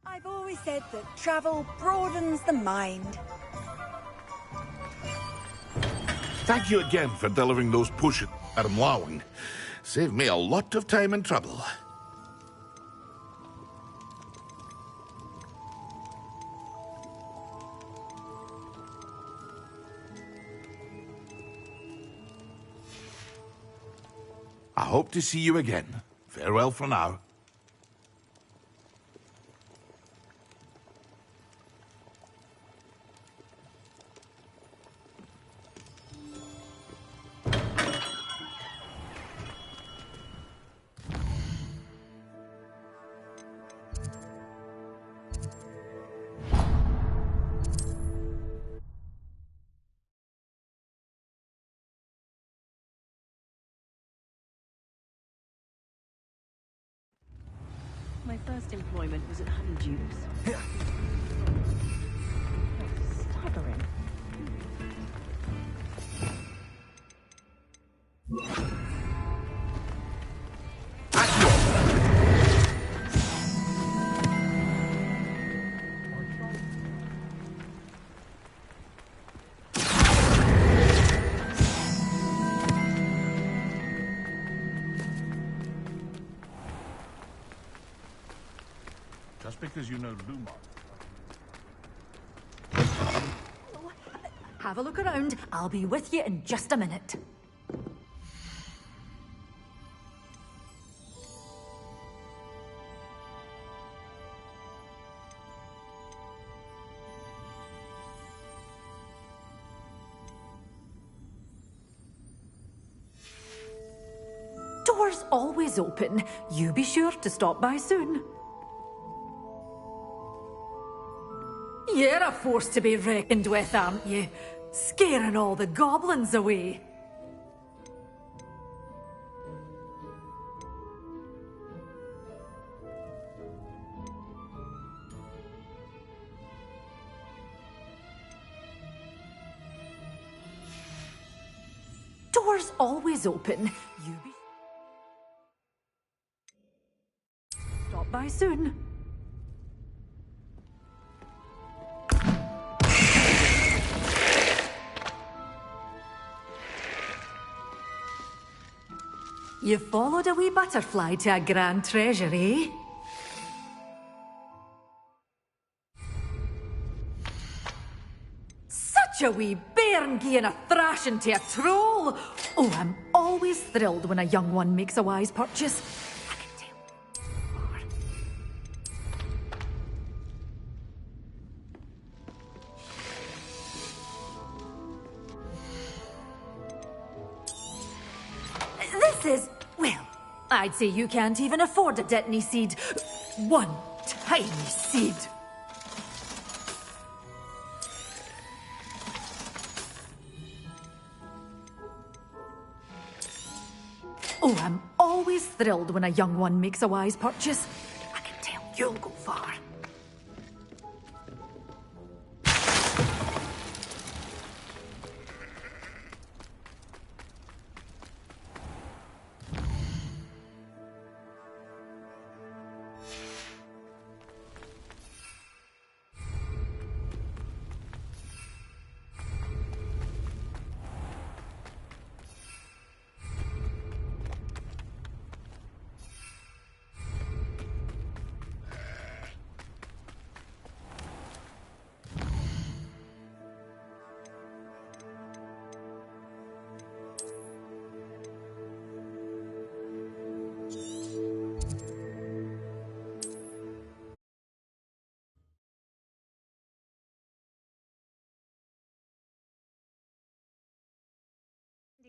I've always said that travel broadens the mind. Thank you again for delivering those pushes, Madam Lowing. Saved me a lot of time and trouble. I hope to see you again. Farewell for now. My first employment was at Honeydew's. Staggering. Just because you know Lumar. Have a look around. I'll be with you in just a minute. Doors always open. You be sure to stop by soon. You're a force to be reckoned with, aren't you? Scaring all the goblins away. Doors always open. You be... Stop by soon. You followed a wee butterfly to a grand treasure, eh? Such a wee bairn gieing a thrashing to a troll! Oh, I'm always thrilled when a young one makes a wise purchase. This is... well, I'd say you can't even afford a Detney seed. One tiny seed. Oh, I'm always thrilled when a young one makes a wise purchase. I can tell you'll go far.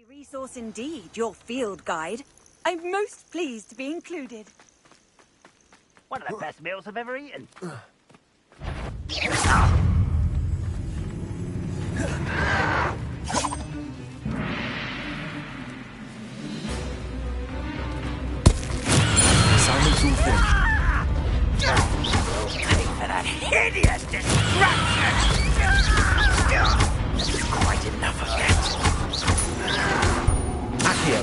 resource indeed, your field guide. I'm most pleased to be included. One of the best meals I've ever eaten. Assignment's all finished. Pay for that hideous destruction! That's quite enough of that. Accio.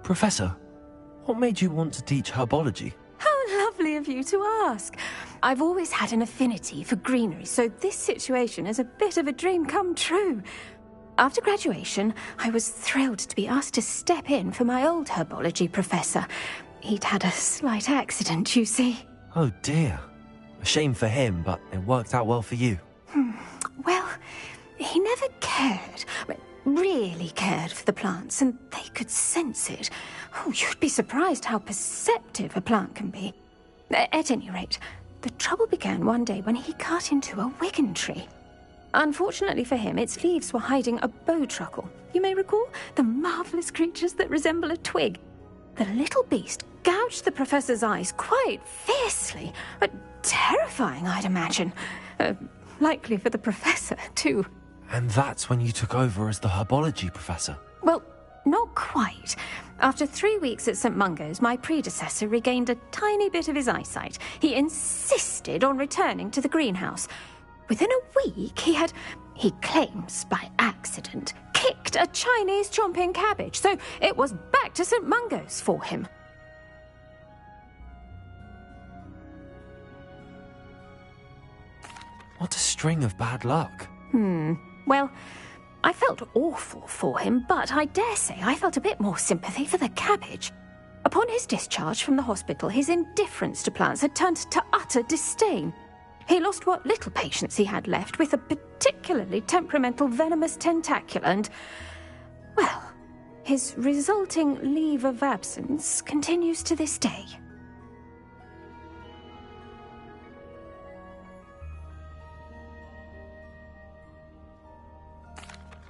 Professor, what made you want to teach herbology? How lovely of you to ask. I've always had an affinity for greenery, so this situation is a bit of a dream come true. After graduation, I was thrilled to be asked to step in for my old herbology professor. He'd had a slight accident, you see. Oh dear. A shame for him, but it worked out well for you. Well, he never cared, really cared for the plants, and they could sense it. Oh, you'd be surprised how perceptive a plant can be. At any rate, the trouble began one day when he cut into a wigan tree. Unfortunately for him, its leaves were hiding a bowtruckle. You may recall the marvellous creatures that resemble a twig. The little beast gouged the professor's eyes quite fiercely. Terrifying, I'd imagine. Likely for the professor, too. And that's when you took over as the herbology professor? Well, not quite. After 3 weeks at St. Mungo's, my predecessor regained a tiny bit of his eyesight. He insisted on returning to the greenhouse. Within a week, he claims by accident, kicked a Chinese chomping cabbage, so it was back to St. Mungo's for him. What a string of bad luck. Well, I felt awful for him, but I dare say I felt a bit more sympathy for the cabbage. Upon his discharge from the hospital, his indifference to plants had turned to utter disdain. He lost what little patience he had left with a particularly temperamental venomous tentacula and, well, his resulting leave of absence continues to this day.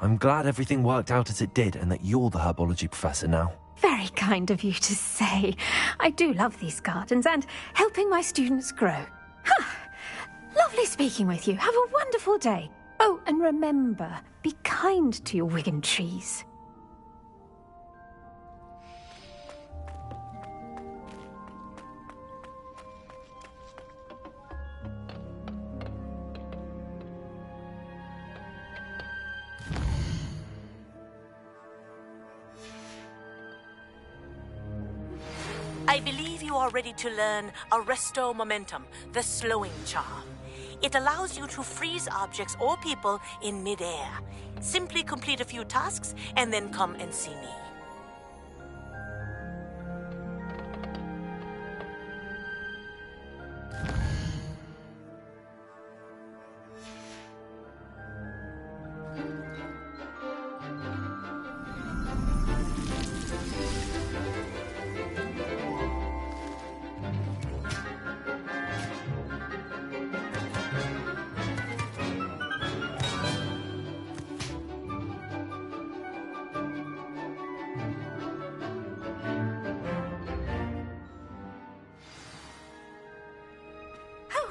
I'm glad everything worked out as it did and that you're the herbology professor now. Very kind of you to say. I do love these gardens and helping my students grow. Lovely speaking with you. Have a wonderful day. Oh, and remember, be kind to your wigan trees. I believe you you are ready to learn Arresto Momentum, the slowing charm. It allows you to freeze objects or people in midair. Simply complete a few tasks and then come and see me.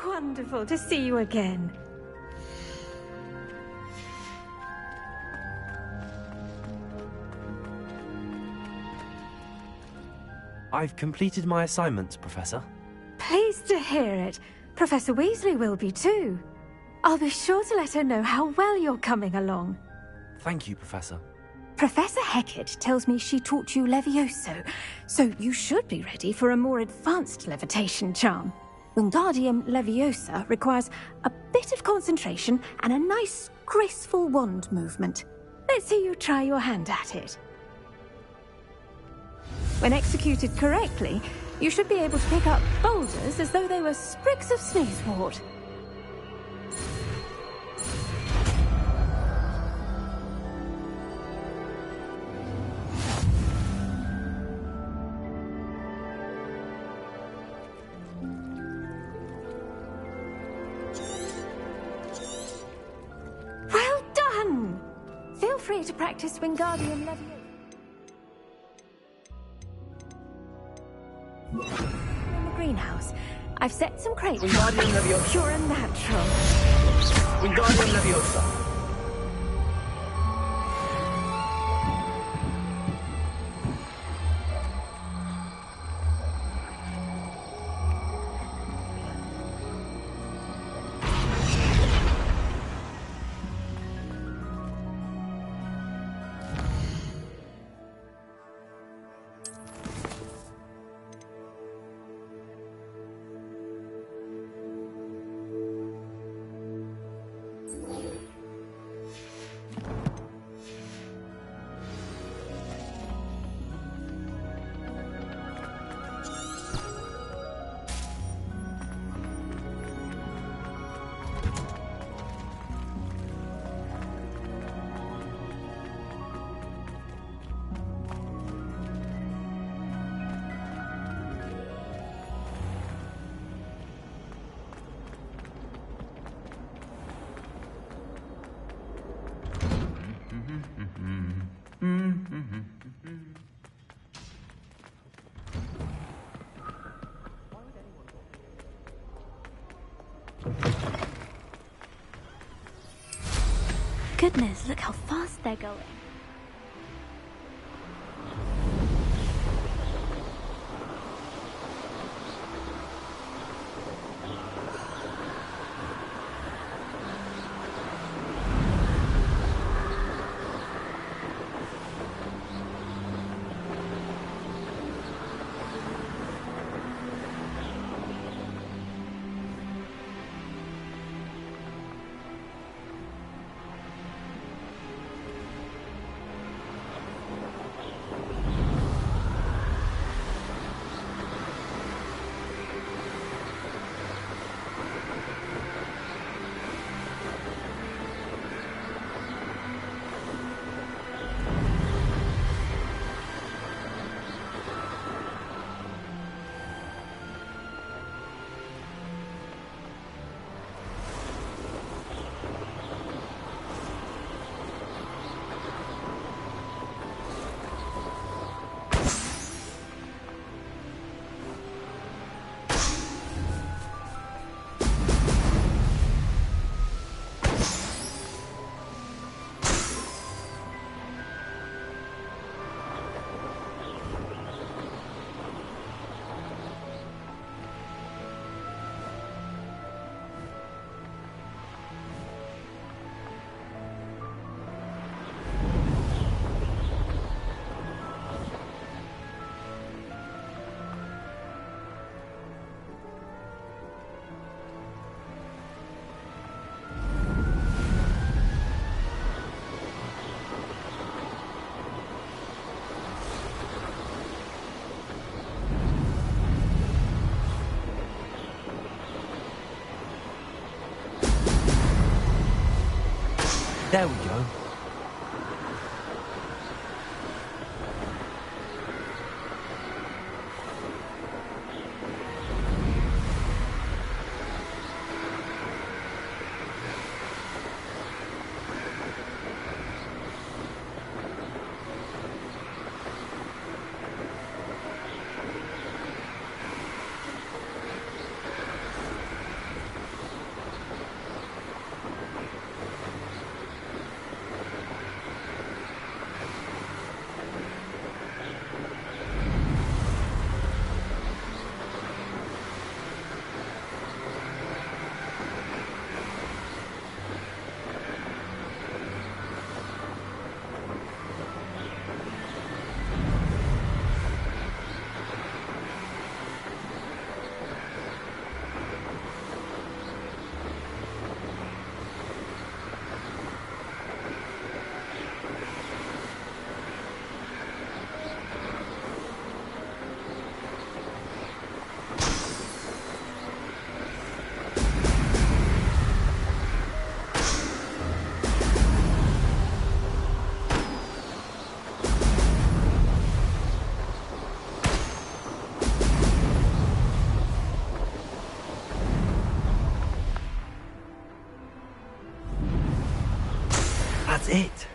Wonderful to see you again. I've completed my assignments, Professor. Pleased to hear it. Professor Weasley will be too. I'll be sure to let her know how well you're coming along. Thank you, Professor. Professor Hecat tells me she taught you Levioso, so you should be ready for a more advanced levitation charm. Wingardium Leviosa requires a bit of concentration and a nice, graceful wand movement. Let's see you try your hand at it. When executed correctly, you should be able to pick up boulders as though they were sprigs of sneezewort. Feel free to practice Wingardium Leviosa in the greenhouse. I've set some crates. Wingardium Leviosa. Pure and natural. Wingardium Leviosa. Goodness, look how fast they're going. There we go. That's it.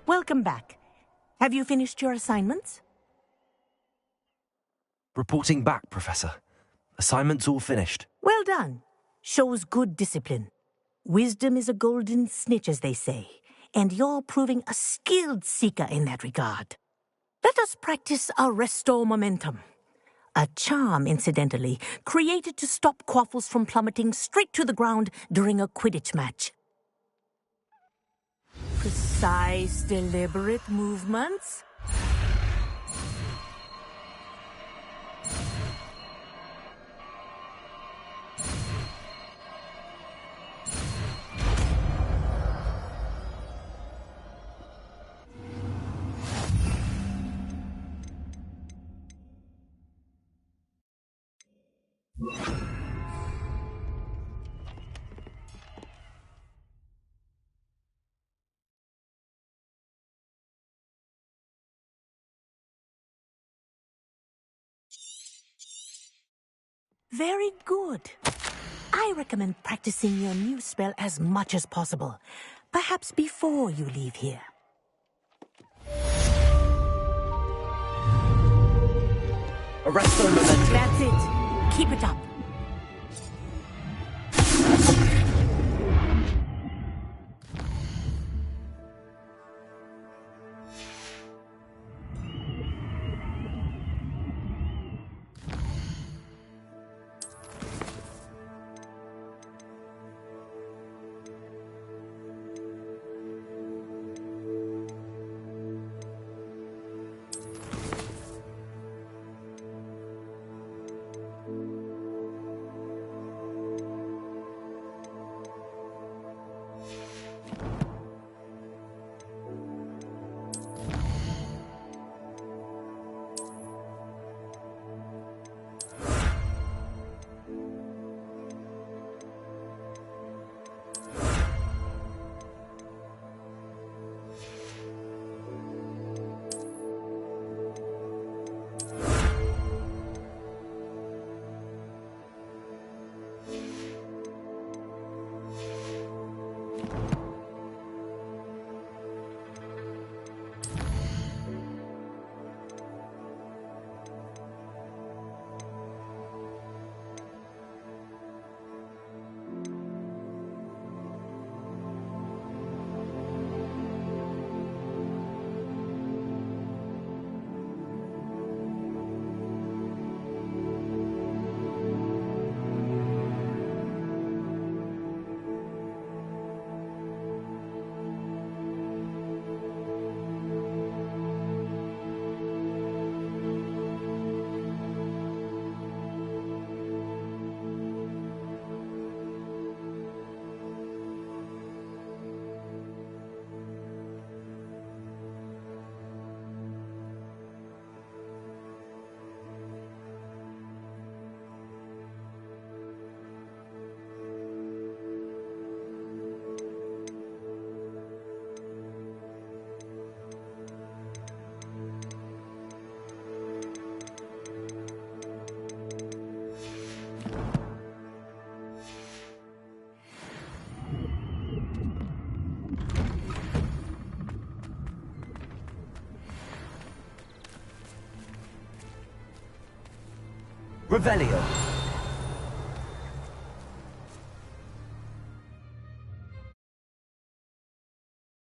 Welcome back. Have you finished your assignments? Reporting back, Professor. Assignment's all finished. Well done. Shows good discipline. Wisdom is a golden snitch, as they say, and you're proving a skilled seeker in that regard. Let us practice our restore momentum. A charm, incidentally, created to stop quaffles from plummeting straight to the ground during a Quidditch match. Precise, deliberate movements. Very good. I recommend practicing your new spell as much as possible, perhaps before you leave here. Arresto momentum. That's it. Keep it up. Revelio.